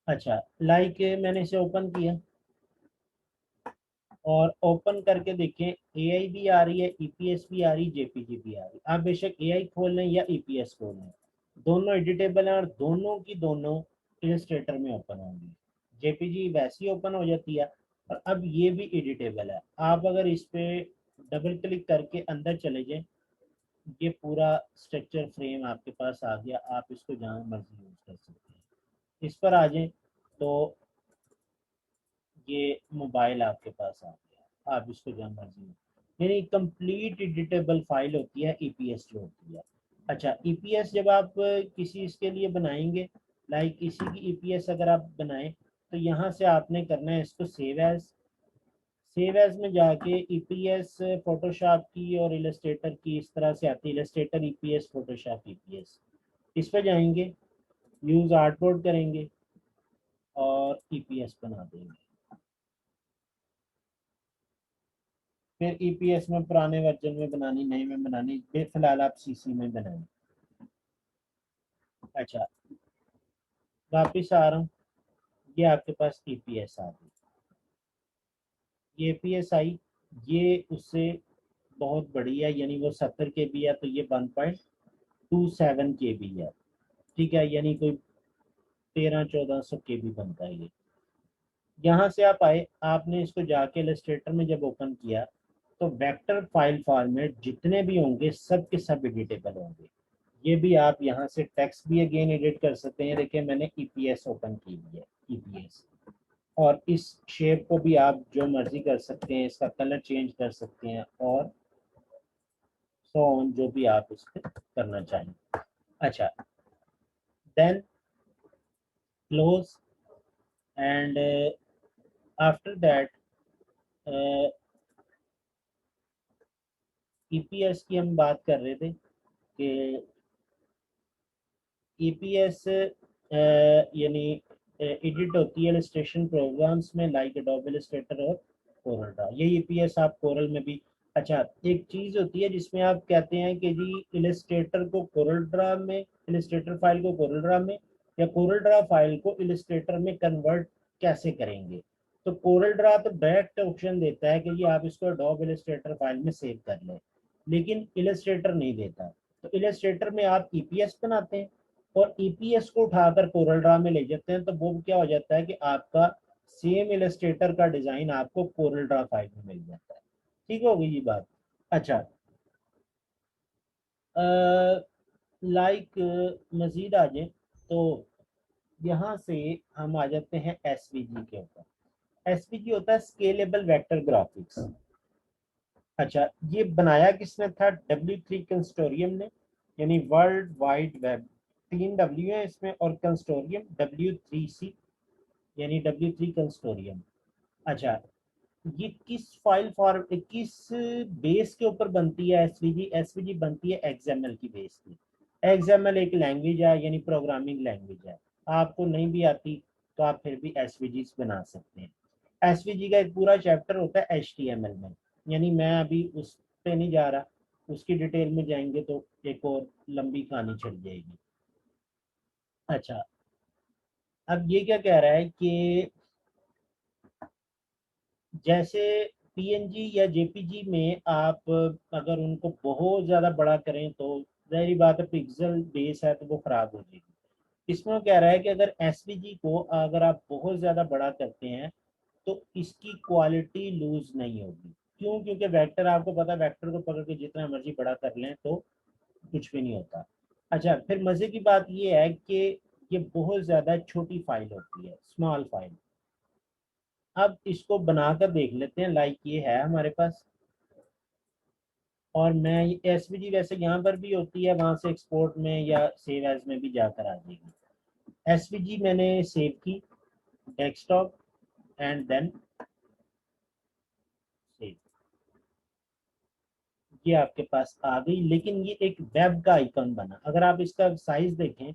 अच्छा, लाइक मैंने इसे ओपन किया और ओपन करके देखें, एआई भी आ रही है, ईपीएस भी आ रही, जेपीजी भी आ रही। आप बेशक एआई खोल लें या ईपीएस खोल लें, दोनों एडिटेबल हैं और दोनों की दोनों इलस्ट्रेटर में ओपन होंगी। जेपीजी वैसे ही ओपन हो जाती है और अब ये भी एडिटेबल है। आप अगर इस पे डबल क्लिक करके अंदर चले जाएं, ये पूरा स्ट्रक्चर फ्रेम आपके पास आ गया, आप इसको जहाँ मर्जी यूज कर सकते हैं। इस पर आ जाएं तो ये मोबाइल आपके पास आ गया, आप इसको जहाँ मर्जी, यानी कंप्लीट एडिटेबल फाइल होती है ईपीएस जो होती है। अच्छा, ईपीएस जब आप किसी इसके लिए बनाएंगे, लाइक किसी की ईपीएस अगर आप बनाएं तो यहाँ से आपने करना है इसको सेव एज। सेव एज में जाके ईपीएस फोटोशॉप की और इलस्ट्रेटर की इस तरह से आती है, इलस्ट्रेटर ईपीएस, फोटोशॉप ईपीएस, इस पे जाएंगे, यूज आर्टबोर्ड करेंगे और ईपीएस बना देंगे। फिर ईपीएस में पुराने वर्जन में बनानी, नए में बनानी, फिलहाल आप सीसी में बनाएं। अच्छा, वापिस आ रहा हूँ। ये आपके पास ईपीएस आ गई। ये ईपीएस आई, ये उससे बहुत बड़ी है, यानी वो 70 KB है, तो ये 1.27 KB है। ठीक है, यानी कोई 1300-1400 KB बनता है ये। यहाँ से आप आए, आपने इसको जाके इलस्ट्रेटर में जब ओपन किया, तो वेक्टर फाइल फॉर्मेट जितने भी होंगे सब के सब एडिटेबल होंगे। ये भी आप यहाँ से टेक्स्ट भी अगेन एडिट कर सकते हैं। देखिए मैंने ईपीएस ओपन की हुई है, ईपीएस, और इस शेप को भी आप जो मर्जी कर सकते हैं, इसका कलर चेंज कर सकते हैं, और सो ऑन जो भी आप इस पर करना चाहें। अच्छा, then close, and after that EPS की हम बात कर रहे थे कि ईपीएस यानी एडिट होती है इलस्ट्रेशन प्रोग्राम्स में, लाइक एडोब इलस्ट्रेटर और कोरल ड्रा। ये ईपीएस आप कोरल में भी, अच्छा एक चीज होती है जिसमें आप कहते हैं कि जी इलस्ट्रेटर को कोरल ड्रा में, इलस्ट्रेटर फाइल को कोरल ड्रा में, या कोरल ड्रा फाइल को इलस्ट्रेटर में कन्वर्ट कैसे करेंगे। तो कोरल ड्रा तो डायरेक्ट ऑप्शन देता है कि जी आप इसको एडोब इलस्ट्रेटर फाइल में सेव कर लें, लेकिन इलस्ट्रेटर नहीं देता। तो इलस्ट्रेटर में आप ईपीएस बनाते हैं और ईपीएस को उठाकर कोरल ड्रा में ले जाते हैं, तो वो क्या हो जाता है कि आपका सेम इलस्ट्रेटर का डिजाइन आपको कोरल ड्रा फाइल में मिल जाता है। ठीक हो गई ये बात। अच्छा, लाइक मजीद आ जाए तो यहाँ से हम आ जाते हैं एसवीजी के ऊपर। एसवीजी होता है स्केलेबल वेक्टर ग्राफिक्स। अच्छा, ये बनाया किसने था? W3 कंस्टोरियम ने, यानी वर्ल्ड वाइड वेब। 3 W है इसमें, और कंस्टोरियम W3C, यानी W3 कंस्टोरियम। अच्छा, ये किस फाइल फॉर किस बेस के ऊपर बनती है एसवीजी? एसवीजी बनती है एक्सएमएल की बेस की। एक्सएमएल एक लैंग्वेज है, यानी प्रोग्रामिंग लैंग्वेज है। आपको नहीं भी आती तो आप फिर भी एसवीजी बना सकते हैं। एसवीजी का एक पूरा चैप्टर होता है एचटीएमएल में, यानी मैं अभी उस पे नहीं जा रहा, उसकी डिटेल में जाएंगे तो एक और लंबी कहानी चढ़ जाएगी। अच्छा, अब ये क्या कह रहा है कि जैसे पीएनजी या जेपीजी में आप अगर उनको बहुत ज़्यादा बड़ा करें तो जाहिर बात है पिक्सल बेस है तो वो ख़राब हो जाएगी। इसमें वो कह रहा है कि अगर एसवीजी को अगर आप बहुत ज़्यादा बड़ा करते हैं तो इसकी क्वालिटी लूज नहीं होगी। क्यों? क्योंकि वेक्टर, आपको पता है वेक्टर को पकड़ के जितना मर्जी बड़ा कर लें तो कुछ भी नहीं होता। अच्छा, फिर मज़े की बात ये है कि ये बहुत ज़्यादा छोटी फाइल होती है, स्मॉल फाइल। अब इसको बनाकर देख लेते हैं, लाइक ये है हमारे पास, और मैं एसवीजी वैसे यहाँ पर भी होती है, वहां से एक्सपोर्ट में या सेव एज में भी जाकर आ जाएगी। एसवीजी मैंने सेव की डेस्कटॉप, एंड देन सेव, ये आपके पास आ गई। लेकिन ये एक वेब का आइकन बना। अगर आप इसका साइज देखें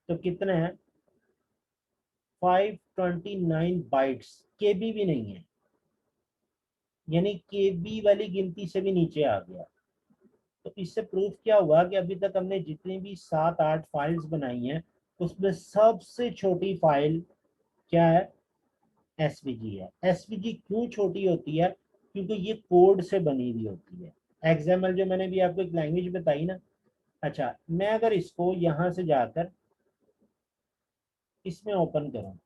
तो कितना है? 529 बाइट्स, केबी भी नहीं है, यानी केबी वाली गिनती से भी नीचे आ गया। तो इससे प्रूफ क्या हुआ कि अभी तक हमने जितनी भी 7-8 फाइल्स बनाई हैं उसमें सबसे छोटी फाइल क्या है? एसवीजी है। एसवीजी क्यों छोटी होती है? क्योंकि ये कोड से बनी हुई होती है। एक्सएमएल जो मैंने भी आपको एक लैंग्वेज बताई ना। अच्छा, मैं अगर इसको यहाँ से जाकर इसमें ओपन करूँ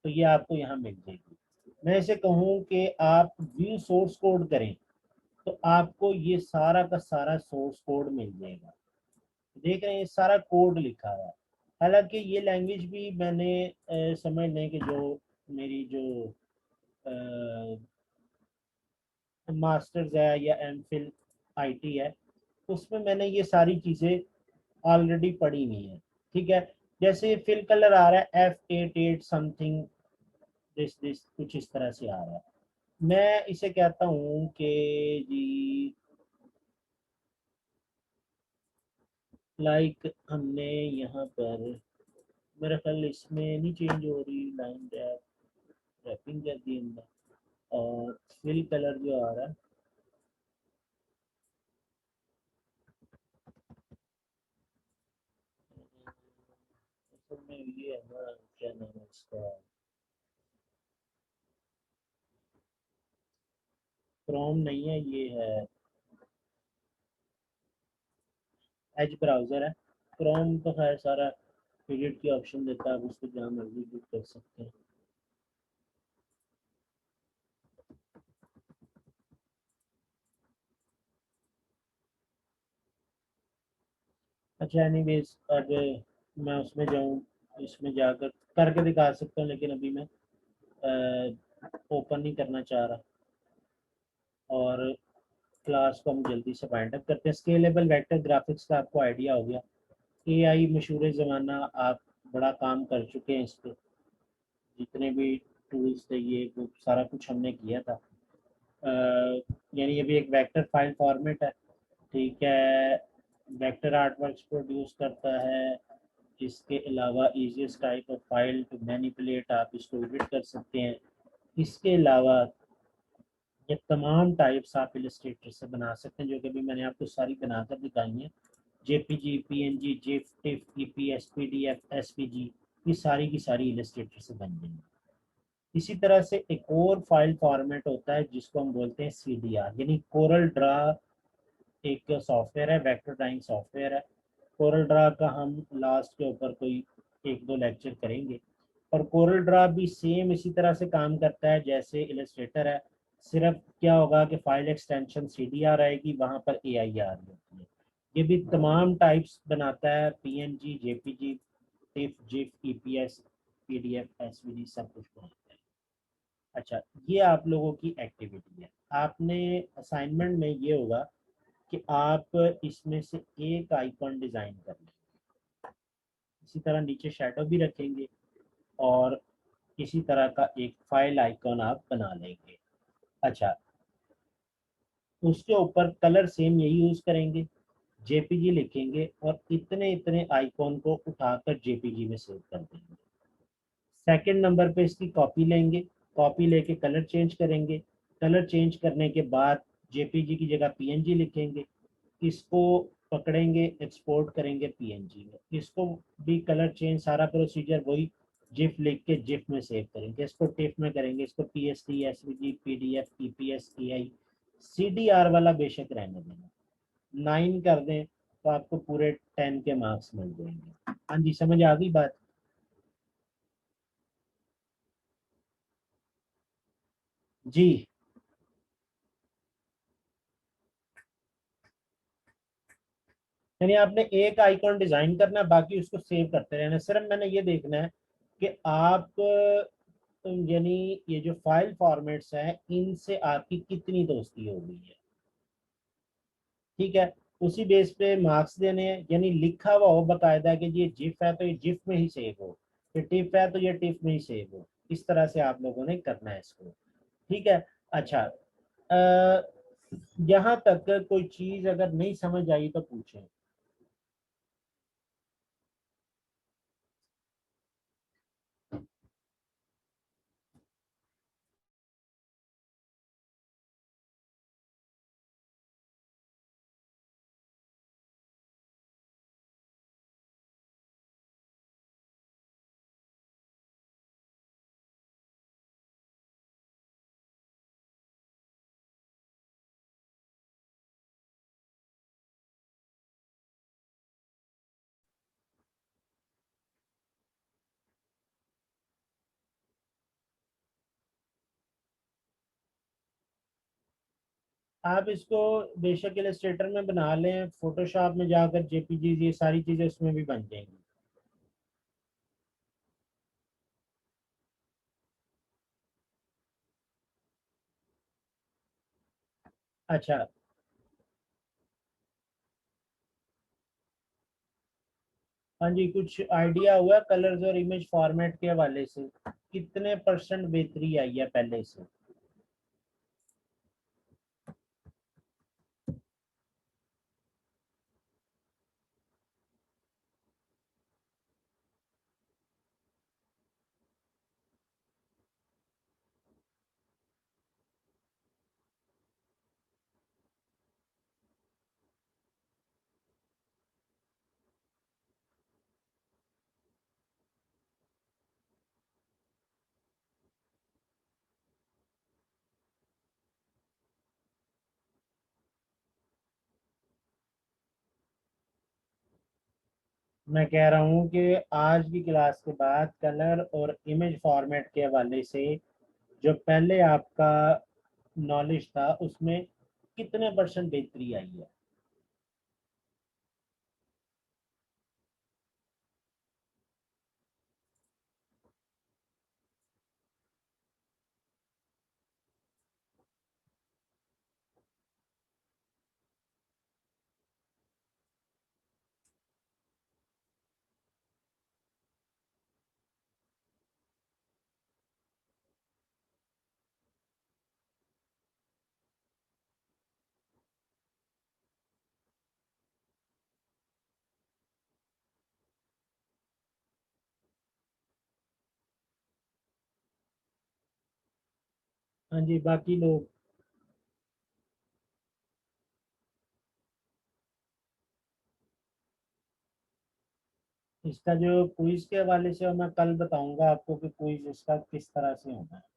तो ये आपको यहाँ मिल जाएगी। मैं इसे कहूँ कि आप व्यू सोर्स कोड करें तो आपको ये सारा का सारा सोर्स कोड मिल जाएगा। देख रहे हैं, सारा कोड लिखा हुआ है। हालांकि ये लैंग्वेज भी मैंने समझ लें कि जो मेरी जो मास्टर्स है या एमफिल आईटी है, उसमें मैंने ये सारी चीज़ें ऑलरेडी पढ़ी हुई है। ठीक है, जैसे फिल कलर आ रहा है F88 समथिंग, दिस दिस कुछ इस तरह से आ रहा है। मैं इसे कहता हूँ कि जी लाइक हमने यहाँ पर, मेरा ख्याल इसमें नहीं चेंज हो रही लाइन रैपिंग कर दी हमने, और फिल कलर जो आ रहा है, असल में ये है ना, क्या नाम है, इसका क्रोम नहीं है, ये है एज ब्राउज़र है। क्रोम तो खैर सारा एडिट की ऑप्शन देता है, आप उसको जहाँ मर्जी एडिट कर सकते हैं। अच्छा एनीवेज, अब मैं उसमें जाऊँ, इसमें जाकर करके दिखा सकता हूँ, लेकिन अभी मैं ओपन नहीं करना चाह रहा। और क्लास को हम जल्दी से फाइंड अप करते हैं। स्केलेबल वेक्टर ग्राफिक्स का आपको आइडिया हो गया। एआई मशहूर ज़माना, आप बड़ा काम कर चुके हैं इस पे, जितने भी टूल्स थे ये वो सारा कुछ हमने किया था। यानी ये भी एक वेक्टर फाइल फॉर्मेट है, ठीक है। वेक्टर आर्टवर्क्स प्रोड्यूस करता है। इसके अलावा easiest type of file to manipulate, आप इसको एडिट कर सकते हैं। इसके अलावा ये तमाम टाइप्स आप इलस्ट्रेटर से बना सकते हैं, जो कि अभी मैंने आपको सारी बनाकर दिखाई हैं। JPG, PNG, GIF, tiff, EPS, PDF, SPG, ये सारी की सारी इलस्ट्रेटर से बन जाएंगी। इसी तरह से एक और फाइल फॉर्मेट होता है जिसको हम बोलते हैं सीडीआर, यानी कोरल ड्रा। एक सॉफ्टवेयर है, वेक्टर ड्राइंग सॉफ्टवेयर है। कोरल ड्रा का हम लास्ट के ऊपर कोई एक दो लेक्चर करेंगे। और कोरल ड्रा भी सेम इसी तरह से काम करता है जैसे इलस्ट्रेटर है। सिर्फ क्या होगा कि फाइल एक्सटेंशन सीडीआर आएगी, वहाँ पर एआईआर होती है। ये भी तमाम टाइप्स बनाता है, PNG, JPG, tiff, GIF, EPS, PDF, SVG, सब कुछ बनाता है। अच्छा, ये आप लोगों की एक्टिविटी है। आपने असाइनमेंट में ये होगा कि आप इसमें से एक आइकॉन डिज़ाइन कर लें। इसी तरह नीचे शेडो भी रखेंगे और इसी तरह का एक फाइल आइकॉन आप बना लेंगे। अच्छा, उसके ऊपर कलर सेम यही यूज़ करेंगे, जेपीजी लिखेंगे और इतने इतने आइकॉन को उठाकर जेपीजी में सेव कर देंगे। सेकंड नंबर पे इसकी कॉपी लेंगे, कॉपी लेके कलर चेंज करेंगे। कलर चेंज करने के बाद जेपीजी की जगह पीएनजी लिखेंगे। इसको पकड़ेंगे, एक्सपोर्ट करेंगे पीएनजी में। इसको भी कलर चेंज सारा प्रोसीजर वही, जिफ लिख के जिफ में सेव करेंगे। इसको टिफ में करेंगे, इसको PST, SVG, PDF, EPS, EI, CDR वाला बेशक रहने देना। 9 कर दें तो आपको पूरे 10 के मार्क्स मिल जाएंगे। हाँ जी, समझ आ गई बात? जी, यानी आपने एक आइकॉन डिजाइन करना है, बाकी उसको सेव करते रहना है। सिर्फ मैंने ये देखना है कि आप यानी ये जो फाइल फॉर्मेट्स हैं इनसे आपकी कितनी दोस्ती हो गई है, ठीक है। उसी बेस पे मार्क्स देने हैं, यानी लिखा हुआ हो बकायदा कि ये जिफ है तो ये जिफ में ही सेव हो, ये टिफ है तो ये टिफ में ही सेव हो। इस तरह से आप लोगों ने करना है इसको, ठीक है। अच्छा, यहाँ तक कोई चीज अगर नहीं समझ आई तो पूछें। आप इसको बेशक इलस्ट्रेटर में बना लें, फोटोशॉप में जाकर जेपीजी, ये सारी चीजें उसमें भी बन जाएंगी। अच्छा, हाँ जी, कुछ आइडिया हुआ कलर्स और इमेज फॉर्मेट के हवाले से? कितने परसेंट बेहतरी आई है पहले से? मैं कह रहा हूँ कि आज की क्लास के बाद कलर और इमेज फॉर्मेट के हवाले से जो पहले आपका नॉलेज था उसमें कितने परसेंट बेहतरी आई है। हाँ जी, बाकी लोग इसका जो क्विज के हवाले से मैं कल बताऊंगा आपको कि क्विज इसका किस तरह से होना है।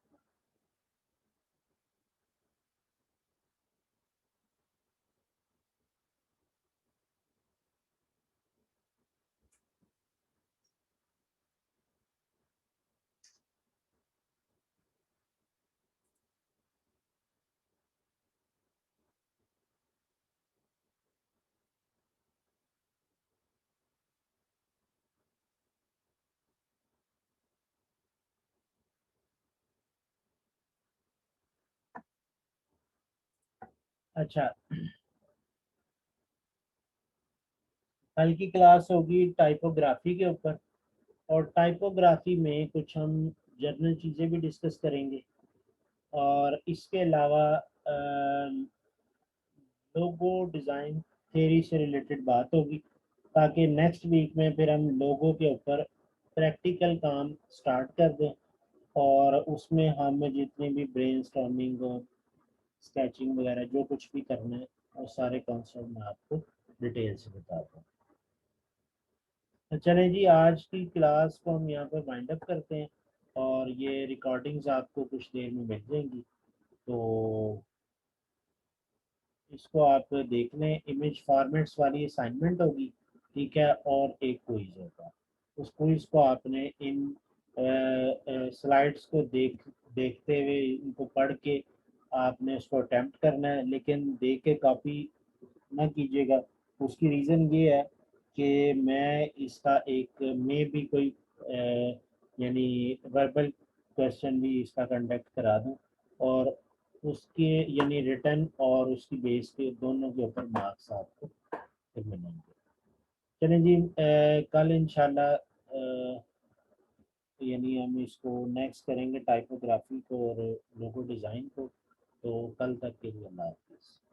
अच्छा, कल की क्लास होगी टाइपोग्राफी के ऊपर, और टाइपोग्राफी में कुछ हम जनरल चीज़ें भी डिस्कस करेंगे, और इसके अलावा लोगो डिज़ाइन थ्योरी से रिलेटेड बात होगी, ताकि नेक्स्ट वीक में फिर हम लोगों के ऊपर प्रैक्टिकल काम स्टार्ट कर दें, और उसमें हम जितनी भी ब्रेनस्टॉर्मिंग और स्केचिंग वगैरह जो कुछ भी करना है वो सारे कॉन्सेप्ट मैं आपको डिटेल से बता दूँ। तो चलें जी, आज की क्लास को हम यहाँ पर वाइंड अप करते हैं, और ये रिकॉर्डिंग्स आपको कुछ देर में मिल जाएंगी, तो इसको आप देख लें। इमेज फॉर्मेट्स वाली असाइनमेंट होगी, ठीक है, और एक क्विज होगा। उस क्विज को आपने इन स्लाइड्स को देखते हुए, इनको पढ़ के आपने उसको अटेम्प्ट करना है, लेकिन देख के कॉपी ना कीजिएगा। उसकी रीज़न ये है कि मैं इसका एक में भी कोई यानी वर्बल क्वेश्चन भी इसका कंडक्ट करा दूं, और उसके यानी रिटर्न और उसकी बेस पे दोनों के ऊपर मार्क्स आपको फिर मिलेंगे। चलें जी, कल इंशाल्लाह यानी हम इसको नेक्स्ट करेंगे टाइपोग्राफी को और लोगो डिज़ाइन को। तो कल तक के लिए अल्लाह हाफिज़।